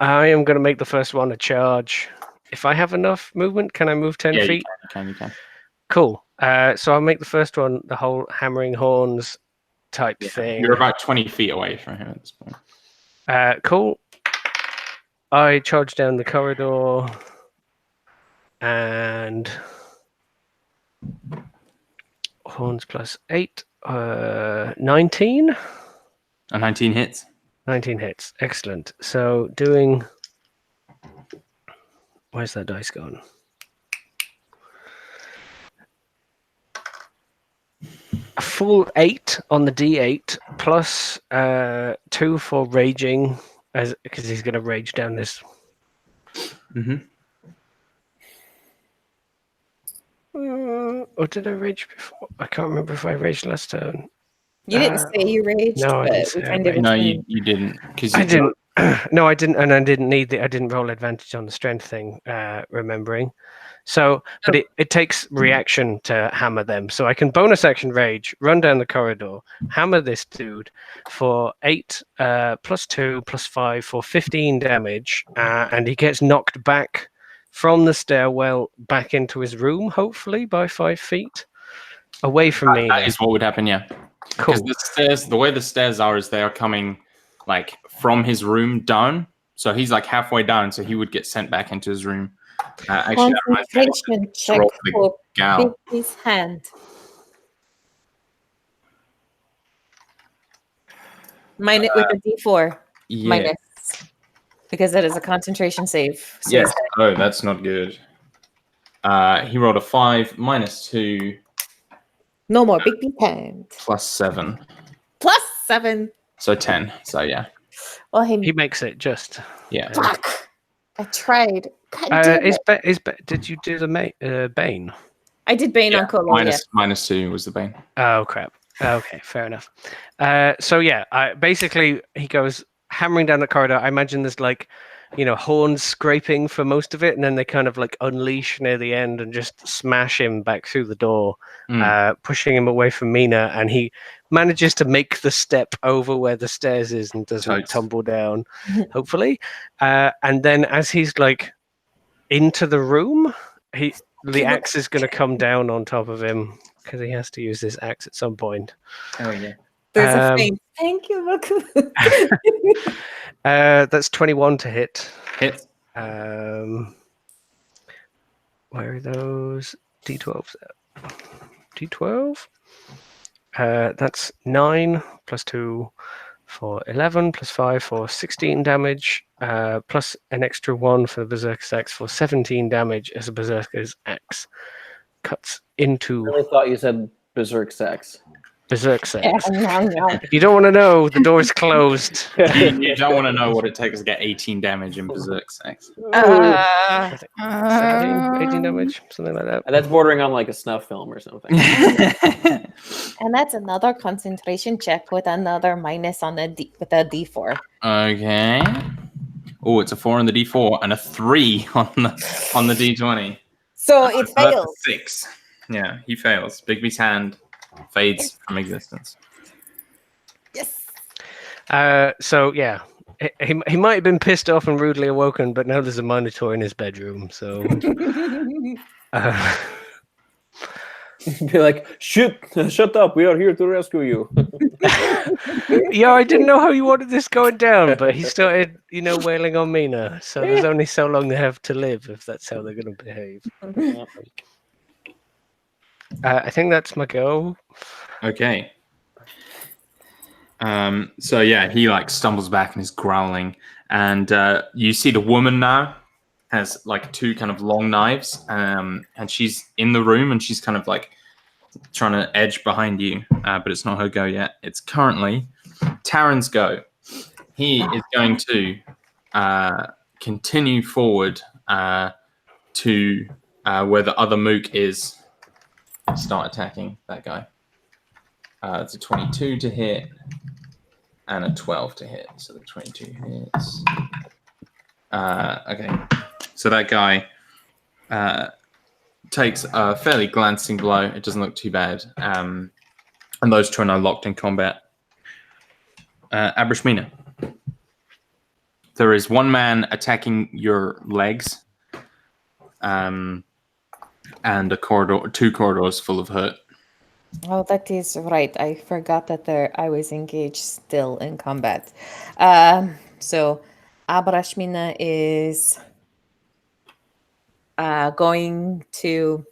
am going to make the first one a charge. If I have enough movement, can I move 10 Yeah, feet? you can. Cool. So I'll make the first one the whole hammering horns type thing. You're about 20 feet away from him at this point. Cool. I charge down the corridor and horns plus 8, 19. A 19 hits. 19 hits. Excellent. So doing... Where's that dice gone? A full 8 on the D8 plus 2 for raging, because he's going to rage down this. Mm-hmm. Or did I rage before? I can't remember if I raged last turn. You didn't say you raged, no, I but didn't we say I kind of raged. No, you didn't. Because I didn't. No, I didn't, and I didn't need I didn't roll advantage on the strength thing. Remembering, so but it takes reaction to hammer them. So I can bonus action rage, run down the corridor, hammer this dude for 8 plus 2 plus 5 for 15 damage, and he gets knocked back from the stairwell back into his room, hopefully by 5 feet away from me. that is what would happen. Yeah. Cool. Because the way the stairs are is they are coming like from his room down. So he's like halfway down, so he would get sent back into his room. Actually, that reminds me, Concentration check roll the for gal. Bigby's hand. Mine it with a D4 Yeah. minus, because that is a concentration save. So Yes. Oh, that's not good. He rolled a 5 minus 2 no more Bigby's hand. plus 7. Plus 7. So 10. So yeah. Well, He makes it just. Yeah. fuck. I tried. God damn it. Did you do the Bane? I did Bane on Kolo. Minus 2 was the bane. Oh crap. Okay, fair enough. So yeah, basically he goes hammering down the corridor. I imagine there's like, horns scraping for most of it, and then they kind of like unleash near the end and just smash him back through the door, pushing him away from Mina, and he manages to make the step over where the stairs is and doesn't tumble down, hopefully. And then as he's like into the room, the axe is going to come down on top of him because he has to use this axe at some point. Oh yeah. There's a faint. Thank you, Maku. That's 21 to hit. Hit. Where are those D12s at? D12? That's 9 plus 2 for 11 plus 5 for 16 damage, plus an extra 1 for the Berserker's Axe for 17 damage as a Berserker's Axe cuts into... I really thought you said Berserk sex. Berserk's Axe. You don't want to know, the door's closed. You don't want to know what it takes to get 18 damage in Berserk sex. 17, 18 damage, something like that. And that's bordering on like a snuff film or something. And that's another concentration check with another minus on with a D4. Okay. Oh, it's a 4 on the D4 and a 3 on the D20. So it So that's a fails. 6. Yeah, he fails. Bigby's hand fades from existence. Yes. So yeah, he might have been pissed off and rudely awoken, but now there's a monitor in his bedroom, so Be like, shut up, we are here to rescue you. yeah, I didn't know how you wanted this going down, but he started, wailing on Mina. So there's only so long they have to live if that's how they're going to behave. I think that's my go. Okay. So yeah, he like stumbles back and is growling, and you see the woman now has like 2 kind of long knives, and she's in the room and she's kind of like trying to edge behind you, but it's not her go yet. It's currently Taran's go. He is going to continue forward to where the other mook is. Start attacking that guy. It's a 22 to hit, and a 12 to hit. So the 22 hits. Okay. So that guy takes a fairly glancing blow. It doesn't look too bad. And those two are now locked in combat. Abrishmina. There is one man attacking your legs. And a corridor, 2 corridors full of hurt. Oh, that is right. I forgot that I was engaged still in combat. So Abrashmina is going to.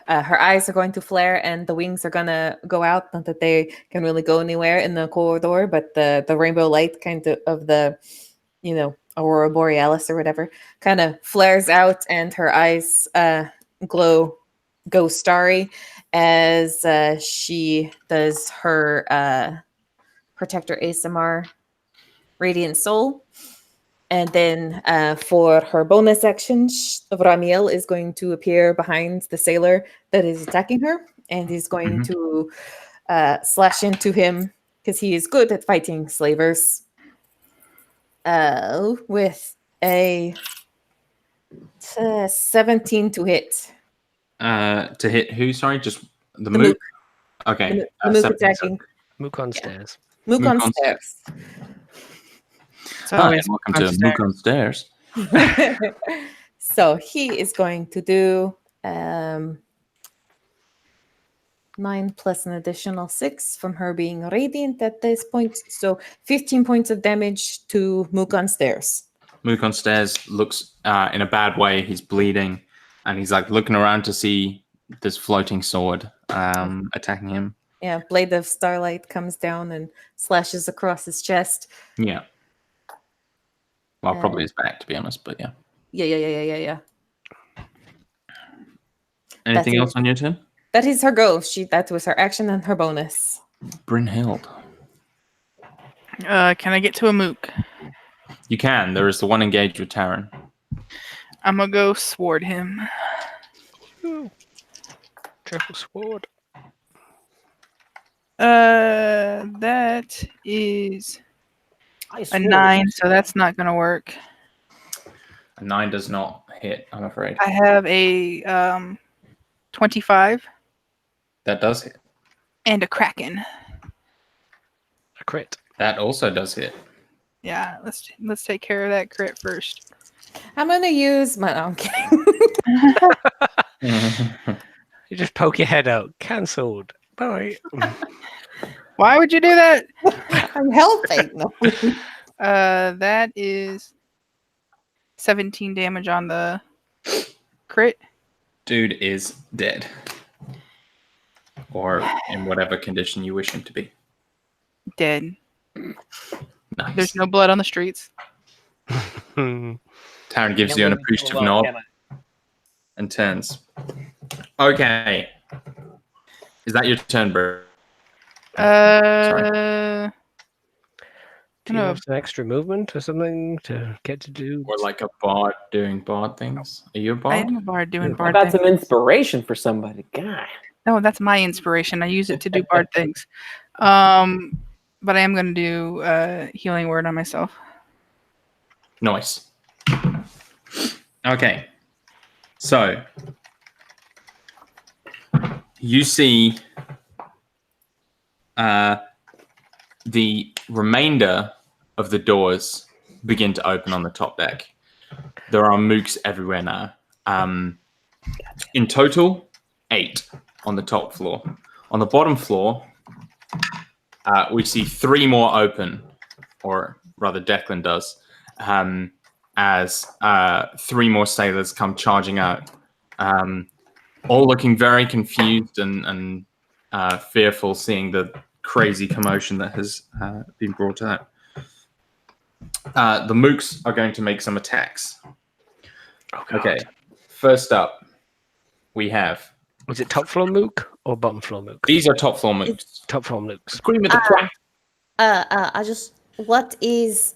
Her eyes are going to flare and the wings are going to go out. Not that they can really go anywhere in the corridor, but the rainbow light kind of the, Aurora Borealis or whatever kind of flares out and her eyes go starry as she does her Protector ASMR Radiant Soul. And then for her bonus action, Ramiel is going to appear behind the sailor that is attacking her, and he's going to slash into him because he is good at fighting slavers. With a 17 to hit. To hit who? Sorry, just the The mook. mook. Okay, The mook 17, attacking. Mook on stairs. Mook Mook on on stairs. It's Hi, always welcome to Mook on Stairs. So he is going to do 9 plus an additional 6 from her being radiant at this point. So 15 points of damage to Mook on stairs. Mook on Stairs looks in a bad way. He's bleeding, and he's like looking around to see this floating sword attacking him. Yeah, blade of starlight comes down and slashes across his chest. Yeah. Well, probably his back, to be honest, but yeah. Yeah. Anything That's else on your turn? That is her go. That was her action and her bonus. Brynhild. Can I get to a mook? You can. There is the one engaged with Taryn. I'm gonna go sword him. Ooh. Triple sword. That is a 9, so that's not gonna work. A 9 does not hit, I'm afraid. I have a 25 That does hit. and a kraken. A crit. That also does hit. Yeah, let's take care of that crit first. I'm gonna use my. No, I'm kidding. You just poke your head out. Cancelled. Bye. Why would you do that? I'm helping. No. That is 17 damage on the crit. Dude is dead. Or in whatever condition you wish him to be. Dead. Nice. There's no blood on the streets. Taryn gives Can't you an leave him appreciative alone, nod can I? and turns. Okay. Is that your turn, bro? Do you No. have some extra movement or something to get to do? Or like a bard doing bard things? Are you a I bard? am a bard doing Yeah. How bard about things. some inspiration for somebody? God. No, that's my inspiration. I use it to do bard things. But I am going to do healing word on myself. Nice. Okay. So you see the remainder of the doors begin to open on the top deck. There are mooks everywhere now. In total, 8 on the top floor. On the bottom floor, we see 3 more open, or rather Declan does, as 3 more sailors come charging out, all looking very confused and fearful, seeing the crazy commotion that has been brought out. The mooks are going to make some attacks. Oh, God. Okay, first up, we have... Was it top floor mook or bottom floor mook? These are top floor mooks. Top floor mooks. Scream at the crack. What is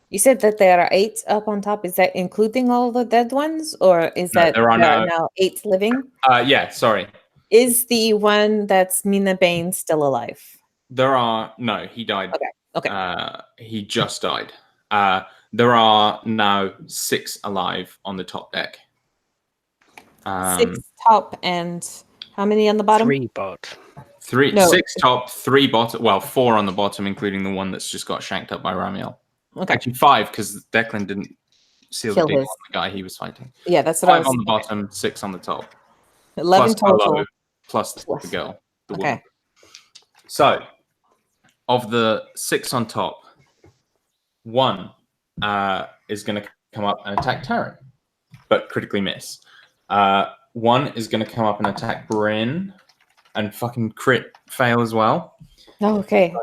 you said that there are 8 up on top. Is that including all the dead ones, or is No, that there are now 8 living? Yeah, sorry. Is the one that's Mina Bain still alive? There are no. He died. Okay. He just died. There are now 6 alive on the top deck. 6 top and how many on the bottom? 3 bot. 6 top, 3 bottom. Well, 4 on the bottom, including the one that's just got shanked up by Ramiel. Okay. Actually, 5 because Declan didn't seal Kill the deal his. on the guy he was fighting. Yeah, that's what I 5 was. on the bottom, 6 on the top. 11 plus total. Polo, plus the girl, the woman. Okay. So, of the 6 on top, 1 is going to come up and attack Taryn, but critically miss. 1 is going to come up and attack Bryn and fucking crit fail as well. Oh, okay.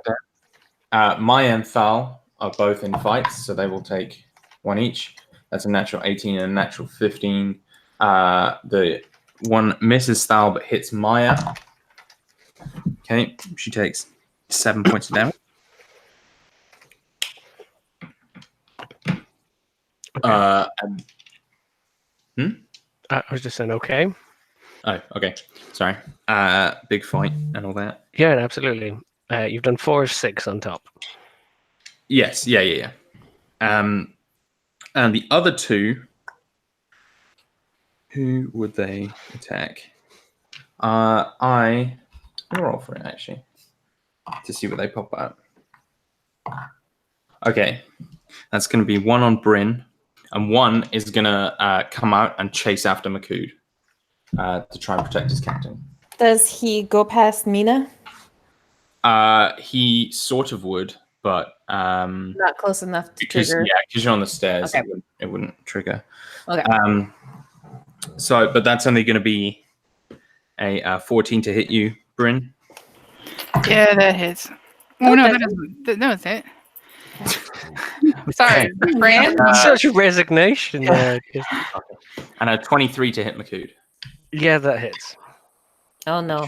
Maya and Thal are both in fights, so they will take 1 each. That's a natural 18 and a natural 15. The one misses Thal but hits Maya. Okay, she takes 7 points of damage. I was just saying, okay. Oh, okay. Sorry. Big fight and all that. Yeah, absolutely. You've done 4 of 6 on top. Yes. Yeah. And the other 2, who would they attack? I'm gonna roll for it actually to see what they pop out. Okay, that's gonna be 1 on Bryn, and 1 is gonna come out and chase after Makud to try and protect his captain. Does he go past Mina? He sort of would, but Not close enough to because trigger. because you're on the stairs, Okay. it wouldn't trigger. Okay. So, but that's only going to be a 14 to hit you, Bryn. Yeah, that hits. Oh no, that doesn't. No, it's it. Sorry, Fran. Such resignation there. And a 23 to hit Makud. Yeah, that hits. Oh no.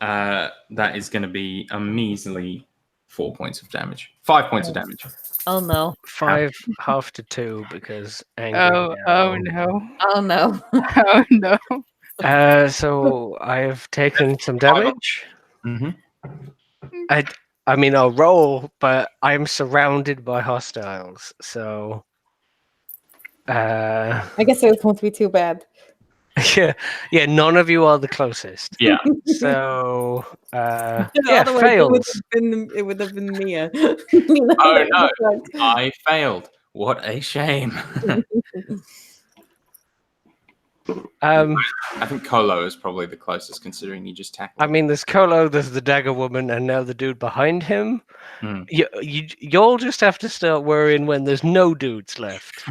That is going to be a measly 4 points of damage. 5 points of damage. Oh no. 5 half to 2 because angry. Oh no. Oh no. Oh no. So I've taken some damage. Mm-hmm. I mean, I'll roll, but I'm surrounded by hostiles. So, I guess it won't be too bad. yeah, none of you are the closest. Yeah. So, yeah, Otherwise fails. It would have been Mia. Oh no, I failed. What a shame. I think Kolo is probably the closest, considering you just tackled. I mean, there's Kolo, there's the dagger woman, and now the dude behind him. Hmm. You'll just have to start worrying when there's no dudes left.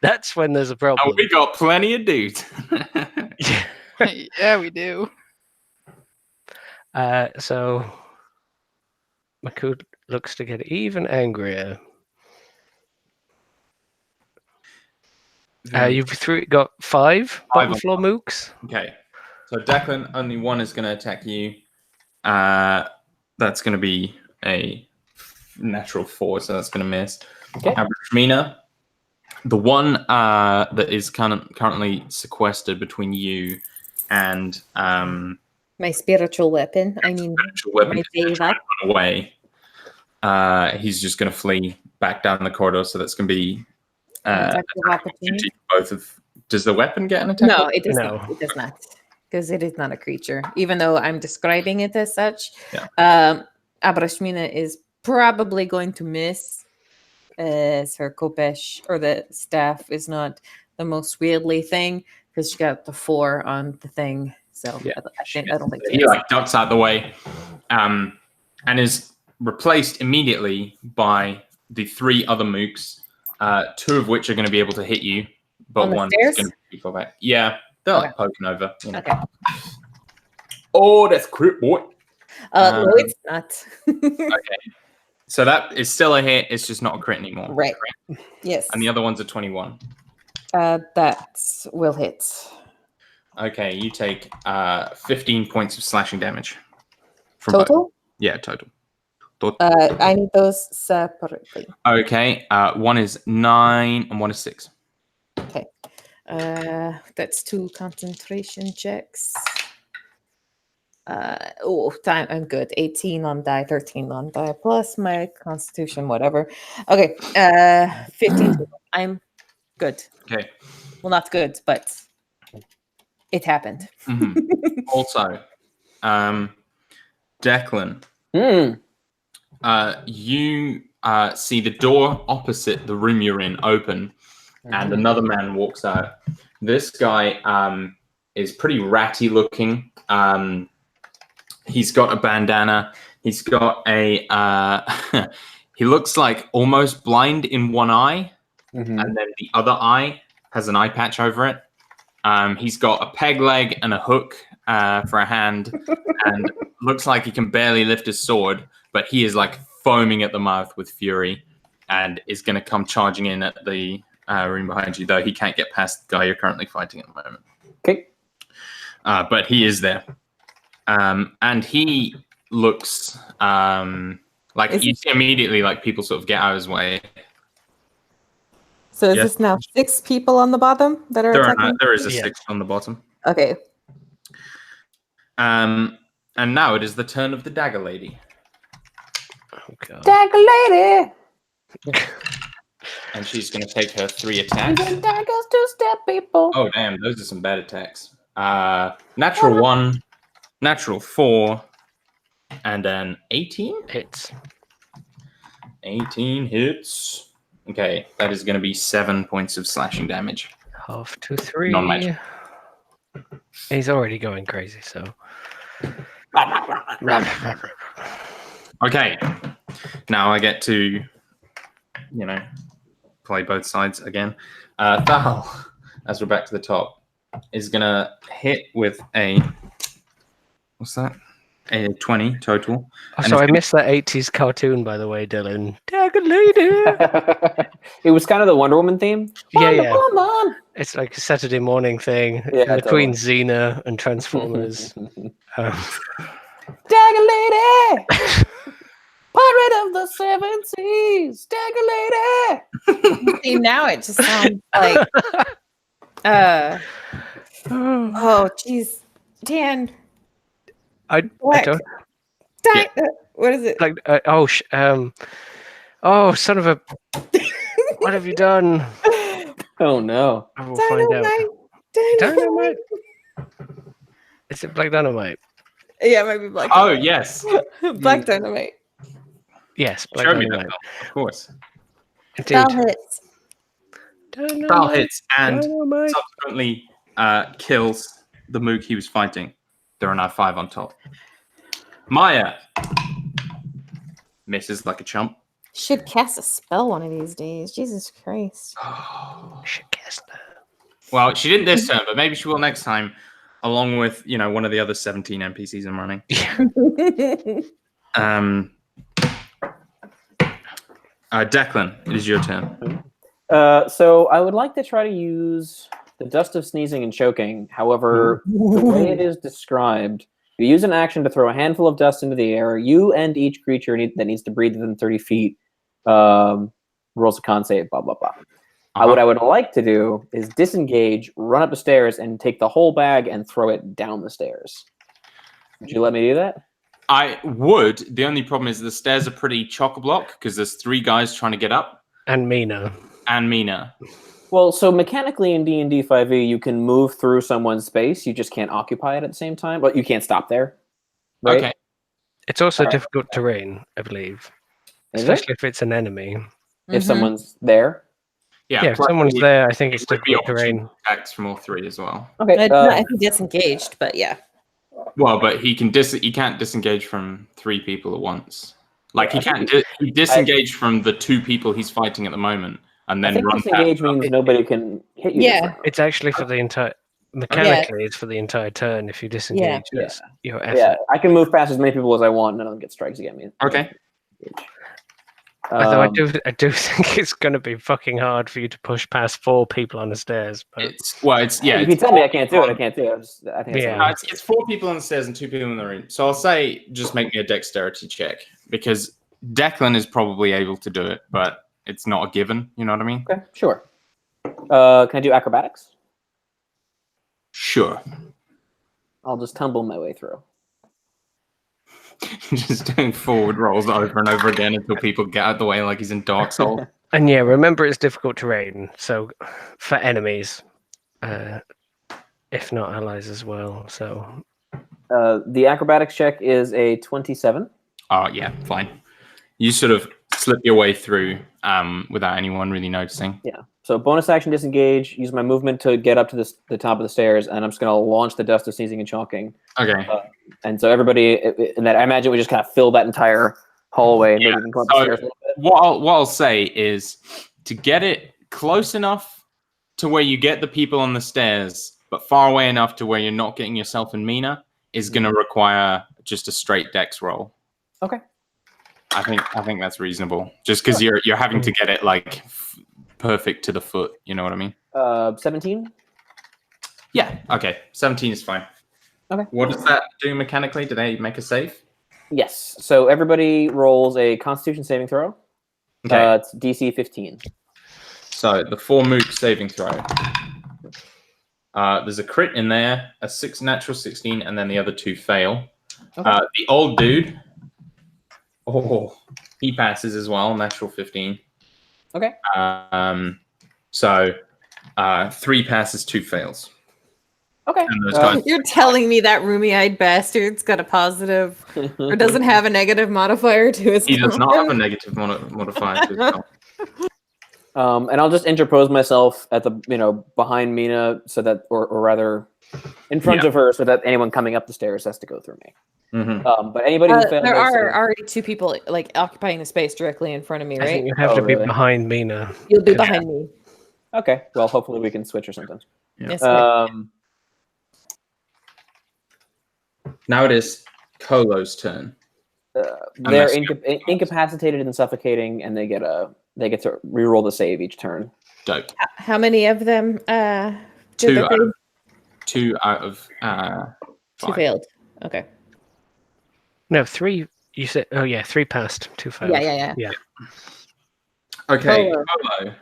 That's when there's a problem. And we got plenty of dudes. Yeah, we do. So Makud looks to get even angrier. You've got 5 bottom floor mooks. Okay, so Declan, only 1 is going to attack you. That's going to be a natural 4, so that's going to miss. Okay. Mina, the one that is currently sequestered between you and My spiritual weapon. I mean, weapon my is gonna try deva. and run away. He's just going to flee back down the corridor, so that's going to be Attack of opportunity. both of. Does the weapon get an attack? No, it does No. not. It does not. Because it is not a creature, even though I'm describing it as such. Yeah. Abrashmina is probably going to miss, as her kopesh or the staff is not the most wieldy thing because she got the 4 on the thing. So Yeah. I don't think He like ducks out the way, and is replaced immediately by the 3 other mooks, 2 of which are going to be able to hit you, but On the 1 stairs? is going to be far back. Yeah, they're like poking over. You know. Okay. Oh, that's crit, boy. No, it's not. Okay. So that is still a hit. It's just not a crit anymore. Right. Yes. And the other one's a 21. That will hit. Okay, you take 15 points of slashing damage. From both. Total? Yeah, total. I need those separately. Okay, 1 is 9 and 1 is 6. Okay. That's 2 concentration checks. Time. I'm good. 18 on die, 13 on die, plus my constitution, whatever. Okay. 15 total. I'm good. Okay. Well, not good, but it happened. Also, Declan, Hmm. you see the door opposite the room you're in open, and another man walks out. This guy is pretty ratty looking. He's got a bandana. He's got a. He looks like almost blind in one eye, and then the other eye has an eye patch over it. He's got a peg leg and a hook for a hand, and looks like he can barely lift his sword, but he is like foaming at the mouth with fury, and is going to come charging in at the room behind you. Though he can't get past the guy you're currently fighting at the moment. Okay. But he is there, and he looks like you see immediately like people sort of get out of his way. So is Yes. this now 6 people on the bottom that are attacking? There is a Yeah. 6 on the bottom. Okay. And now it is the turn of the dagger lady. Oh, God. Dagger lady. And she's going to take her 3 attacks. Daggers to step people. Oh, damn. Those are some bad attacks. Natural 1, natural 4, and then 18? Hits. 18 hits. Okay, that is going to be 7 points of slashing damage. Half to 3. Non-magic. He's already going crazy, so. Okay, now I get to, play both sides again. Thal, as we're back to the top, is going to hit with a, what's that? A 20 total. Oh, And so I it's missed that 80s cartoon, by the way, Dylan. Dagger lady! It was kind of the Wonder Woman theme. Yeah. Woman. It's like a Saturday morning thing Yeah, between Xena and Transformers. Dagger lady. Pirate of the 7 seas. Dagger lady. See, now it just sounds like oh jeez. Dan. I What? don't What is it? like. Oh, son of a! What have you done? Oh no. I will find out. Dynamite. Is it Black Dynamite? Yeah, it might be black. Oh, dynamite. yes. Black dynamite. Yes, Black Show me that, Dynamite. Thal, of course. Indeed. Foul hits. Thal hits and Dynamite. subsequently kills the Mook he was fighting. There are now 5 on top. Maya misses like a chump. Should cast a spell one of these days. Jesus Christ. Should guess that. Well, she didn't this turn, but maybe she will next time, along with one of the other 17 NPCs I'm running. Declan, it is your turn. So I would like to try to use the Dust of Sneezing and Choking. However, the way it is described, you use an action to throw a handful of dust into the air. You and each creature that needs to breathe within 30 feet rolls a con save, blah, blah, blah. What I would like to do is disengage, run up the stairs, and take the whole bag and throw it down the stairs. Would you let me do that? I would. The only problem is the stairs are pretty chock-a-block because there's 3 guys trying to get up. And Mina. And Mina. Well, so mechanically in D&D 5e, you can move through someone's space. You just can't occupy it at the same time. But you can't stop there. Right? Okay. It's also Alright. difficult terrain, I believe. Is Especially it? if it's an enemy. If Mhm. someone's there? Yeah, Yeah, if someone's there, I think it's it would be difficult terrain. opportunity attacks from all 3 as well. Okay. Not if he disengaged, but yeah. Well, but he can't disengage from 3 people at once. Like he can't. He disengaged from the 2 people he's fighting at the moment, and I then think run disengage past them. means nobody can hit you. this Yeah. round. It's actually for the entire. Mechanically, it's for the entire turn. If you disengage, Yeah. it's your effort. Yeah, I can move past as many people as I want. None of them get strikes against me. Okay. Although Um, I do think it's going to be fucking hard for you to push past 4 people on the stairs. But It's if you it's tell me I can't do it, I can't do it. I think Yeah. it's 4 people on the stairs and 2 people in the room. So I'll say just make me a dexterity check because Declan is probably able to do it, but it's not a given. You know what I mean? Okay, sure. Can I do acrobatics? Sure. I'll just tumble my way through. Just doing forward rolls over and over again until people get out of the way like he's in Dark Souls. And yeah, remember it's difficult terrain, so for enemies, if not allies as well. So The acrobatics check is a 27. Oh, yeah, fine. You sort of slip your way through without anyone really noticing. Yeah. So bonus action disengage. Use my movement to get up to the top of the stairs, and I'm just going to launch the dust of sneezing and chalking. Okay. And so everybody, and that I imagine we just kind of fill that entire hallway, and maybe we can go up the stairs a little bit. What I'll say is to get it close enough to where you get the people on the stairs, but far away enough to where you're not getting yourself and Mina is going to require just a straight dex roll. Okay. I think that's reasonable. Just because you're having to get it like perfect to the foot. You know what I mean? 17. Yeah. Okay. 17 is fine. Okay. What does that do mechanically? Do they make a save? Yes. So everybody rolls a Constitution saving throw. Okay. It's DC 15. So the 4 moot saving throw. There's a crit in there, a natural 16, and then the other 2 fail. Okay. The old dude, he passes as well, natural 15. Okay. So 3 passes, 2 fails. Okay. And those guys, You're telling me that roomy-eyed bastard's got a positive or doesn't have a negative modifier to his he does not have a con? negative modifier to his con. And I'll just interpose myself at the behind Mina, so that, or rather, in front of her, so that anyone coming up the stairs has to go through me. Mm-hmm. But anybody who failed, There are already 2 people like occupying the space directly in front of me, I right? think you have Oh, to be really? behind Mina. You'll be Yeah. behind me. Okay. Well, hopefully we can switch or something. Yeah. Yes, sir. Now it is Kolo's turn. They're Unless incapacitated and suffocating, and they get to reroll the save each turn. Dope. How many of them did 2 that out thing? of 2 out of 2 5. failed. Okay. No, 3. You said, oh yeah, 3 passed, 2 failed. Yeah. Okay, Kolo. Kolo.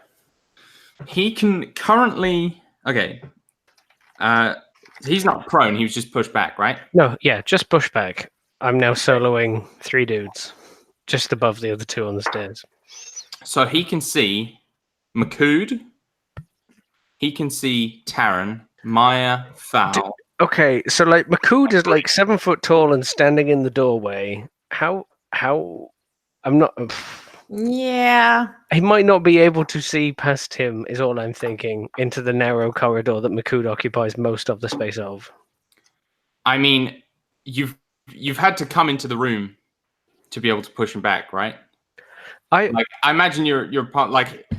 He can currently. Okay. He's not prone. He was just pushed back, right? No, yeah, just push back. I'm now soloing 3 dudes, just above the other 2 on the stairs. So he can see Makood. He can see Taran, Maya, Foul. Okay, so like Makood is like 7 foot tall and standing in the doorway. How? I'm not. Yeah. He might not be able to see past him. Is all I'm thinking into the narrow corridor that Makood occupies most of the space of. I mean, you've had to come into the room to be able to push him back, right? I imagine you're part. Like,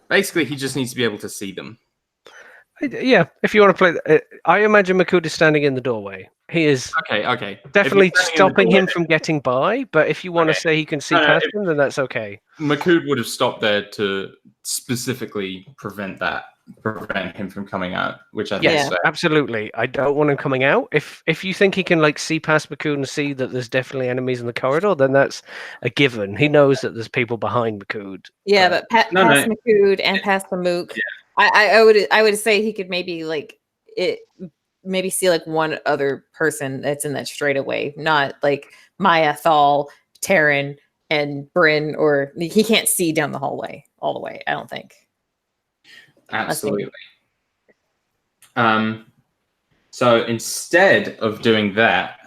basically, he just needs to be able to see them. Yeah, if you want to play, I imagine Makood is standing in the doorway. He is Okay. definitely If you're standing in the stopping him doorway- from getting by. But if you want to say he can see No, past him, then that's okay. Makood would have stopped there to specifically prevent him from coming out, which I think Yes, is fair. absolutely. I don't want him coming out. If you think he can like see past Makood and see that there's definitely enemies in the corridor, then that's a given. He knows that there's people behind Makood. Yeah, but past Makood and past the Mook, I would say he could maybe maybe see like one other person that's in that straightaway, not like Maya, Thal, Taryn, and Bryn, or he can't see down the hallway all the way. I don't think. Absolutely. So instead of doing that,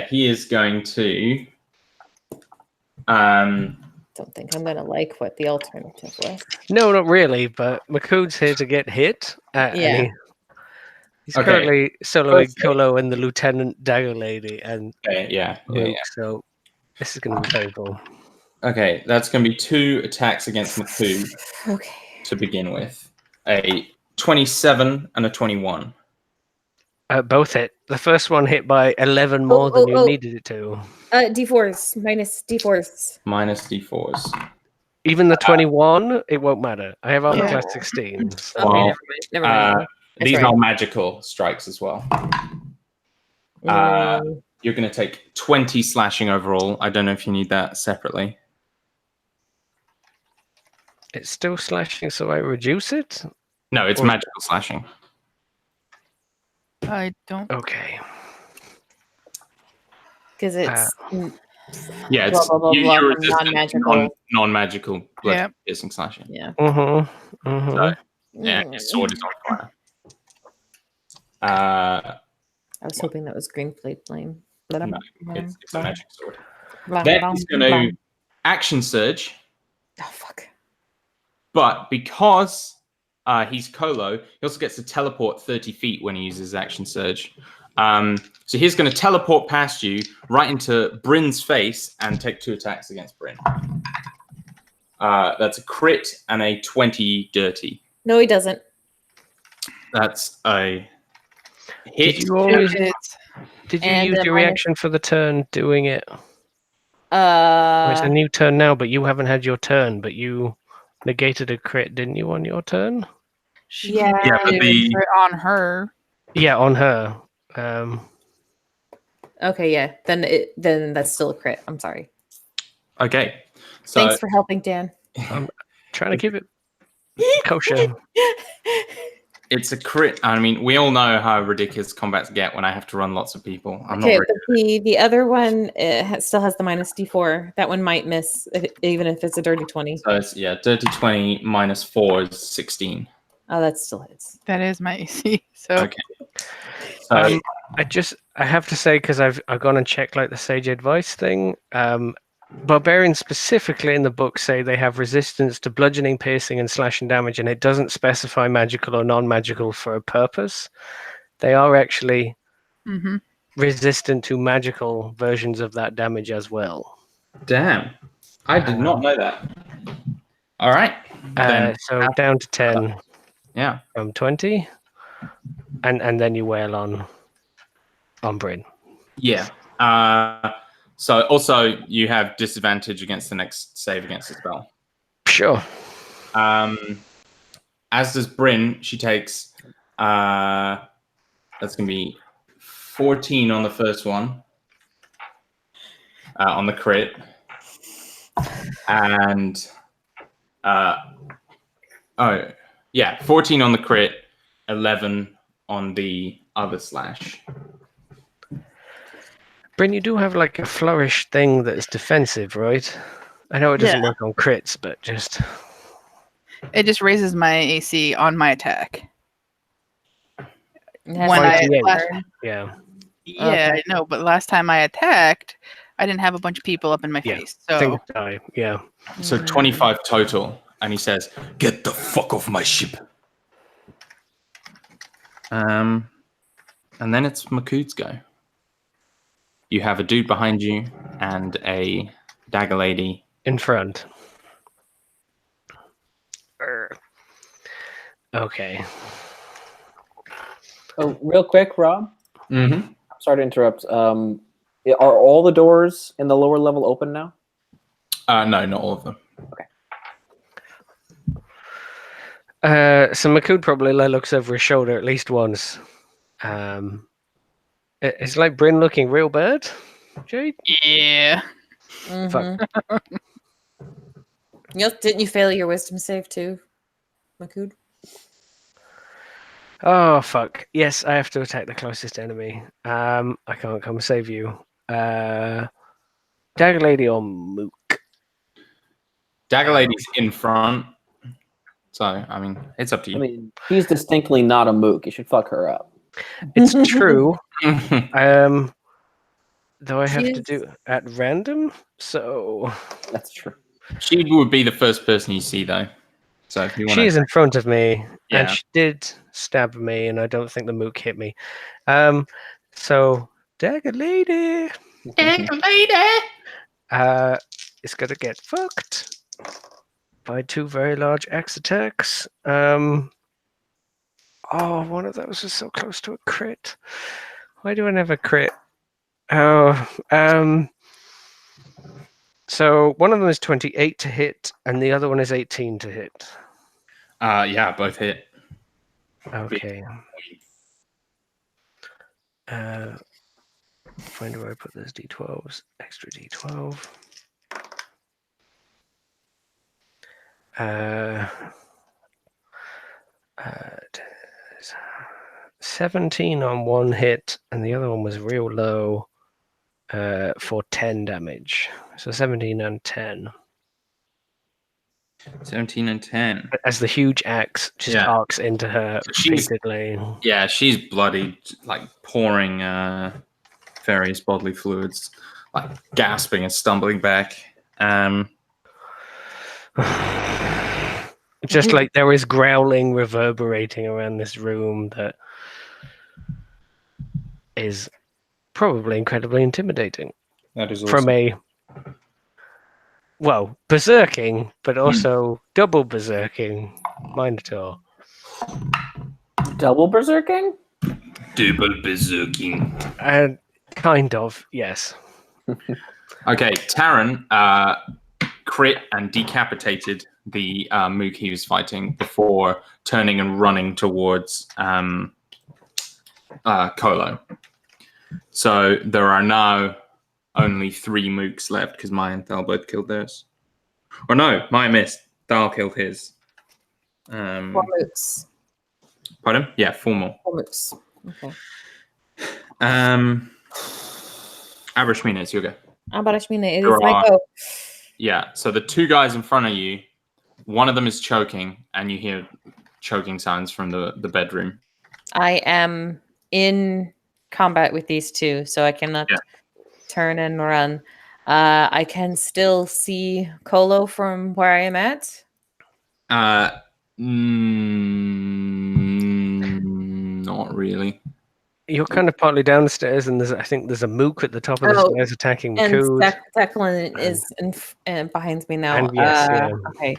he is going to. Don't think I'm gonna like what the alternative was. No, not really. But Makood's here to get hit. Yeah. He's Okay. currently soloing Kolo and the Lieutenant Dagger Lady and Luke, so this is going to be painful. Okay, that's going to be 2 attacks against Makood Okay. to begin with. A 27 and a 21. Both hit. The first one hit by 11 more than you needed it to. D4s minus D4s. Minus D4s. Even the 21, it won't matter. I have armor Yeah. class 16. Okay, never mind. That's These right. are magical strikes as well. You're going to take 20 slashing overall. I don't know if you need that separately. It's still slashing, so I reduce it? No, it's magical slashing. I don't. Okay. Because it's Yeah, blah it's blah blah blah you're from resistant to non-magical. non-magical blood Yeah. piercing slashing. Yeah. Mm-hmm. Mm-hmm. Yeah, Mm. his sword is on fire. I was hoping that was green flame. No, it's a magic sword. Blah, Then blah, he's blah, going blah. to action surge, Oh fuck. but because he's Colo, he also gets to teleport 30 feet when he uses action surge. So he's going to teleport past you right into Bryn's face and take 2 attacks against Bryn. That's a crit and a 20 dirty. No, he doesn't. That's a hit. Did you always? It's Did you And use then your minus- reaction for the turn doing it? Or it's a new turn now, but you haven't had your turn, but you negated a crit, didn't you, on your turn? she Yeah. Yeah, but did the it on her. Yeah, on her. Okay, yeah. Then that's still a crit. I'm sorry. okay. So Thanks for helping, Dan. I'm trying to keep it kosher. it's a crit. I mean, we all know how ridiculous combats get when I have to run lots of people. I'm Okay, not. but the other one still has the minus D4. That one might miss even if it's a dirty 20. So it's dirty 20 minus 4 is 16. Oh, that still hits. That is my AC. So Okay. So I have to say, because I've gone and checked like the sage advice thing. Barbarians specifically in the book say they have resistance to bludgeoning, piercing, and slashing damage, and it doesn't specify magical or non-magical for a purpose. They are actually mhm. resistant to magical versions of that damage as well. damn, I did not know that. All right. Then So down to 10 yeah. from 20, and then you wail on Bryn. Yeah. So also you have disadvantage against the next save against the spell. Sure. As does Bryn. She takes that's gonna be 14 on the first one. On the crit. And 14 on the crit, 11 on the other slash. Bryn, you do have like a flourish thing that's defensive, right? I know it doesn't work on crits, but just It just raises my AC on my attack. It has When to I be yeah. last, yeah. yeah, Okay. I know, but last time I attacked, I didn't have a bunch of people up in my Yeah, face. So Things die. Yeah. So 25 total. And he says, "Get the fuck off my ship." And then it's Makood's go. You have a dude behind you and a dagger lady In front. Okay. Oh, real quick, Rob. Mm-hmm. I'm sorry to interrupt. Are all the doors in the lower level open now? No, not all of them. So Makood probably looks over his shoulder at least once. It's like Bryn looking real bad. Jade? yeah, Mhm. Didn't you fail your wisdom save too, Makood? Oh, fuck. Yes, I have to attack the closest enemy. I can't come save you. Dagger Lady or Mook? Dagger lady's in front. So, I mean, it's up to I you. mean, she's distinctly not a mook. You should fuck her up. It's true. Though I have to She's- do at random, so That's true. She would be the first person you see, though. So if you want she is in front of me, Yeah. and she did stab me, and I don't think the Mook hit me. So Dagger Lady is gonna get fucked by 2 very large axe attacks. One of those is so close to a crit. Why do I never crit? So one of them is 28 to hit, and the other one is 18 to hit. yeah, both hit. Okay. Find where I put those d12s. Extra d12. 17 on one hit, and the other one was real low for 10 damage. So 17 and 10. 17 and 10. As the huge axe just Yeah. arcs into her She's- repeatedly. Yeah, she's bloodied, like pouring various bodily fluids, like gasping and stumbling back. Just like there is growling reverberating around this room that is probably incredibly intimidating That is from a berserking, but also double berserking Minotaur. Double berserking? double berserking. And kind of, yes. Okay, Taran crit and decapitated the mook he was fighting before turning and running towards Kolo. So there are now only 3 mooks left because Maya and Thal both killed theirs. Or no, Maya missed. Thal killed his. 4 mooks. Pardon? Yeah, 4 more. 4 mooks. Okay. Abrashmina, it's your go. Abarashmina, it There is my are- go. Yeah, so the 2 guys in front of you, one of them is choking, and you hear choking sounds from the bedroom. I am in combat with these 2, so I cannot turn and run. I can still see Kolo from where I am at. Not really. You're kind of partly down the stairs, and I think there's a mook at the top of the Oh, stairs attacking And Makud. Declan is behind me now. And yes, Okay.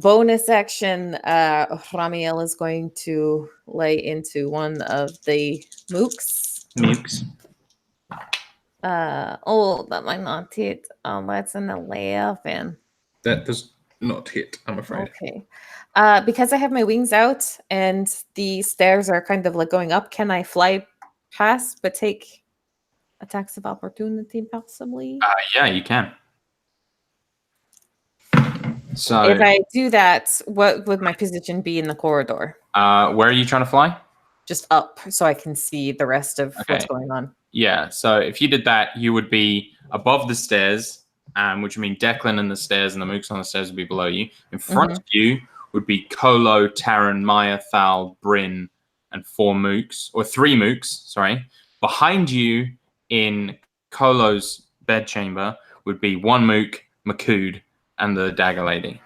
Bonus action. Ramiel is going to lay into one of the mooks. Mooks. That might not hit. That's an 11. That does not hit, I'm afraid. Okay. Because I have my wings out and the stairs are kind of like going up, can I fly past but take attacks of opportunity possibly? Yeah, you can. So, If I do that, what would my position be in the corridor? where are you trying to fly? Just up so I can see the rest of what's Okay. going on. Yeah, so if you did that, you would be above the stairs, which would mean Declan and the stairs and the mooks on the stairs would be below you. In front of you would be Kolo, Taran, Maya, Thal, Bryn, and 4 mooks, or 3 mooks, sorry. Behind you in Kolo's bedchamber would be 1 mook, Makud, and the dagger lady.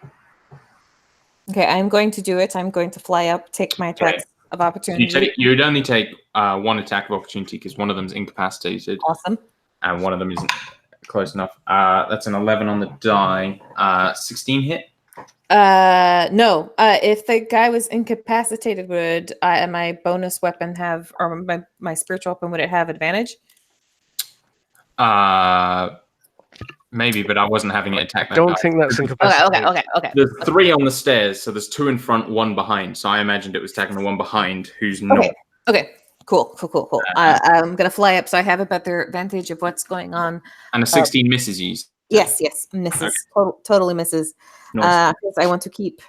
Okay, I'm going to do it. I'm going to fly up, take my attacks of opportunity. You'd only take 1 attack of opportunity because one of them's incapacitated Awesome. and one of them isn't close enough. That's an 11 on the die. 16 hit? No. If the guy was incapacitated, would my bonus weapon have, or my spiritual weapon, would it have advantage? Maybe, but I wasn't having it attack that Don't guy. think that's incapacitated. Okay. There's 3 on the stairs, so there's 2 in front, 1 behind. So I imagined it was attacking the one behind who's not. Okay. Cool. I'm gonna fly up, so I have a better advantage of what's going on. And a 16 misses you. Yes, misses. Totally misses. Nice. Because I want to keep.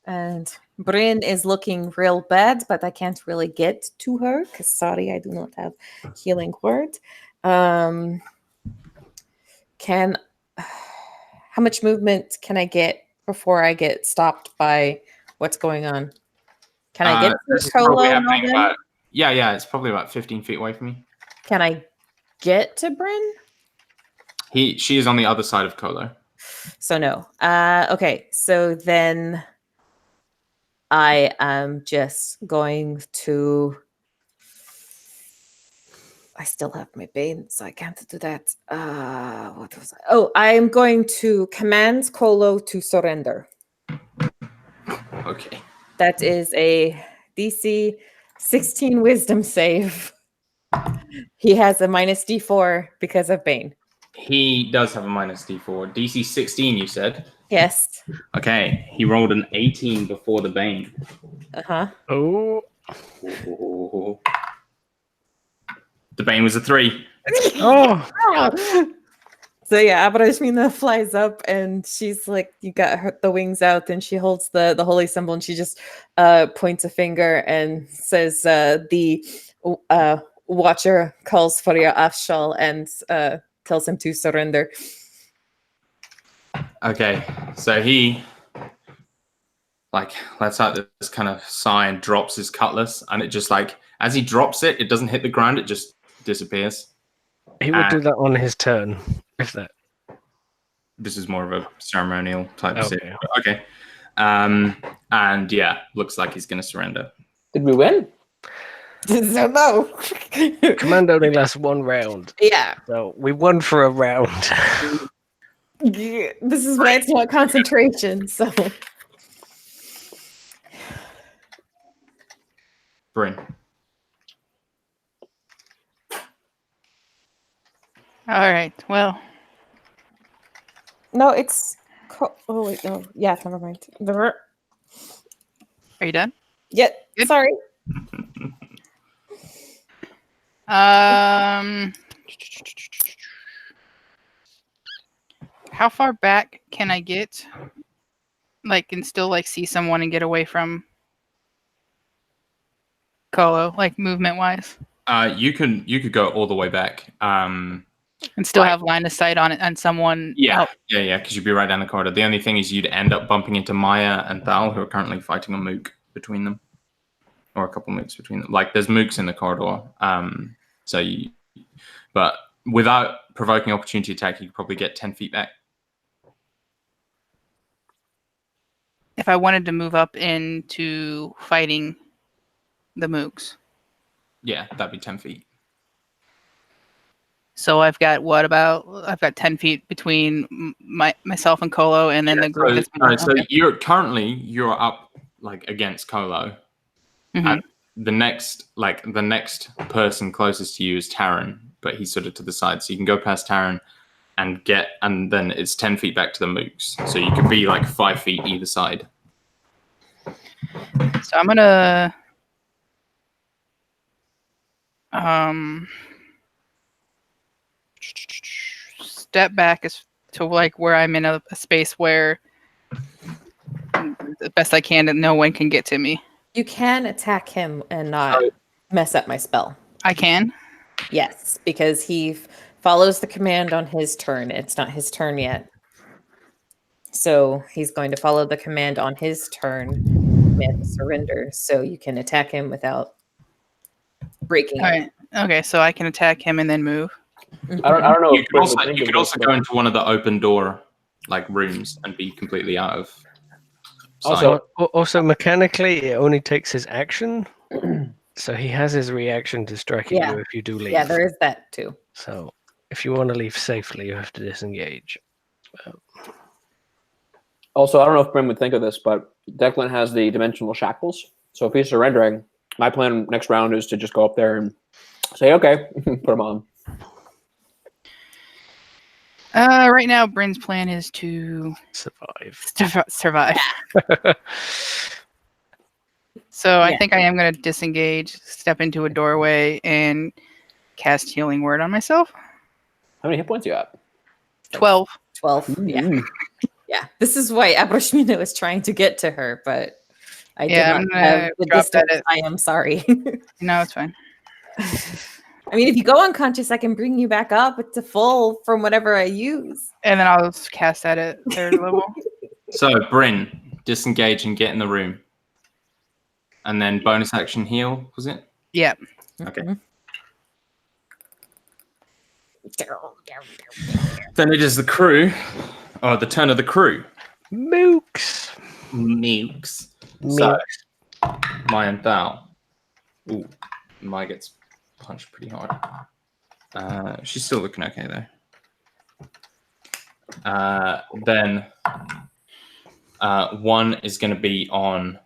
And Bryn is looking real bad, but I can't really get to her because sorry, I do not have healing word. How much movement can I get before I get stopped by what's going on? Can I get to This is probably Kolo and all happening them? about, yeah, it's probably about 15 feet away from me. Can I get to Bryn? She is on the other side of Kolo. So no. Okay, so then I am just going to. I still have my bane, so I can't do that. What was I? Oh, I am going to command Kolo to surrender. Okay. That is a DC 16 Wisdom save. He has a minus D4 because of bane. He does have a minus D4. DC 16, you said? Yes. Okay. He rolled an 18 before the Bane. Uh-huh. Oh. Ooh. The Bane was a 3. Oh. So yeah, Abrashmina flies up and she's like, you got the wings out, and she holds the holy symbol and she just points a finger and says, the watcher calls for your Afshal and tells him to surrender. Okay, so he lets out this kind of sigh and drops his cutlass, and it just as he drops it, it doesn't hit the ground, it just disappears. He would do that on his turn, if that. This is more of a ceremonial type Okay. thing. Okay. And yeah, looks like he's going to surrender. Did we win? So no. Command only lasts 1 round, Yeah. so we won for a round. Yeah, this is why it's not concentration. So Bryn. All right. Well, no, it's oh wait, no, yeah, never mind. are you done? Yeah, Good. sorry. How far back can I get? And still see someone and get away from Colo, movement wise, You could go all the way back. and still Right. have line of sight on it on someone. Yeah, because you'd be right down the corridor. The only thing is you'd end up bumping into Maya and Thal, who are currently fighting a mook between them, or a couple mooks between them. There's mooks in the corridor. But without provoking opportunity attack, you could probably get 10 feet back. If I wanted to move up into fighting the mooks, Yeah, that'd be 10 feet. so I've got 10 feet between myself and Colo, and then the group. So you're up against Colo. Mhm. And the next person closest to you is Taryn, but he's sort of to the side, so you can go past Taryn and then it's 10 feet back to the mooks, so you could be 5 feet either side. So I'm gonna step back to where I'm in a space where the best I can, that no one can get to me. You can attack him and not mess up my spell. I can. Yes, because he follows the command on his turn. It's not his turn yet. So he's going to follow the command on his turn, command to surrender, so you can attack him without breaking All right. Okay, so I can attack him and then move. it. I don't know. You if could Bryn also, would think you of could this, also but go into one of the open door rooms and be completely out of sight. Also- Also, mechanically, it only takes his action, so he has his reaction to striking Yeah. you if you do leave. Yeah, there is that too. So if you want to leave safely, you have to disengage. Also, I don't know if Bryn would think of this, but Declan has the dimensional shackles. So if he's surrendering, my plan next round is to just go up there and say, okay, put him on. Right now, Bryn's plan is to survive. So I Yeah. think I am going to disengage, step into a doorway, and cast Healing Word on myself. How many hit points you got? 12. 12. Yeah. Yeah. This is why Abrashmina was trying to get to her, but I Yeah, did I'm not have gonna the drop that distance. I am sorry. No, it's fine. I mean, if you go unconscious, I can bring you back up to full from whatever I use. And then I'll just cast that at 3rd level. So, Bryn, disengage and get in the room. And then bonus action heal, was it? Yeah. Okay. Mhm. Then it is the turn of the crew. Mooks. Mooks. So, Maya and Thal. Ooh, Maya gets punched pretty hard. She's still looking okay though. Then one is going to be on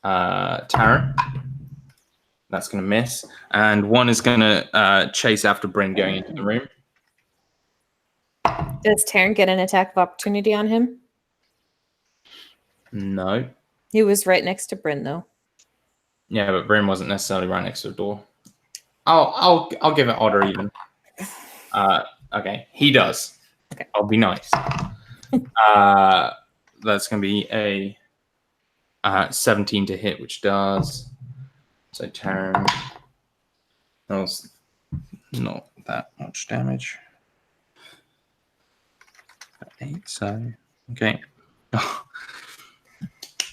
Taryn. That's going to miss. And one is going to chase after Bryn going into the room. Does Taryn get an attack of opportunity on him? No. He was right next to Bryn, though. Yeah, but Bryn wasn't necessarily right next to the door. I'll give it odd or even. Okay, he does. Okay. I'll be nice. That's going to be a 17 to hit, which does. So Taryn. That was not that much damage. 8, so okay.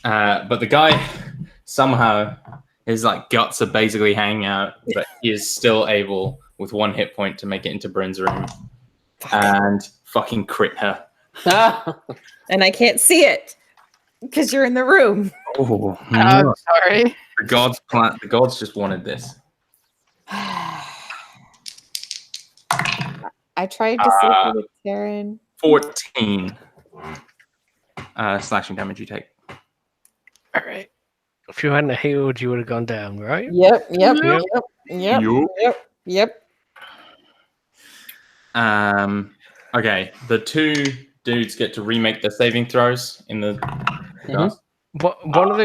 But the guy somehow his like guts are basically hanging out, but he is still able with 1 hit point to make it into Bryn's room and fucking crit her. And I can't see it because you're in the room. Oh, I'm sorry. the gods plan. The gods just wanted this. I tried to save you with Taryn. 14 slashing damage you take. All right. If you hadn't healed, you would have gone down, right? Yep. Yup. Yep. Okay, the 2 dudes get to remake their saving throws in the dust. One of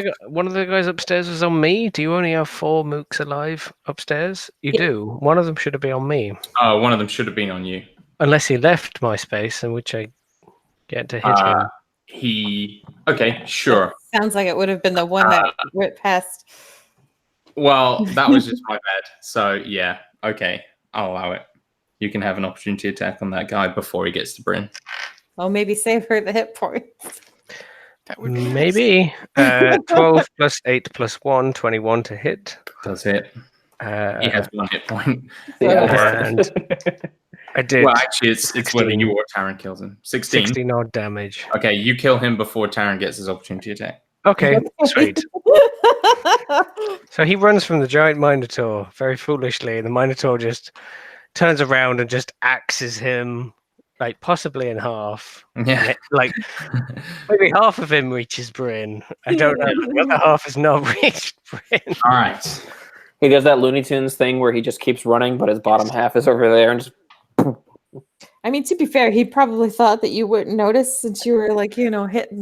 the guys upstairs was on me. Do you only have 4 mooks alive upstairs? You do. One of them should have been on me, Oh, one of them should have been on you. unless he left my space, in which I get to hit him. Okay, sure. Sounds like it would have been the one that went past. Well, that was just my bad. So yeah, okay, I'll allow it. You can have an opportunity attack on that guy before he gets to Bryn. Oh, maybe save her the hit points. That would be nice. Maybe 12 plus 8 plus 1, 21 to hit. Does it? He has 1 hit point. And I did Well, actually, it's whether 16. you or Taryn kills him. 16. 16 odd damage. Okay, you kill him before Taryn gets his opportunity attack. Okay, sweet. So he runs from the giant Minotaur very foolishly, and the Minotaur just turns around and just axes him, like possibly in half. Yeah. Like maybe half of him reaches Bryn. I don't know. The other half has not reached Bryn. All right. He does that Looney Tunes thing where he just keeps running, but his bottom half is over there, and just I mean, to be fair, he probably thought that you wouldn't notice since you were like, hitting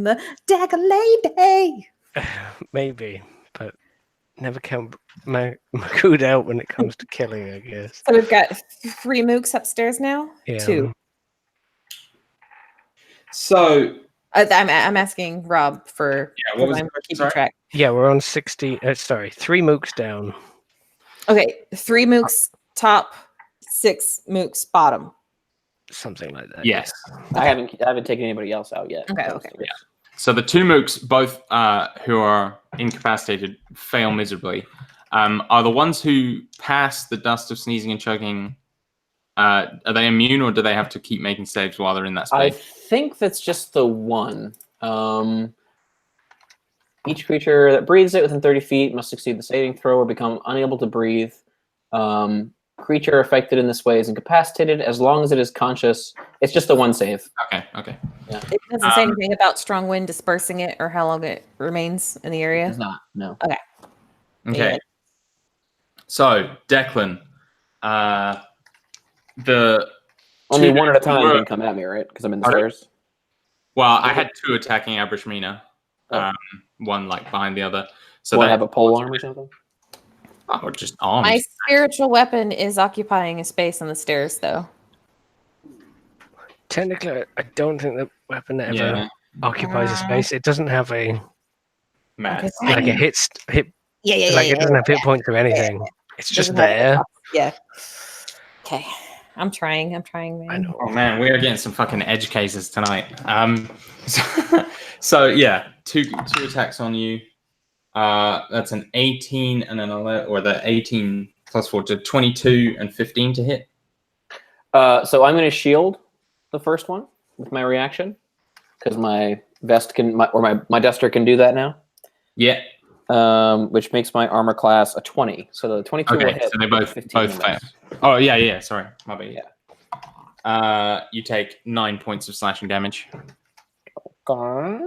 the dagger lady. Maybe, but never count Makud out when it comes to killing, I guess. So we've got 3 mooks upstairs now. Yeah. 2. So I'm asking Rob for. Yeah, what was I'm the question, keeping sorry? track. Yeah, we're on 60. 3 mooks down. Okay, 3 mooks top, 6 mooks bottom. Something like that. yes. I haven't taken anybody else out yet. Okay. Yeah. So the 2 mooks, both who are incapacitated, fail miserably. Are the ones who pass the dust of sneezing and choking? Are they immune, or do they have to keep making saves while they're in that I space? think that's just the one. Each creature that breathes it within 30 feet must succeed the saving throw or become unable to breathe. Creature affected in this way is incapacitated as long as it is conscious. It's just the one save. Okay. It doesn't say anything about strong wind dispersing it or how long it remains in the area. It's not. No. Okay. Yeah. So Declan, the Only 2 one at a time were- can come at me, right? Because I'm in the Pardon? stairs. Well, I had 2 attacking Abrishmina. Oh. One like behind the other. So Want to that have a pole arm or something? or just arms. My spiritual weapon is occupying a space on the stairs, though. Technically, I don't think the weapon ever Yeah. occupies a space. It doesn't have a Mad. like a hit. Yeah. Like it doesn't have hit points or anything. It's just Doesn't have there. Yeah. Okay. I'm trying, man. I know. Oh man, we are getting some fucking edge cases tonight. So yeah, two attacks on you. That's an 18 and an 11, or the 18 plus 4 to 22 and 15 to hit. So I'm going to shield the first one with my reaction because my vest my duster can do that now. Yeah. Which makes my armor class a 20. So the 22 will Okay, hit. so they both 15 will fail. miss. Oh yeah. Sorry, my bad. Yeah. You take 9 points of slashing damage. Okay.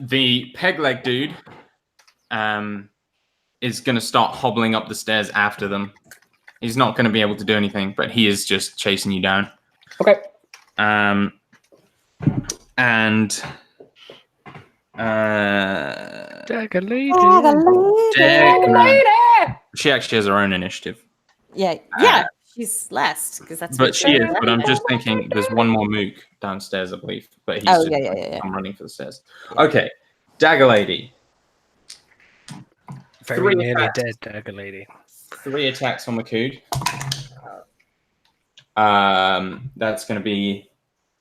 The peg leg dude is going to start hobbling up the stairs after them. He's not going to be able to do anything, but he is just chasing you down. Okay. And Dagger lady. she actually has her own initiative. Yeah. she's last because that's. But what she is. said. But I'm just thinking there's one more mook downstairs, I believe. But he's Oh, just yeah. I'm running for the stairs. Yeah. Okay. Dagger Lady. Very Three nearly attacks. dead, Dagger Lady. 3 attacks on Makood. That's going to be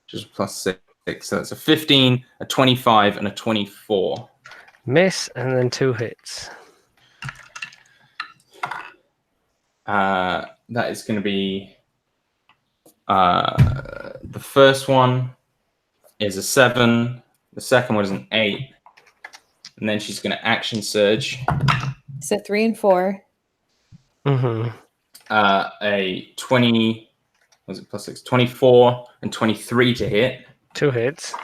just +6. So that's a 15, a 25, and a 24. Miss, and then 2 hits. That is going to be the first one is a 7. The second one is an 8. And then she's going to action surge. So 3 and 4. Mm-hmm. A 20, was it +6? 24 and 23 to hit. 2 hits.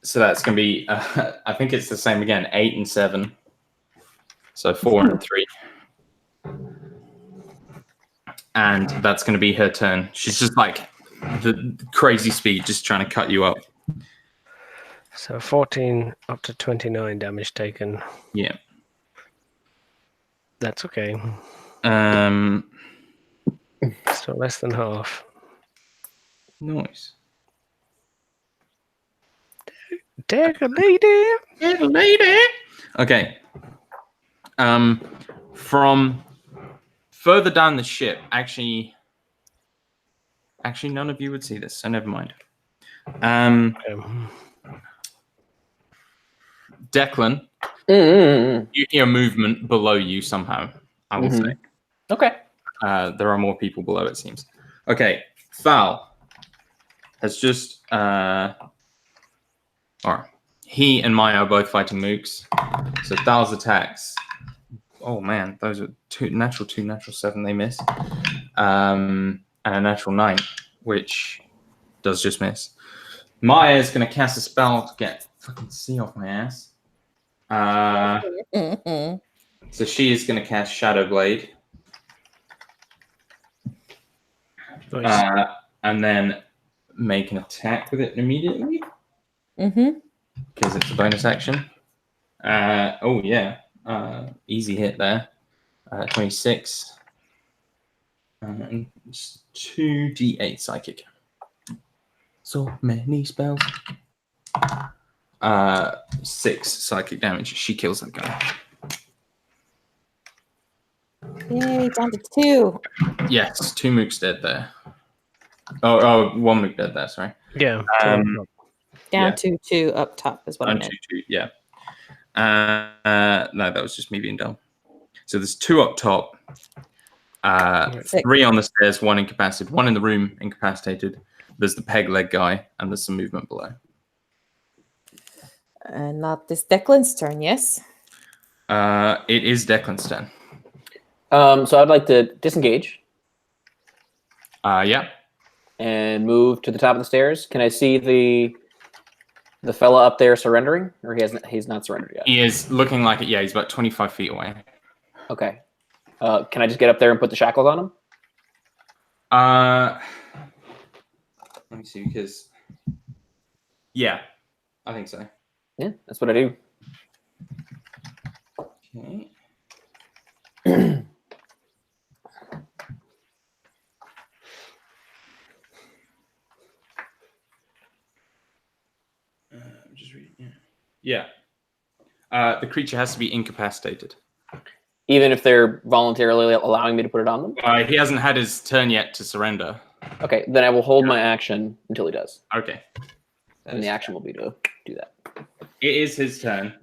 So that's going to be, I think it's the same again, 8 and 7. So 4 and 3. And that's going to be her turn. She's just like the crazy speed, just trying to cut you up. So 14 up to 29 damage taken. Yeah. That's okay. So less than half. Nice. Dagger Lady! Dagger Lady! Okay. From further down the ship, actually, none of you would see this, so never mind. Declan, you hear movement below you somehow, I will say. Okay. There are more people below, it seems. Okay, Thal has just... Alright. He and Maya are both fighting mooks. So Thal's attacks... Oh man, those are natural 7, they miss. And a natural 9, which does just miss. Maya is going to cast a spell to get fucking C off my ass. So she is going to cast Shadow Blade. Nice. And then make an attack with it immediately. Because it's a bonus action. Oh yeah. Easy hit there. 26. And just 2d8 psychic. So many spells. 6 psychic damage. She kills that guy. Yay, down to 2. Yes, 2 mooks dead there. Oh, 1 mook dead there, sorry. Yeah. Down Yeah. to 2 up top is what I Down meant. to 2, yeah. No, that was just me being dumb. So there's 2 up top. 3 on the stairs, 1 incapacitated, 1 in the room incapacitated. There's the peg leg guy, and there's some movement below. And not this Declan's turn, yes? It is Declan's turn. So I'd like to disengage Yeah. and move to the top of the stairs. Can I see the fella up there surrendering, or he's not surrendered yet? He is looking like it. Yeah, he's about 25 feet away. Okay. Can I just get up there and put the shackles on him? Let me see, because... Yeah, I think so. Yeah, that's what I do. Okay. I'm just reading. Yeah. The creature has to be incapacitated. Even if they're voluntarily allowing me to put it on them? He hasn't had his turn yet to surrender. Okay, then I will hold my action until he does. Okay. And the action will be to do that. It is his turn.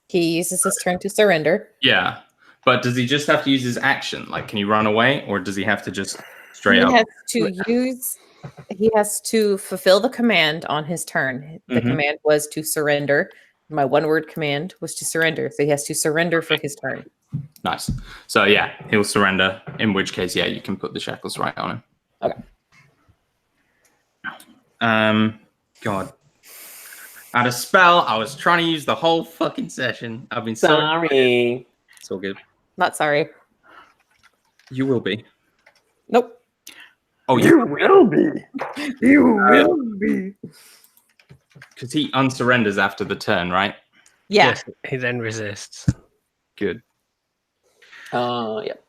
He uses his turn to surrender. Yeah. But does he just have to use his action? Like, can he run away, or does he have to just straight He up? He has to fulfill the command on his turn. The command was to surrender. My 1-word command was to surrender. So he has to surrender for his turn. Nice. So yeah, he'll surrender. In which case, yeah, you can put the shackles right on him. Okay. God. I had a spell. I was trying to use the whole fucking session. I've been Sorry. It's all good. Not sorry. You will be. Nope. Oh, you will be. You will be. because he unsurrenders after the turn, right? Yeah. Yes, he then resists. Good. Yep.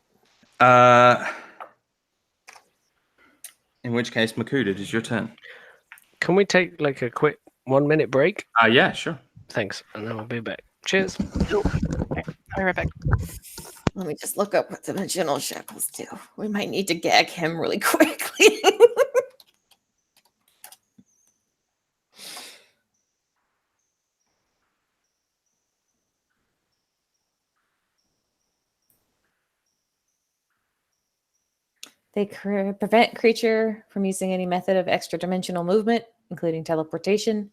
In which case, Makuda, it is your turn. Can we take like a quick 1 minute break? Yeah, sure. Thanks, and then we'll be back. Cheers. I'll be right back. Let me just look up what dimensional shackles do. We might need to gag him really quickly. They prevent creature from using any method of extra dimensional movement, including teleportation.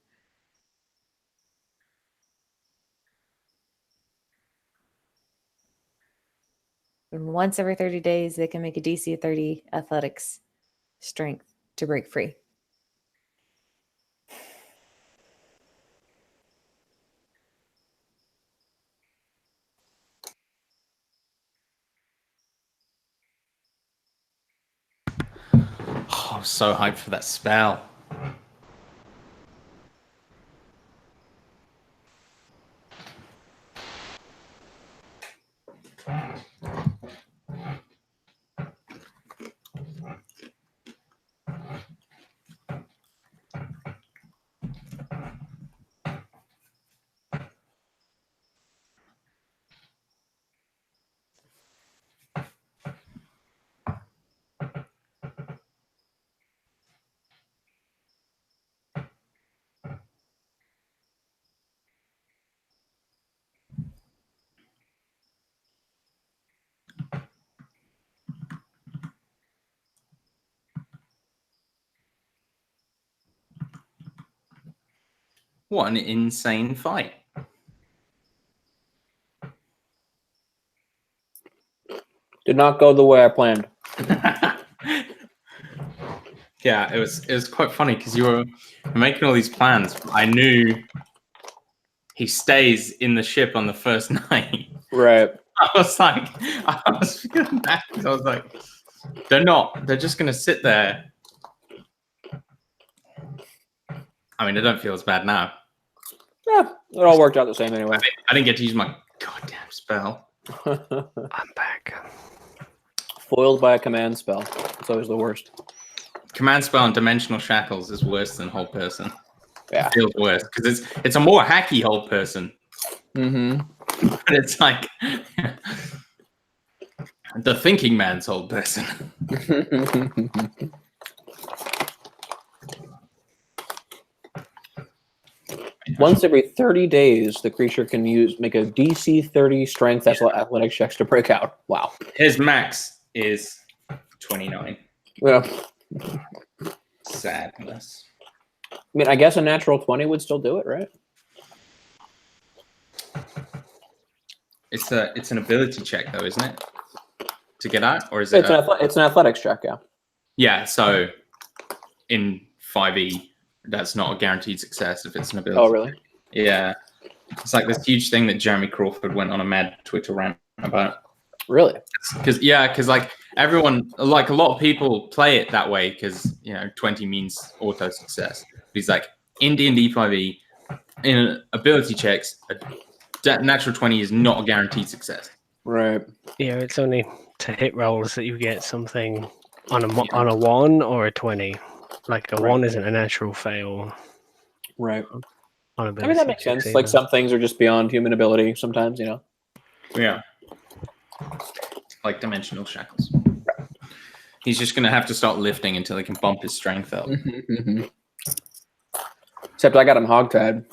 And once every 30 days, they can make a DC of 30 athletics strength to break free. Oh, I'm so hyped for that spell. What an insane fight. Did not go the way I planned. Yeah, it was quite funny because you were making all these plans. I knew he stays in the ship on the first night. Right. I was feeling bad because I was like, they're just gonna sit there. I mean, I don't feel as bad now. Yeah, it all worked out the same anyway. I didn't get to use my goddamn spell. I'm back. Foiled by a command spell. It's always the worst. Command spell and dimensional shackles is worse than hold person. Yeah. It feels worse because it's a more hacky hold person. Mm-hmm. But it's like the thinking man's hold person. Once every 30 days, the creature can make a DC 30 strength athletic checks to break out. Wow. His max is 29. Yeah. Sadness. I mean, I guess a natural 20 would still do it, right? It's an ability check though, isn't it? To get out, or is it? It's an athletics check, yeah. Yeah. So in 5e, that's not a guaranteed success if it's an ability. Oh, really? Yeah. It's like this huge thing that Jeremy Crawford went on a mad Twitter rant about. Really? Because like everyone, like a lot of people play it that way because 20 means auto success. He's like in D&D 5e, in ability checks, a natural 20 is not a guaranteed success. Right. Yeah, it's only to hit rolls that you get something on a 1 or a 20. Like a 1 isn't a natural fail. Right. On I mean, that makes sense. Like some things are just beyond human ability sometimes, Yeah. Like dimensional shackles. He's just going to have to start lifting until he can bump his strength up. Except I got him hogtied.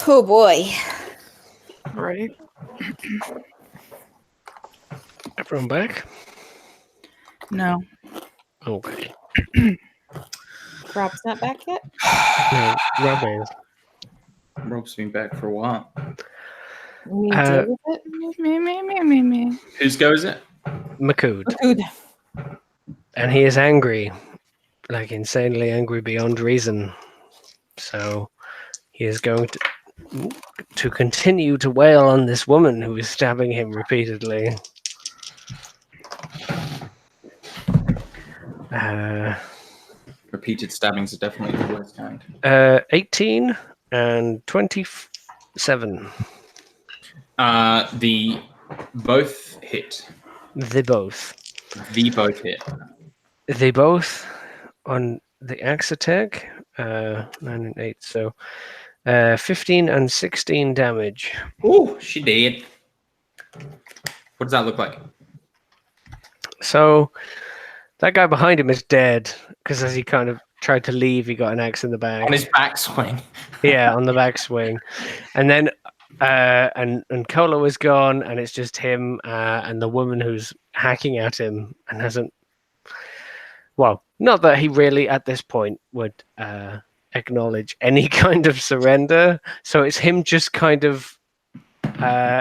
Oh boy. Right. Everyone back? No. Okay. Rob's not back yet? No, Rob is. Rob's been back for a while. We deal with it? Me. Whose go is it? Makud. Dude. And he is angry. Like insanely angry beyond reason. So he is going to continue to wail on this woman who is stabbing him repeatedly. Repeated stabbings are definitely the worst kind. 18 and 27. The both hit. They both. The both hit. They both on the axe attack. 9 and 8. So 15 and 16 damage. Oh, she did. What does that look like? So that guy behind him is dead because as he kind of tried to leave, he got an axe in the back. On his backswing. Yeah, on the backswing, and then and Kolo is gone, and it's just him and the woman who's hacking at him and hasn't. Well, not that he really at this point would acknowledge any kind of surrender. So it's him just kind of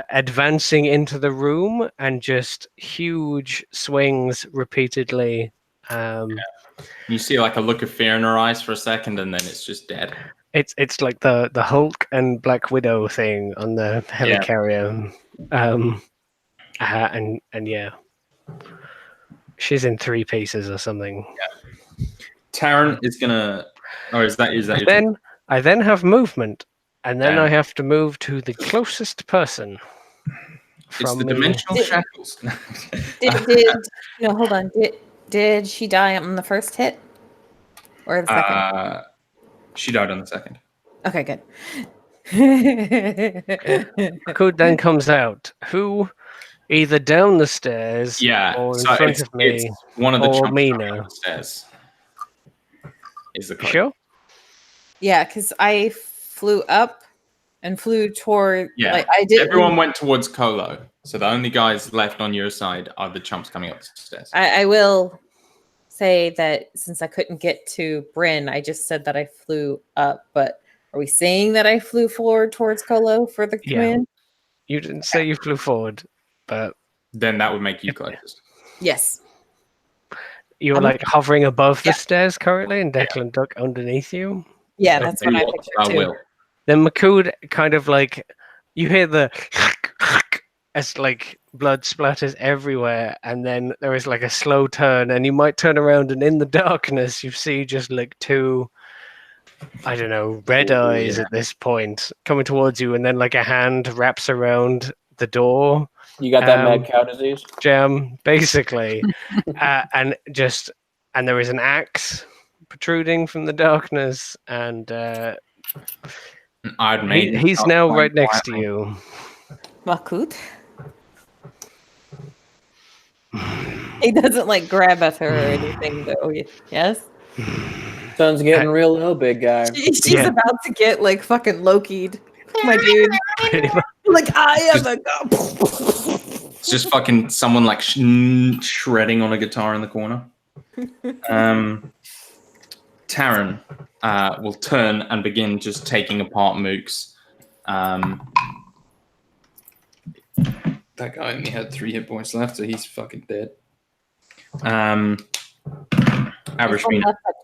advancing into the room and just huge swings repeatedly. You see like a look of fear in her eyes for a second, and then it's just dead. It's like the Hulk and Black Widow thing on the helicarrier. And yeah, she's in 3 pieces or something. Yeah. Taryn is gonna, or is that your then I then have movement, and then I have to move to the closest person. It's the dimensional shackles. No, hold on. Did she die on the first hit or the second? She died on the second. Okay, good. Code then comes out. Who either down the stairs or in front of me, it's one of the or chumps Mina. down the stairs. Is the code. Sure? Yeah, because I flew up and flew toward. Yeah, like, I did. Everyone went towards Kolo, so the only guys left on your side are the chumps coming up the stairs. I will say that since I couldn't get to Bryn, I just said that I flew up. But are we saying that I flew forward towards Kolo for the command? You didn't say you flew forward, but then that would make you closest. Yes. You're like hovering above the stairs currently, and Declan Duck underneath you. Yeah, that's what I pictured too. Will. Then Makud kind of like you hear the as like blood splatters everywhere, and then there is like a slow turn, and you might turn around, and in the darkness you see just like 2, I don't know, red eyes at this point coming towards you, and then like a hand wraps around the door. You got that mad cow disease? Jam, basically. and there is an axe protruding from the darkness, and he's now right next to you. Makut. He doesn't like grab at her or anything, though. Yes. Sun's getting real low, big guy. She's about to get like fucking Loki'd, my dude. Like I am a. It's just fucking someone like shredding on a guitar in the corner. Taryn will turn and begin just taking apart Mooks. That guy only had 3 hit points left, so he's fucking dead.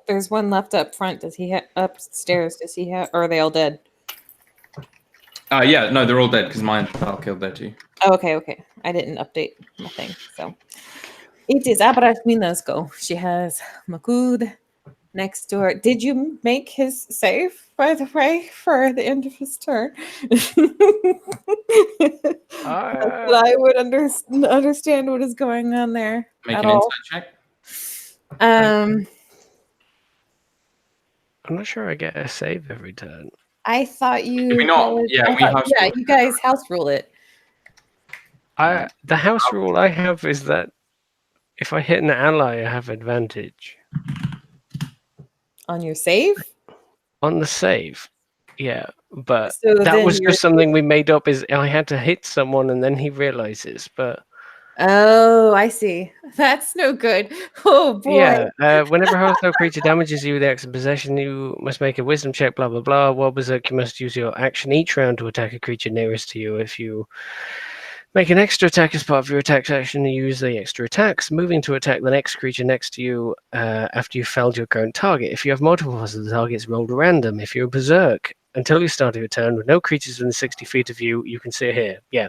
There's one left up front. Does he have upstairs? Does he have? Or are they all dead? Yeah, no, they're all dead because mine fell killed there too. Oh, okay. I didn't update my thing, so it is Abarat Minas go. She has Makud next to her. Did you make his save, by the way, for the end of his turn? I would understand what is going on there. Make at an all. insight check. I'm not sure I get a save every turn. I thought you. Did we not? You guys house rule it. The house rule I have is that if I hit an ally, I have advantage. On your save? On the save, yeah. But So that was just something we made up. Is I had to hit someone and then he realizes. But oh, I see. That's no good. Oh boy. Yeah. Whenever a hostile creature damages you with the axe in possession, you must make a wisdom check. Blah blah blah. While berserk, you must use your action each round to attack a creature nearest to you. If you make an extra attack as part of your attack action, you use the extra attacks, moving to attack the next creature next to you after you've felled your current target. If you have multiple of the targets, roll random. If you're berserk, until you start your turn, with no creatures within 60 feet of you, you can sit here. Yeah,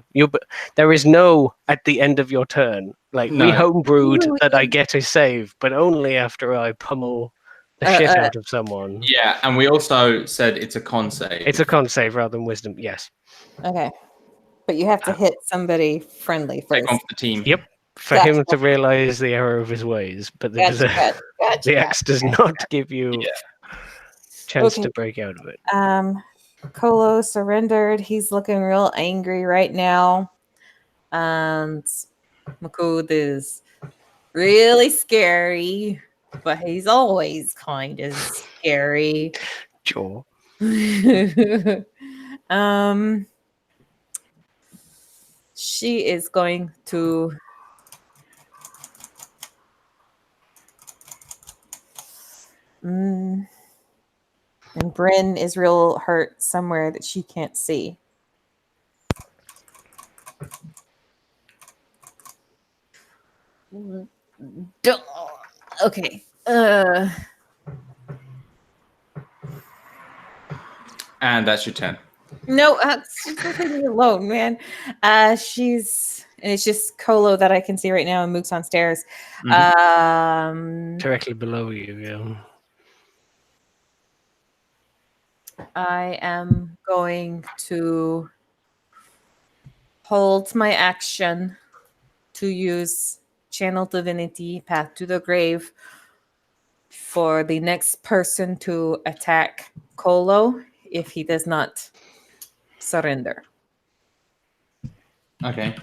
there is no at the end of your turn. Like, we No. homebrewed that I get a save, but only after I pummel the shit out of someone. Yeah, and we also said it's a con save. It's a con save rather than wisdom, yes. Okay. But you have to hit somebody friendly Take first. off the team. Yep. For him to realize the error of his ways, but the X does not give you chance to break out of it. Kolo surrendered. He's looking real angry right now. And Makud is really scary, but he's always kind of scary. Sure. She is going to and Bryn is real hurt somewhere that she can't see. Okay. And that's your turn. No, leave me alone, man. It's just Kolo that I can see right now, and Mook's on stairs. Directly below you, yeah. I am going to hold my action to use Channel Divinity, Path to the Grave, for the next person to attack Kolo if he does not surrender. Okay.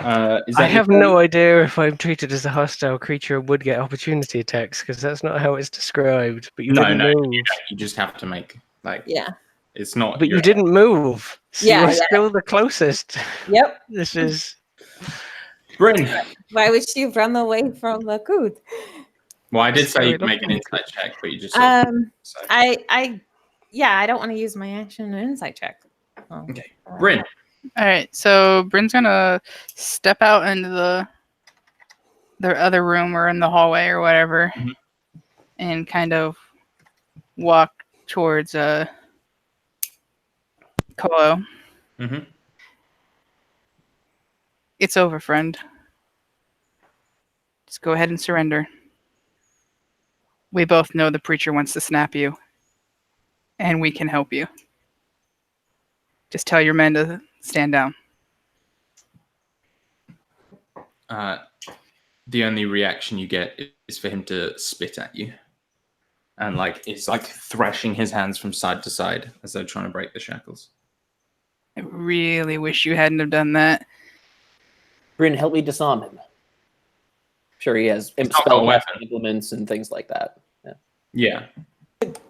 I have no idea if I'm treated as a hostile creature would get opportunity attacks, because that's not how it's described. But you didn't move. You just have to make Yeah. It's not. But you didn't move. So Yeah, you're still the closest. Yep. This is Bryn. Why would she run away from the Makud? Well, I did say you make an insight check, but you just. I don't want to use my action and insight check. Oh. Okay, Bryn. All right, so Bryn's gonna step out into the other room or in the hallway or whatever, and kind of walk towards Kolo. Mm-hmm. It's over, friend. Just go ahead and surrender. We both know the preacher wants to snap you, and we can help you. Just tell your men to stand down. The only reaction you get is for him to spit at you. And it's like thrashing his hands from side to side as though trying to break the shackles. I really wish you hadn't have done that. Bryn, help me disarm him. Sure, he has He's not got a weapon. implements and things like that. Yeah.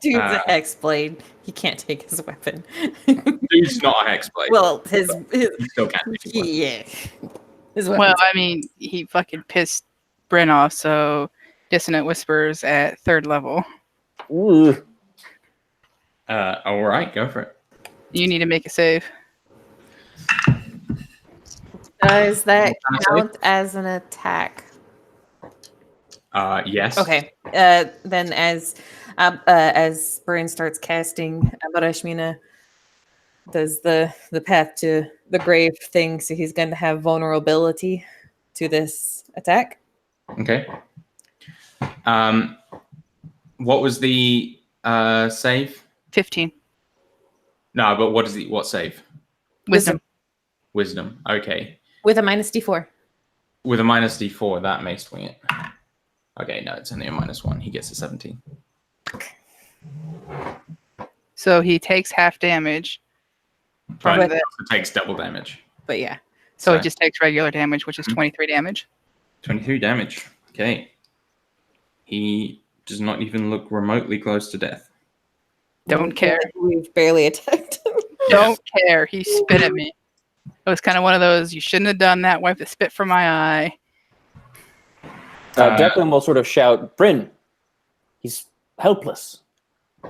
Dude's a hexblade. He can't take his weapon. Dude's not a hexblade. Well, his He still can't take his weapon. yeah. Well, I mean, he fucking pissed Bryn off, so Dissonant Whispers at 3rd level. Ooh. All right, go for it. You need to make a save. Does that count as an attack? Yes. Okay. Then as Bryn starts casting, Barashmina does the path to the grave thing, so he's going to have vulnerability to this attack. Okay. What was the save? 15. No, but what save? Wisdom. Wisdom. Okay. With a minus D4. With a minus D4, that may swing it. Okay, no, it's only a -1. He gets a 17. So he takes half damage. But From it takes double damage. But yeah. So he just takes regular damage, which is 23 damage. 23 damage. Okay. He does not even look remotely close to death. Don't care. We've barely attacked him. Don't care. He spit at me. It was kind of one of those, you shouldn't have done that. Wipe the spit from my eye. Declan will sort of shout, Bryn, he's helpless.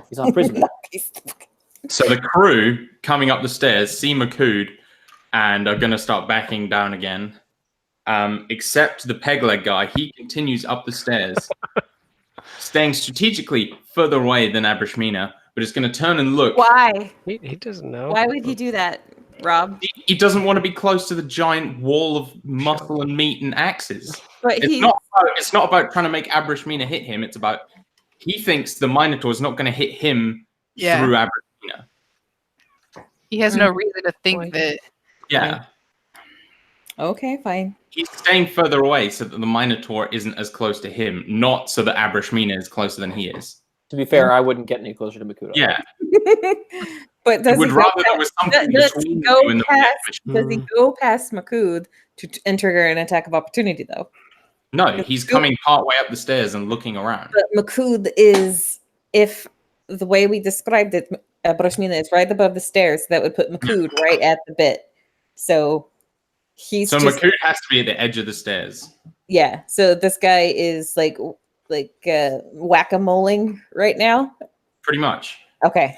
He's on prison. So the crew coming up the stairs see Makud and are going to start backing down again. Except the peg leg guy, he continues up the stairs, staying strategically further away than Abrashmina, but is going to turn and look. Why? He doesn't know. Why would he do that, Rob? He doesn't want to be close to the giant wall of muscle and meat and axes. But It's not about trying to make Abrashmina hit him. It's about he thinks the Minotaur is not going to hit him through Abrashmina. He has no reason to think that. Yeah. Okay, fine. He's staying further away so that the Minotaur isn't as close to him, not so that Abrashmina is closer than he is. To be fair, I wouldn't get any closer to Makuta. Yeah. But does would he rather there was something between you and the past? Does he go past Makud and trigger an attack of opportunity, though? No, he's coming part way up the stairs and looking around. But Makud is, if the way we described it, Abrashmina is right above the stairs. That would put Makud right at the bit. So he's Makud has to be at the edge of the stairs. Yeah. So this guy is like whack-a-moling right now. Pretty much. Okay.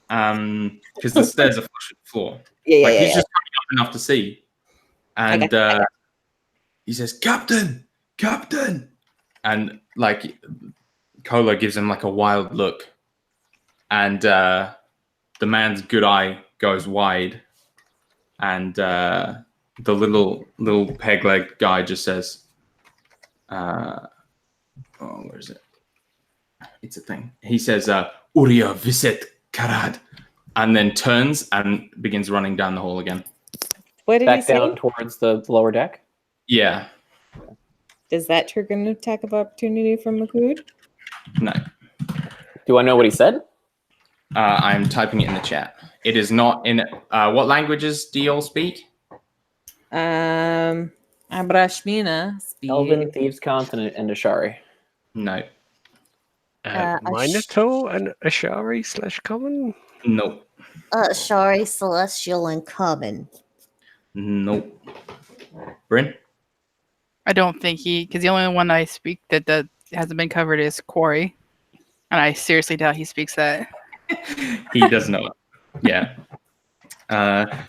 Because the stairs are flush with the floor. Yeah, he's just coming up enough to see. And he says, Captain! Captain! And like Kolo gives him like a wild look. And the man's good eye goes wide. And the little peg leg guy just says, where is it? It's a thing. He says, Uria viset karad, and then turns and begins running down the hall again. What did Back he say? down towards the lower deck? Yeah. Does that trigger an attack of opportunity from Makud? No. Do I know what he said? I'm typing it in the chat. It is not in... what languages do you all speak? Abrashmina speak. Elven, Thieves' Continent, and Ashari. No. Minotaur and Ashari / common? Nope. Sorry, Celestial and Common. Nope. Bryn? I don't think because the only one I speak that hasn't been covered is Quarry. And I seriously doubt he speaks that. He does not. Yeah.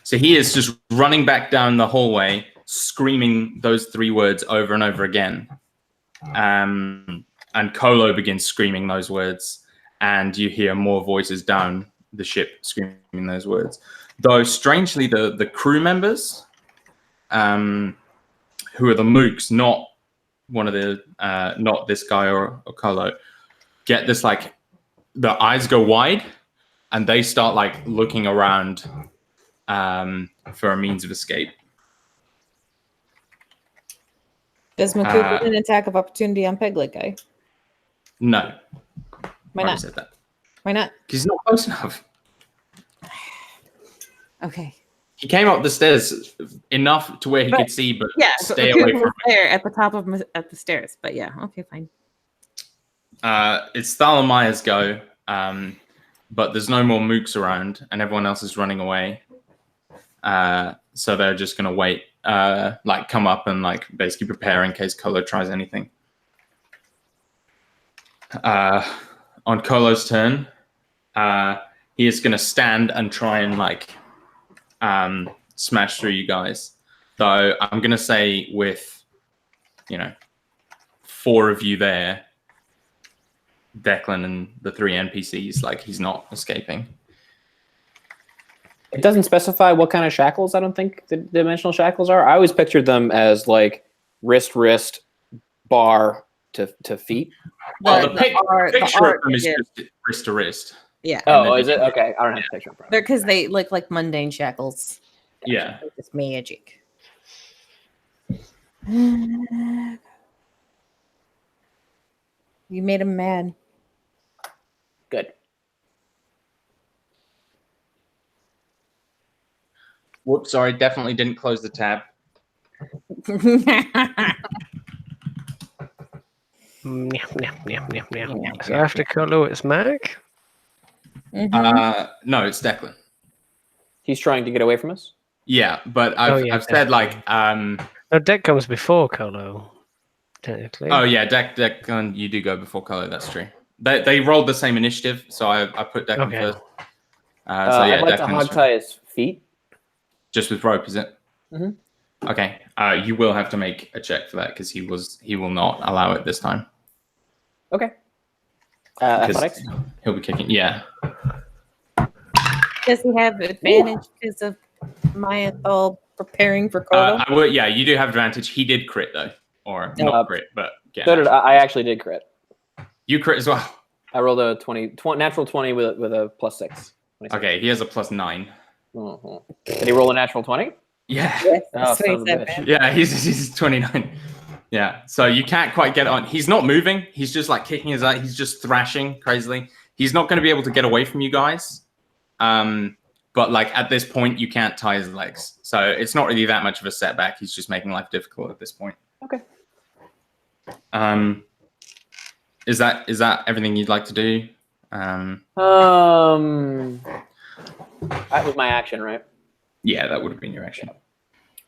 So he is just running back down the hallway, screaming those 3 words over and over again. And Kolo begins screaming those words, and you hear more voices down the ship screaming those words. Though, strangely, the crew members, who are the mooks, not one of the, not this guy or Kolo, get this, like, their eyes go wide, and they start, like, looking around for a means of escape. Does Makud get an attack of opportunity on peg leg guy? No. Why Already not? said that. Why not? Because he's not close enough. Okay. He came up the stairs enough to where he could see, but stay away from there at the top of the stairs. But yeah, okay, fine. It's Thalamaya's go, but there's no more mooks around, and everyone else is running away. So they're just gonna wait, like come up and like basically prepare in case Kolo tries anything. On Kolo's turn, he is gonna stand and try and like smash through you guys. Though I'm gonna say with 4 of you there, Declan and the 3 NPCs, like he's not escaping. It doesn't specify what kind of shackles. I don't think the dimensional shackles are. I always pictured them as like wrist, bar to feet. Well, the picture of them is just wrist to wrist. Yeah. Oh, is it? Okay, I don't have the picture in front of me. They're because they look like mundane shackles. Yeah. It's magic. You made him mad. Good. Whoops, sorry, definitely didn't close the tab. So after Kolo, it's Mac? No, it's Declan. He's trying to get away from us? Yeah, but I've said like No, Deck comes before Kolo, technically. Oh yeah, Declan, you do go before Kolo, that's true. They rolled the same initiative, so I put Declan first. So yeah, I'd like to Declan's hog tie his feet. just with rope, is it? Mm-hmm. Okay. You will have to make a check for that because he will not allow it this time. Okay. Because Athletics? he'll be kicking. Yeah. Does he have advantage because of Maya all preparing for Kolo? I will, yeah, you do have advantage. He did crit though, or not crit, but yeah. So did I actually did crit. You crit as well. I rolled a natural 20 with a +6. 26. Okay, he has a +9. Mhm. Did he roll a natural 20? Yeah. Yes, Oh, that's what he son of a said, bitch. man. Yeah, he's 29. Yeah, so you can't quite get on. He's not moving. He's just like kicking his he's just thrashing crazily. He's not going to be able to get away from you guys. But like at this point, you can't tie his legs, so it's not really that much of a setback. He's just making life difficult at this point. Okay. Is that everything you'd like to do? That was my action, right? Yeah, that would have been your action.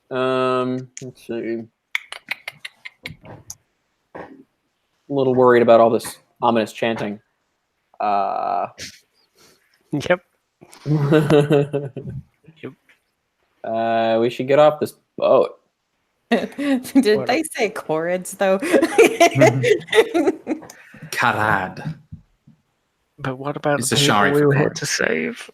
Let's see. A little worried about all this ominous chanting. Yep. We should get off this boat. Did they say Corids though? Karad. But what about It's the a people shari we for were here Cora. to save?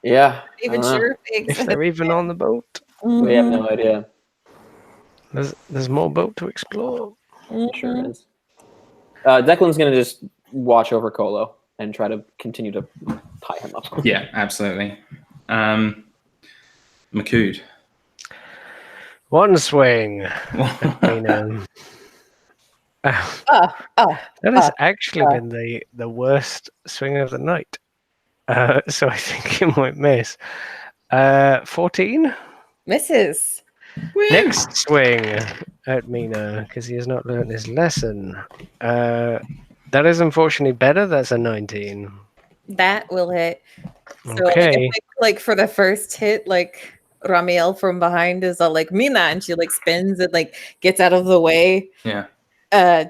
Yeah. Even I don't know. sure If they're even on the boat, We have no idea. there's more boat to explore. Sure is. Declan's gonna just watch over Kolo and try to continue to tie him up. Yeah, absolutely. Makud. One swing. That has actually been the worst swing of the night. So I think he might miss. 14. Misses. Next swing at Mina because he has not learned his lesson. That is unfortunately better. That's a 19. That will hit. So Okay. like for the first hit, like Ramiel from behind is all like Mina, and she like spins and like gets out of the way. Yeah.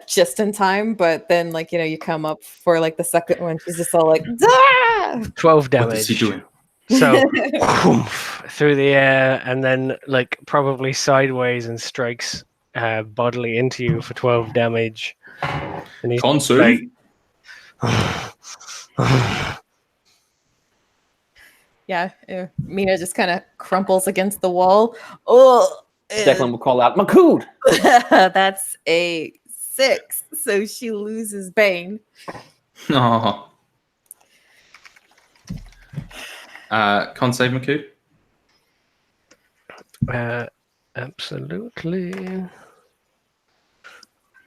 Just in time, but then like you come up for like the second one, she's just all like, "Dah!" 12 damage. What is he doing? So through the air and then like probably sideways and strikes bodily into you for 12 damage. And he's Consu. Yeah, Mina just kind of crumples against the wall. Oh, Declan will call out, Makud! that's a 6, so she loses Bane. Oh. Con save Makud. Absolutely.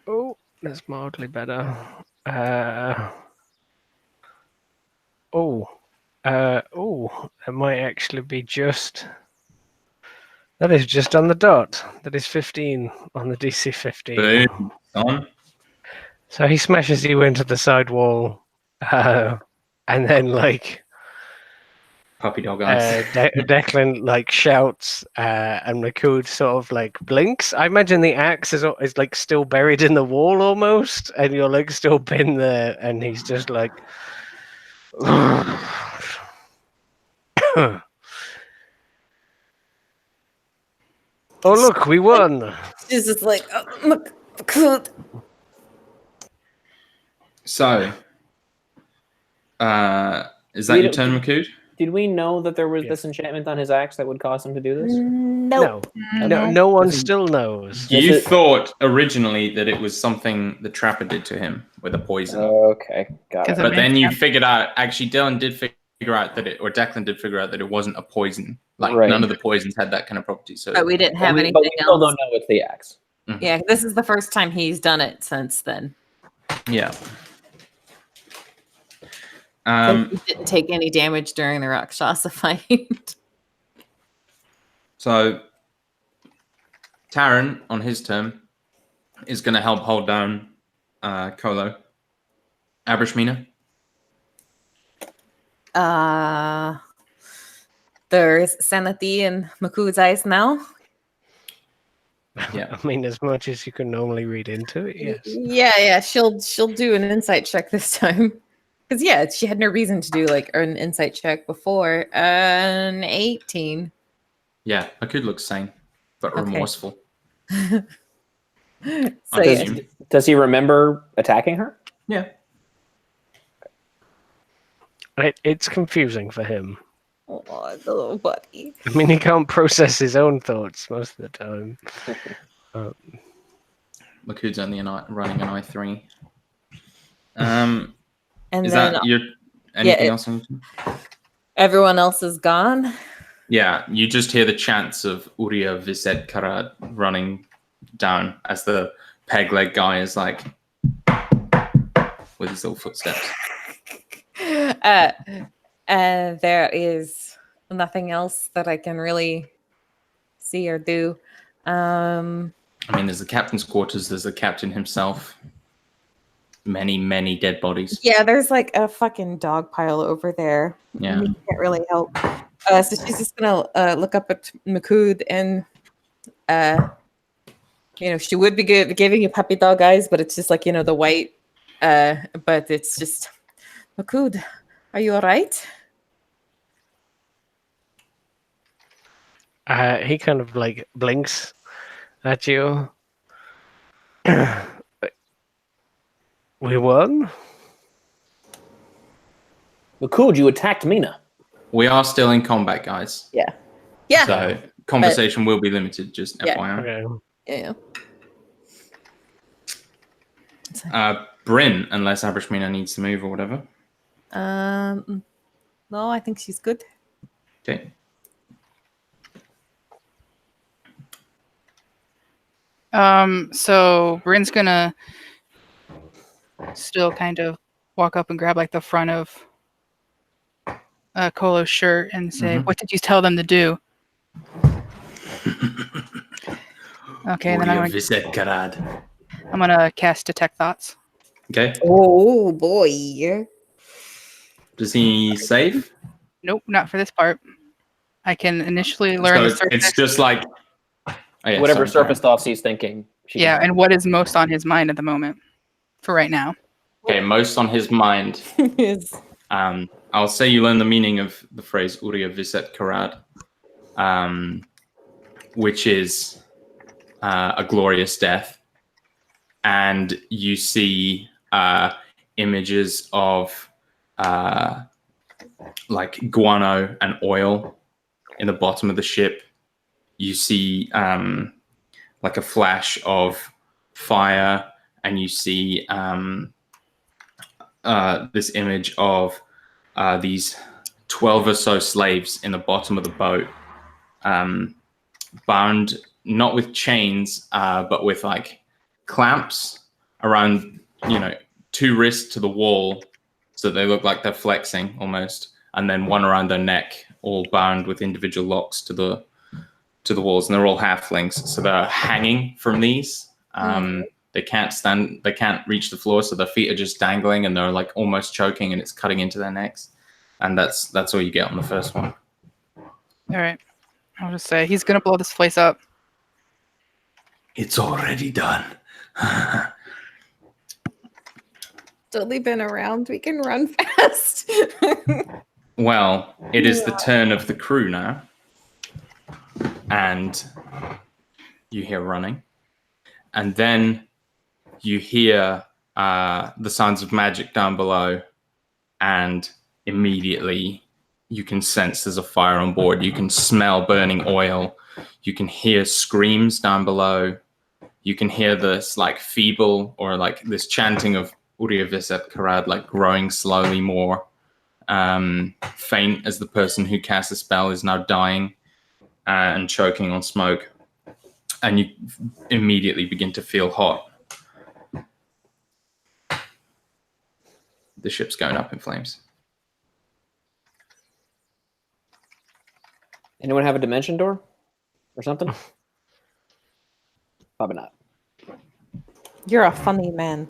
Oh, that's mildly better. That might actually be just. That is just on the dot. That is 15 on the DC 15. Boom. On. So he smashes you into the side wall, and then like Puppy dog eyes. Declan like shouts, and Makud sort of like blinks. I imagine the axe is like still buried in the wall almost, and you're like still pinned there, and he's just like. Oh look, we won! She's just like, oh, Makud. So, is that your turn, Makud? Did we know that there was Yes. this enchantment on his axe that would cause him to do this? Nope. No one still knows. You This is- thought originally that it was something the trapper did to him with a poison. Okay, got it. But then you figured out, actually, Dylan did figure out that it, or Declan did figure out that it wasn't a poison. Like, Right. none of the poisons had that kind of property. So, But we didn't have But anything we still else. don't know it's the axe. Yeah, this is the first time he's done it since then. yeah. He didn't take any damage during the Rakshasa fight. So, Taran, on his turn, is going to help hold down Kolo. Abrishmina. There's sanity in Makud's eyes now. Yeah. I mean, as much as you can normally read into it, yes. Yeah. She'll do an insight check this time. Because she had no reason to do like an insight check before. An 18. Yeah, Makud looks sane, but Okay. remorseful. So I yeah. assume. Does he remember attacking her? Yeah. It's confusing for him. Oh, the little buddy. I mean, he can't process his own thoughts most of the time. Makud's only running an I3. And Is then that your anything it- else? everyone else is gone. Yeah, you just hear the chants of Uria Viset Karat running down as the peg leg guy is like with his little footsteps. There is nothing else that I can really see or do. I mean, there's the captain's quarters, there's the captain himself. Many, many dead bodies. Yeah, there's like a fucking dog pile over there. Yeah. We can't really help. So she's just gonna look up at Makud and she would be giving you puppy dog eyes, but it's just like the white. But it's just Makud, are you all right? He kind of like blinks at you. We won? Makud, you attacked Mina. We are still in combat, guys. Yeah. So conversation will be limited, just Yeah. FYI. Okay. Yeah. Bryn, unless Abrishmina needs to move or whatever. No, I think she's good. Okay. So Bryn's gonna still kind of walk up and grab like the front of Kolo's shirt and say, "What did you tell them to do?" Okay, and then I'm gonna cast Detect Thoughts. Okay. Oh boy. Does he save? Nope, not for this part. I can initially learn the So surface. it's just like Whatever surface thoughts he's thinking. Yeah, and what is most on his mind at the moment for right now? Okay, most on his mind. Yes. I'll say you learn the meaning of the phrase Uria Viset Karad, which is a glorious death. And you see images of like guano and oil in the bottom of the ship. You see like a flash of fire, and you see this image of these 12 or so slaves in the bottom of the boat, bound not with chains, but with like clamps around, two wrists to the wall, so they look like they're flexing almost, and then one around their neck, all bound with individual locks to the walls, and they're all halflings, so they're hanging from these. They can't stand, they can't reach the floor, so their feet are just dangling, and they're like almost choking, and it's cutting into their necks. And that's all you get on the first one. All right, I'll just say he's gonna blow this place up. It's already done. It's only been around. We can run fast. Well, it is the turn of the crew now. And you hear running. And then you hear the sounds of magic down below. And immediately you can sense there's a fire on board. You can smell burning oil. You can hear screams down below. You can hear this like feeble or like this chanting of Uria Viset Karad, like growing slowly more faint as the person who cast the spell is now dying and choking on smoke. And you immediately begin to feel hot. The ship's going up in flames. Anyone have a dimension door or something? Probably not. You're a funny man.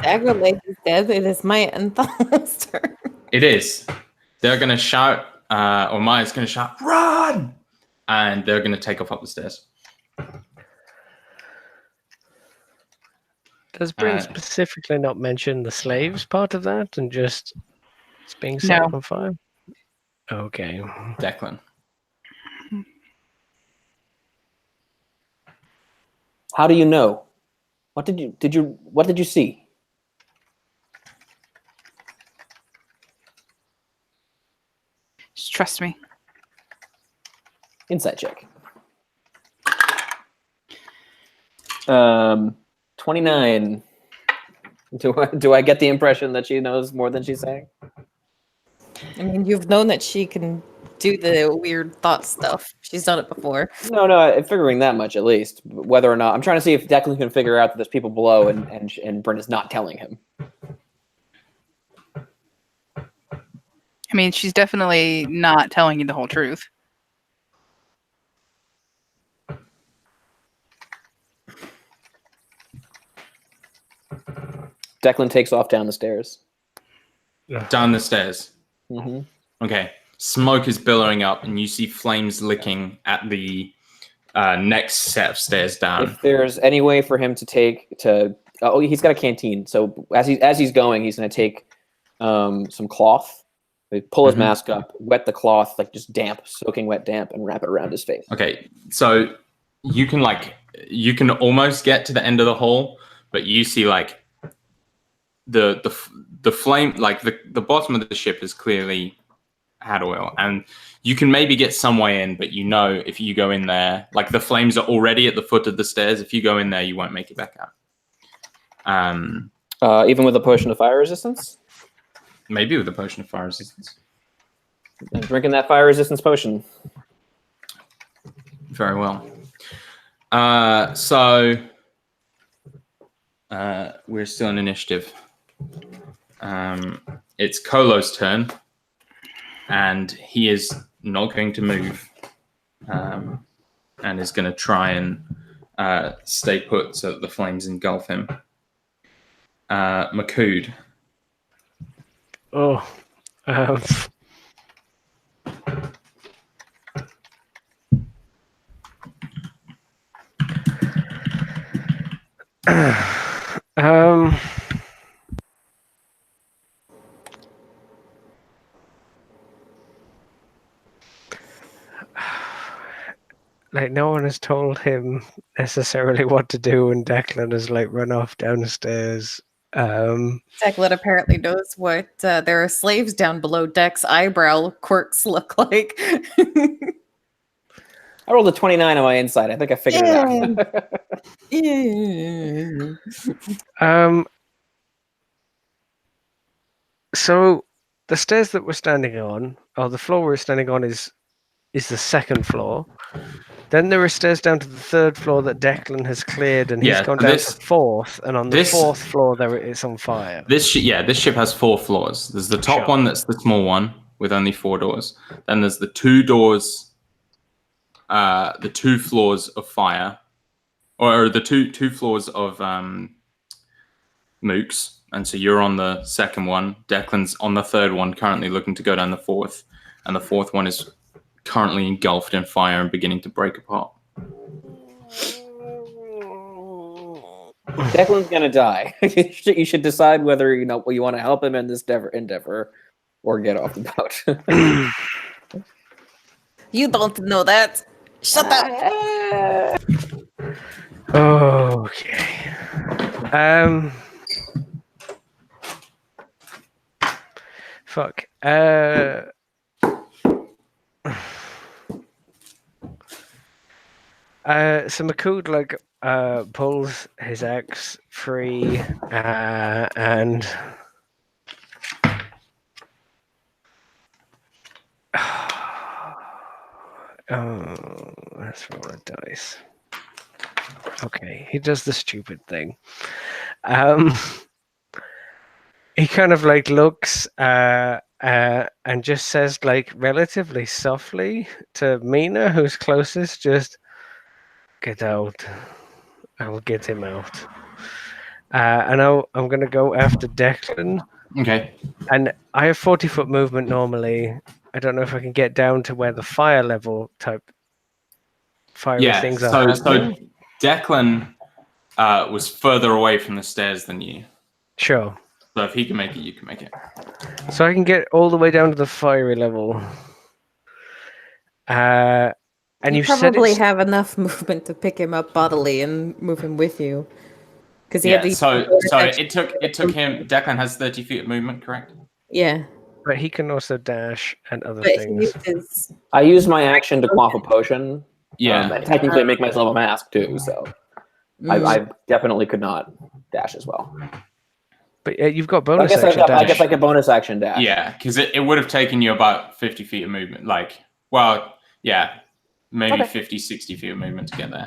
Dagger Lake is dead. It is my Anthal's turn. It is. They're going to shout, or Maya's going to shout, "Run!" And they're going to take off up the stairs. Does Bryn specifically not mention the slaves part of that and just it's being set No. on fire? Okay. Declan. How do you know? What did you see? Just trust me. Insight check. 29. Do I get the impression that she knows more than she's saying? I mean, you've known that she can do the weird thought stuff. She's done it before. No, I'm figuring that much at least. Whether or not I'm trying to see if Declan can figure out that there's people below and Brent is not telling him. I mean, she's definitely not telling you the whole truth. Declan takes off down the stairs. Down the stairs. Mm-hmm. Okay. Smoke is billowing up, and you see flames licking at the next set of stairs down. If there's any way for him to he's got a canteen. So as he's going, he's going to take some cloth, pull his mask up, wet the cloth, like just damp, soaking wet damp, and wrap it around his face. Okay, so you can almost get to the end of the hall, but you see like the flame, like the bottom of the ship is clearly had oil, and you can maybe get some way in, but you know if you go in there, like the flames are already at the foot of the stairs. If you go in there, you won't make it back out. Even with a potion of fire resistance? Maybe with a potion of fire resistance. And drinking that fire resistance potion. Very well. So we're still in initiative. It's Kolo's turn, and he is not going to move, and is going to try and stay put so that the flames engulf him. Makood. Oh. Like, no one has told him necessarily what to do, and Declan has like run off down the stairs. Declan apparently knows what there are slaves down below Deck's eyebrow quirks look like. I rolled a 29 on my insight. I think I figured it out. So the stairs that we're standing on, or the floor we're standing on, is the second floor. Then there are stairs down to the third floor that Declan has cleared, and he's gone down to fourth. And on the fourth floor, it's on fire. This ship has 4 floors. There's the top one, that's the small one with only 4 doors. Then there's the 2 doors, the 2 floors of fire, or the two floors of mooks. And so you're on the second one. Declan's on the third one, currently looking to go down the fourth, and the fourth one is currently engulfed in fire and beginning to break apart. Declan's gonna die. You should decide whether you want to help him in this endeavor or get off the boat. You don't know that. Shut up. Okay. Fuck. So Makood pulls his axe free and let's roll a dice. Okay, he does the stupid thing. He kind of looks and just says relatively softly to Mina, who's closest, just get out. I will get him out. And I'm going to go after Declan. Okay. And I have 40-foot movement normally. I don't know if I can get down to where the fire level type fiery things are. So Declan was further away from the stairs than you. Sure. So if he can make it, you can make it. So I can get all the way down to the fiery level. And you you said probably it's have enough movement to pick him up bodily and move him with you. Because he had Yeah. these. So it took him. Declan has 30 feet of movement, correct? Yeah, but he can also dash and other but he things. used his. I use my action to quaff a potion. Yeah. And technically make myself a mask too. So Mm. I definitely could not dash as well. But you've got I bonus guess action I dash. guess I could bonus action dash. Yeah, because it would have taken you about 50 feet of movement. Like, well, yeah, maybe Okay. 50, 60 feet of movement to get there.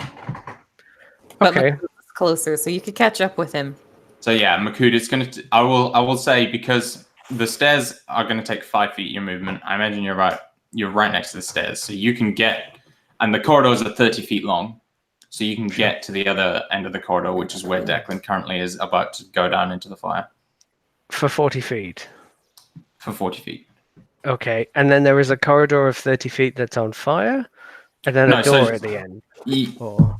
But Okay. Makoud was closer, so you could catch up with him. So yeah, Makoud, it's gonna. I will say, because the stairs are gonna take 5 feet of your movement. I imagine you're right next to the stairs, so you can get. And the corridors are 30 feet long, so you can get to the other end of the corridor, which is where Declan currently is about to go down into the fire For 40 feet. for 40 feet. Okay. And then there is a corridor of 30 feet that's on fire, and then No, a so- door at the end. Ye- Or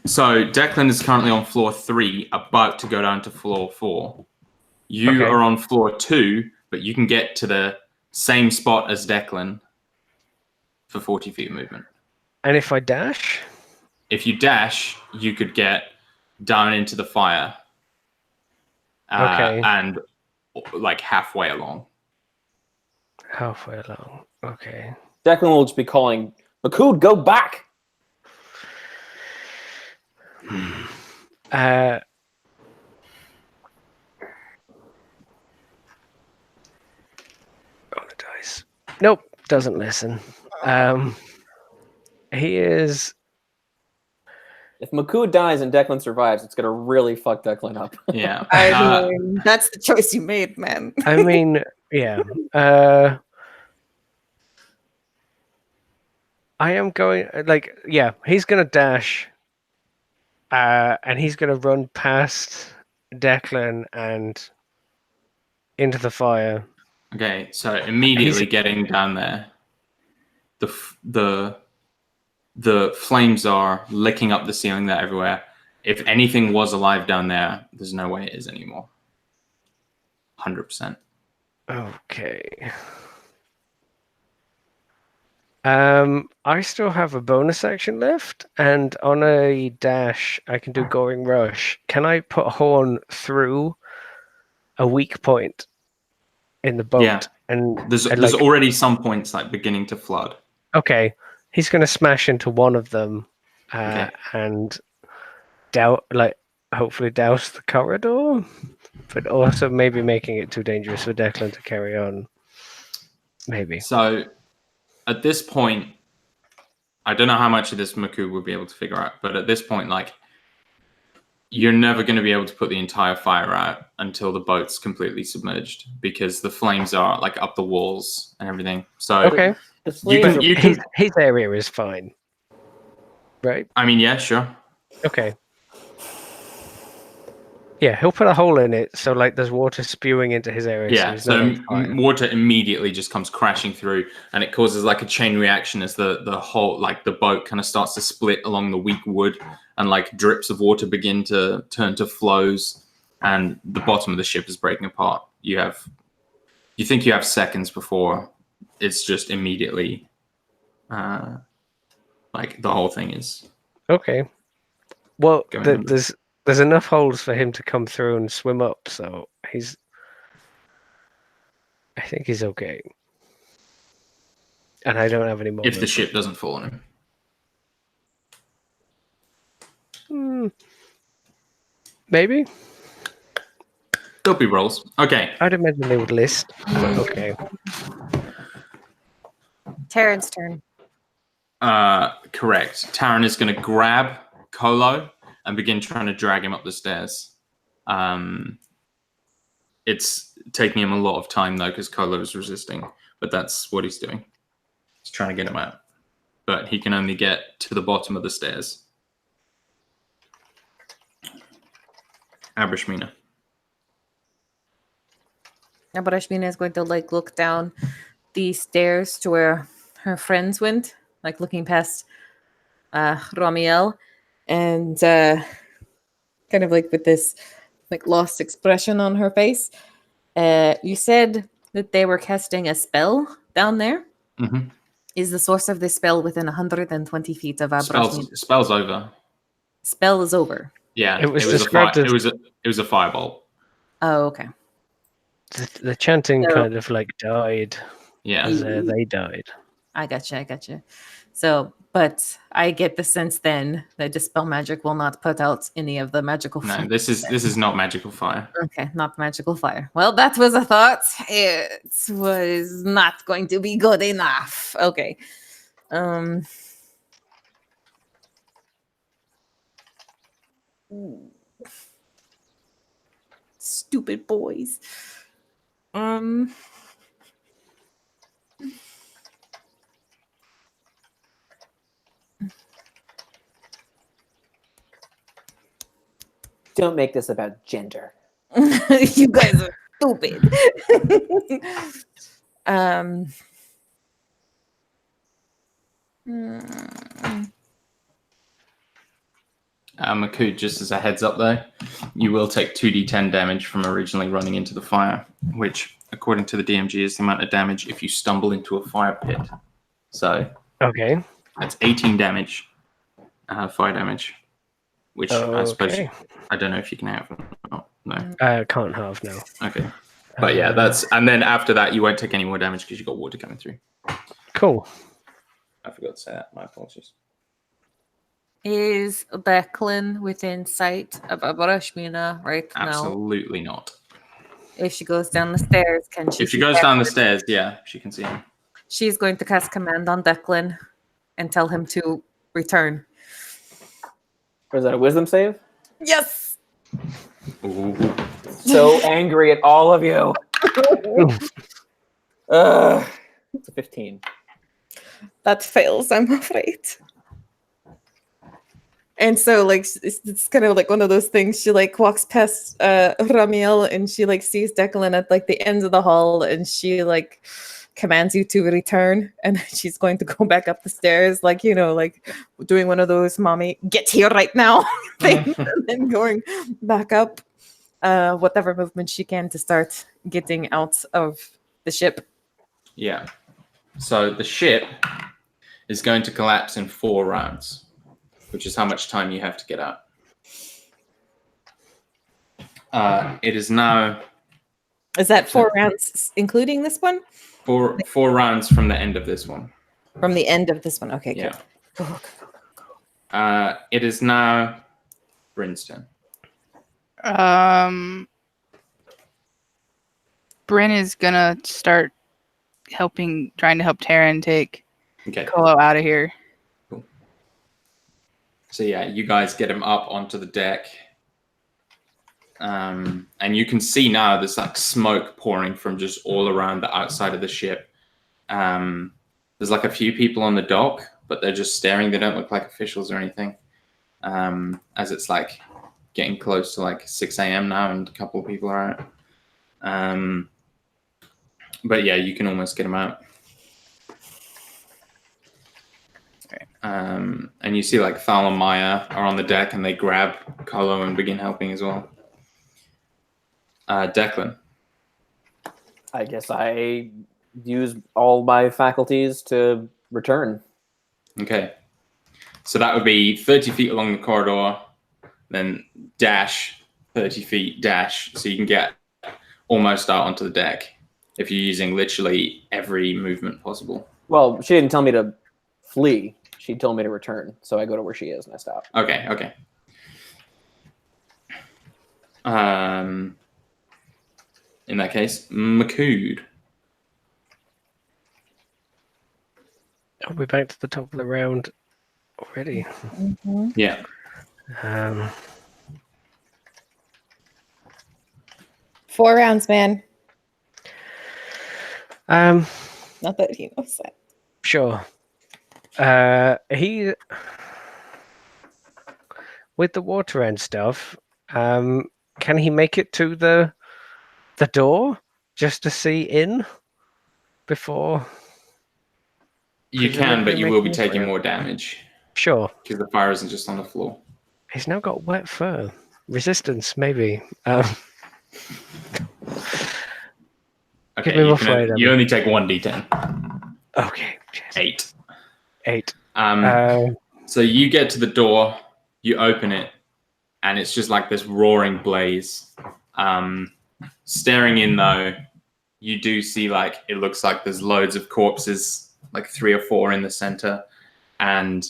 So Declan is currently on floor 3, about to go down to floor 4. You Okay. are on floor 2, but you can get to the same spot as Declan for 40 feet of movement. and if I dash, If you dash, you could get down into the fire. Okay. And like halfway along. halfway along. Okay. Declan will just be calling, Makoud, go back! Roll the dice. Nope, doesn't listen. He is. If Makoud dies and Declan survives, it's going to really fuck Declan up. Yeah. I mean, that's the choice you made, man. I mean, yeah. I am going. Like, yeah, he's gonna dash. And he's gonna run past Declan and into the fire. Okay, so immediately He's- getting down there, the flames are licking up the ceiling there everywhere. If anything was alive down there, there's no way it is anymore. 100%. Okay. I still have a bonus action left, and on a dash, I can do Goring Rush. Can I put Horn through a weak point in the boat? Yeah. And There's like, already some points like beginning to flood. okay, he's gonna smash into one of them, Okay. and hopefully douse the corridor, but also maybe making it too dangerous for Declan to carry on. Maybe. So at this point, I don't know how much of this Maku will be able to figure out, but at this point, like, you're never going to be able to put the entire fire out until the boat's completely submerged, because the flames are like up the walls and everything. So Okay, The you slaves can, are- you can. his area is fine, right? I mean, yeah, sure. Okay. Yeah, he'll put a hole in it so like there's water spewing into his area. Yeah, he's so not on fire. water immediately just comes crashing through, and it causes like a chain reaction as the whole, like, the boat kind of starts to split along the weak wood, and like drips of water begin to turn to flows, and the bottom of the ship is breaking apart. You think you have seconds before it's just immediately, like, the whole thing is Okay. Well, going under. there's enough holes for him to come through and swim up, so I think he's okay. And I don't have any more. If the ship doesn't fall on him. Maybe. There'll be rolls. Okay. I'd imagine they would list. But okay. Terran's turn. Correct. Taran is going to grab Kolo and begin trying to drag him up the stairs. It's taking him a lot of time, though, because Kolo is resisting. But that's what he's doing. He's trying to get him out. But he can only get to the bottom of the stairs. Abrishmina. Now, Barashmina is going to like look down the stairs to where her friends went, like looking past Ramiel, and kind of like with this like lost expression on her face. You said that they were casting a spell down there. Mm-hmm. Is the source of this spell within 120 feet of Abrashmi? Spell's over. Spell is over. Yeah, It was described as it was a firebolt. Oh, okay. the chanting So- kind of like died Yeah. as they died. I gotcha. So, but I get the sense then that Dispel Magic will not put out any of the magical No, fire. this is not magical fire. Okay, not magical fire. Well, that was a thought. It was not going to be good enough. Okay. Stupid boys. Don't make this about gender. You guys are stupid. Makud, just as a heads up though, you will take 2d10 damage from originally running into the fire, which, according to the DMG, is the amount of damage if you stumble into a fire pit. So Okay. that's 18 damage, fire damage, which I suppose Okay. I don't know if you can have. Oh, no. Can't have no. Okay. But yeah, and then after that, you won't take any more damage because you got water coming through. Cool. I forgot to say that. My apologies. Is Declan within sight of Abrashmina right now? Absolutely not. If she goes down the stairs, can she? If she see goes down the Declan? stairs, yeah, she can see him. She's going to cast command on Declan and tell him to return. Or is that a wisdom save? Yes. Ooh. So angry at all of you. It's a 15. That fails, I'm afraid. And so, like, it's kind of like one of those things. She like walks past Ramiel, and she like sees Declan at like the end of the hall, and she like commands you to return. And then she's going to go back up the stairs, like like doing one of those "mommy, get here right now" things, and then going back up, whatever movement she can to start getting out of the ship. Yeah. So the ship is going to collapse in 4 rounds, which is how much time you have to get out. It is now Is that 4 rounds, including this one? 4 rounds from the end of this one. From the end of this one. Okay, good. Yeah. Go. It is now Bryn's turn. Bryn is gonna start trying to help Taryn take Okay. Kolo out of here. So yeah, you guys get him up onto the deck. And you can see now there's like smoke pouring from just all around the outside of the ship. There's like a few people on the dock, but they're just staring. They don't look like officials or anything. As it's like getting close to like 6 a.m. now, and a couple of people are out. But yeah, you can almost get them out. And you see like Thal and Maya are on the deck, and they grab Kolo and begin helping as well. Declan. I guess I use all my faculties to return. Okay. So that would be 30 feet along the corridor, then dash 30 feet, dash, so you can get almost out onto the deck if you're using literally every movement possible. Well, she didn't tell me to flee. She told me to return. So I go to where she is and I stop. Okay. In that case, Makud. Are we back to the top of the round already? Mm-hmm. Yeah. 4 rounds, man. Not that he knows that. Sure. He with the water and stuff. Can he make it to the door just to see in before? You can, but Presumably you will be making taking fire. more damage Sure. because the fire isn't just on the floor. He's now got wet fur. Resistance, maybe. Okay, me rough way, then. you only take 1d10. Okay. Cheers. 8. 8. So you get to the door, you open it, and it's just like this roaring blaze. Staring in though, you do see like it looks like there's loads of corpses, like 3 or 4 in the center, and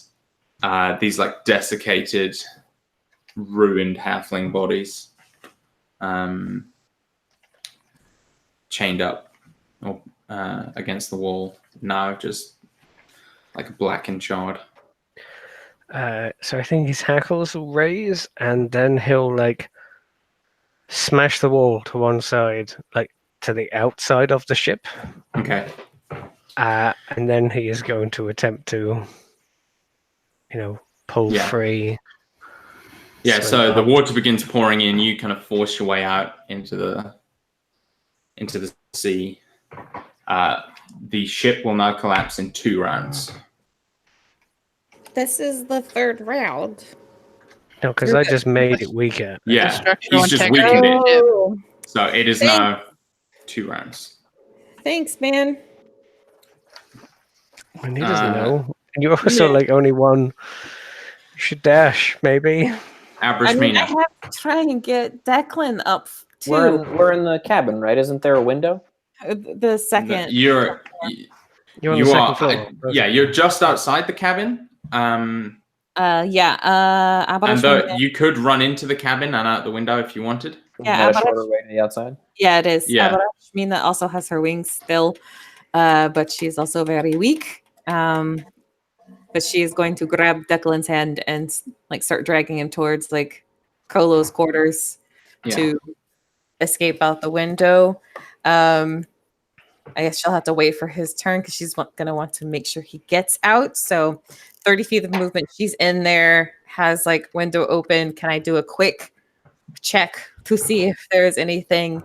these like desiccated, ruined halfling bodies, chained up or against the wall. Now just like black and charred. So I think his hackles will raise, and then he'll like smash the wall to one side, like to the outside of the ship. Okay. And then he is going to attempt to, pull free. Yeah, swim so the up. water begins pouring in. You kind of force your way out into the sea. The ship will now collapse in 2 rounds. This is the 3rd round. No, because I just made it weaker. Yeah, structural he's just integrity. weakened it. Oh, So it is now 2 rounds. thanks, man. And he doesn't know. And you also like only one. You should dash, maybe. Average I mean, I Mina. have to try and get Declan up too. We're in the cabin, right? Isn't there a window? The second. You're You're on you the are second floor. yeah, you're just outside the cabin. Abarosh And you could run into the cabin and out the window if you wanted. Isn't Yeah, that a shorter way to the outside? Yeah, it is. Yeah. Mina also has her wings still, but she's also very weak. But she is going to grab Declan's hand and like start dragging him towards like Kolo's quarters to escape out the window. I guess she'll have to wait for his turn because she's going to want to make sure he gets out. So 30 feet of movement. She's in there, has like window open. Can I do a quick check to see if there's anything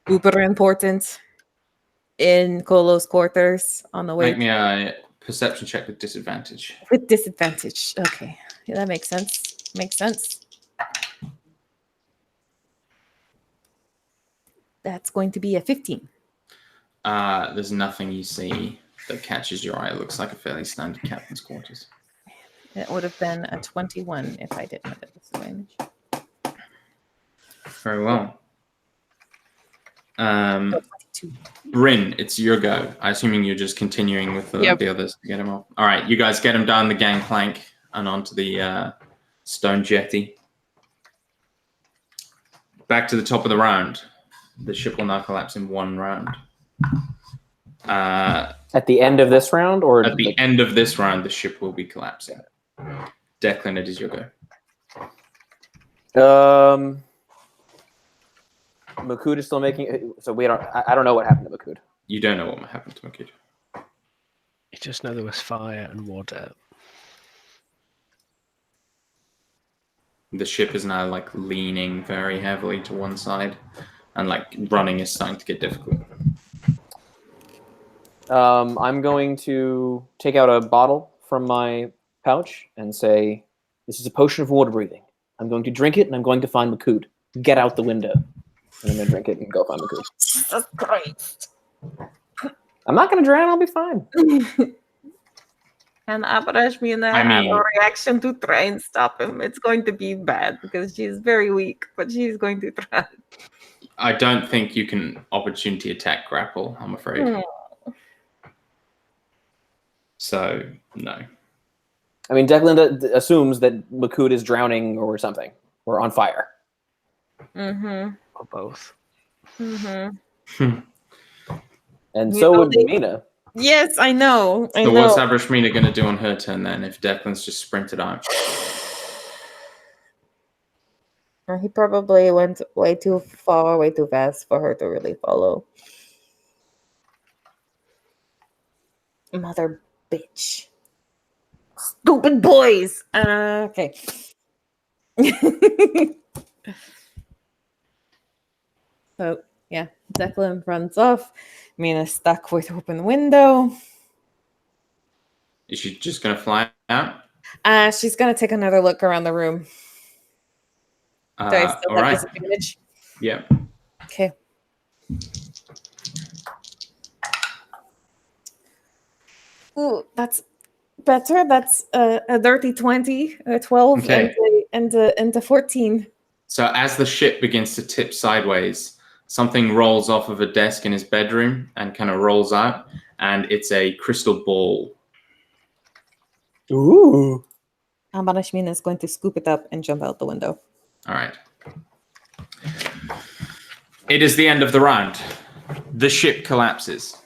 uber important in Kolo's quarters on the way? Make me a perception check with disadvantage. With disadvantage. Okay. Yeah, that makes sense. Makes sense. That's going to be a 15. There's nothing you see that catches your eye. It looks like a fairly standard captain's quarters. It would have been a 21 if I didn't have a disadvantage. Very well. 22. Bryn, it's your go. I assuming you're just continuing with the others to get him off. All right, you guys get him down the gangplank and onto the stone jetty. Back to the top of the round. The ship will now collapse in 1 round. At the end of this round, or At the end of this round, the ship will be collapsing. Declan, it is your go. Makud is still making. So I don't know what happened to Makud. You don't know what happened to Makud. You just know there was fire and water. The ship is now like leaning very heavily to one side, and like running is starting to get difficult. I'm going to take out a bottle from my pouch and say, "This is a potion of water breathing. I'm going to drink it, and I'm going to find Makud. Get out the window." And I'm going to drink it and go find Makud. Jesus Christ. I'm not going to drown. I'll be fine. And Abarash Mina have a reaction to try and stop him. It's going to be bad because she's very weak, but she's going to try. I don't think you can opportunity attack grapple, I'm afraid. So, no. I mean, Declan assumes that Makud is drowning or something, or on fire. Mm-hmm. Or both. Mm-hmm. And so would Mina. Yes, I know. So what's Avrashmina going to do on her turn then if Declan's just sprinted out? He probably went way too far, way too fast for her to really follow. Mother bitch. Stupid boys. Okay. So, yeah, Declan runs off. Mina's stuck with open window. Is she just going to fly out? She's going to take another look around the room. Do I still have disadvantage? Yeah. Okay. Ooh, that's better. That's a dirty 20, a 12, Okay. and a 14. So as the ship begins to tip sideways, something rolls off of a desk in his bedroom and kind of rolls out, and it's a crystal ball. Ooh. Ambanashmin is going to scoop it up and jump out the window. All right. It is the end of the round. The ship collapses.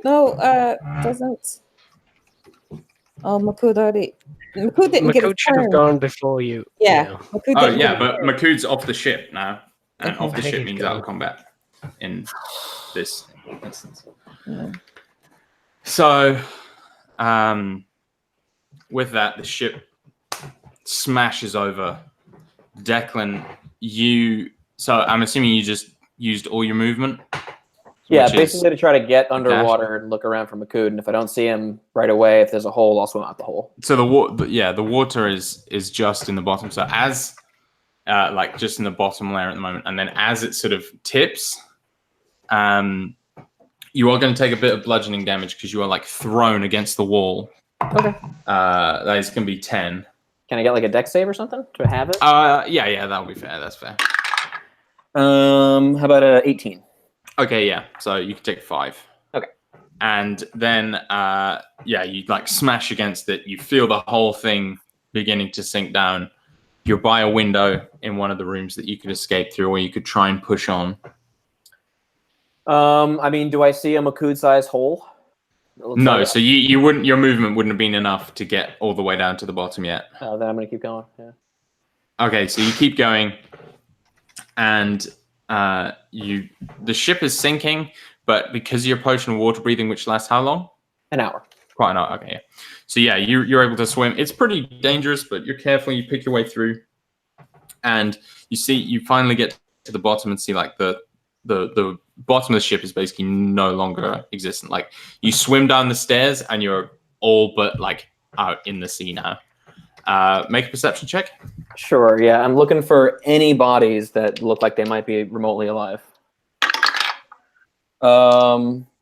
No, doesn't. Oh, Makud already. Makud didn't get his Makout should have turn. gone before you. Yeah, Makud Oh didn't yeah, get but his turn. Makood's off the ship now, and Okay. off the There ship you means go. out of combat in this instance. Yeah. So, with that, the ship smashes over. Declan, so I'm assuming you just used all your movement? Yeah, which is basically to try to get dash. underwater and look around for Makood, and if I don't see him right away, if there's a hole, I'll swim out the hole. So the water is just in the bottom. So as like just in the bottom layer at the moment, and then as it sort of tips, you are going to take a bit of bludgeoning damage because you are like thrown against the wall. Okay. That is going to be 10. Can I get like a dex save or something to have it? Yeah, that'll be fair. That's fair. How about a 18? Okay, yeah. So you can take 5. Okay. And then, you like smash against it. You feel the whole thing beginning to sink down. You're by a window in one of the rooms that you could escape through, or you could try and push on. I mean, do I see a Makood-sized hole? No, like so you wouldn't. Your movement wouldn't have been enough to get all the way down to the bottom yet. Oh, then I'm gonna keep going. Yeah. Okay, so you keep going, and the ship is sinking, but because you're potion of water breathing, which lasts how long? An hour. Quite an hour. Okay, yeah. So yeah, you're able to swim. It's pretty dangerous, but you're careful. You pick your way through, and you finally get to the bottom and see like the bottom of the ship is basically no longer existent. Like you swim down the stairs and you're all but like out in the sea now. Make a perception check. Sure. Yeah, I'm looking for any bodies that look like they might be remotely alive.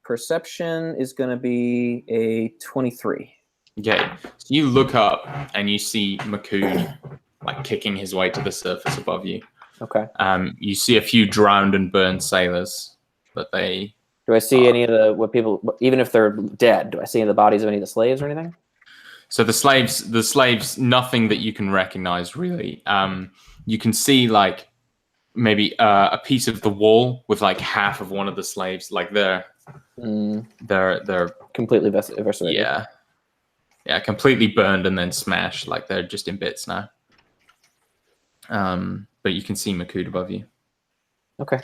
Perception is going to be a 23. Okay, so you look up and you see Makood like kicking his way to the surface above you. Okay. You see a few drowned and burned sailors, but they. Do I see any of the even if they're dead? Do I see any of the bodies of any of the slaves or anything? So the slaves, nothing that you can recognize really. You can see like maybe a piece of the wall with like half of one of the slaves, like they're Completely eviscerated. Yeah, completely burned and then smashed, like they're just in bits now. But you can see Makood above you. Okay.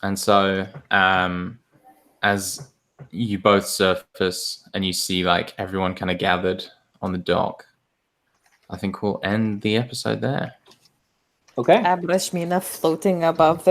And so, as you both surface and you see like everyone kind of gathered on the dock, I think we'll end the episode there. Okay. Abrashmina floating above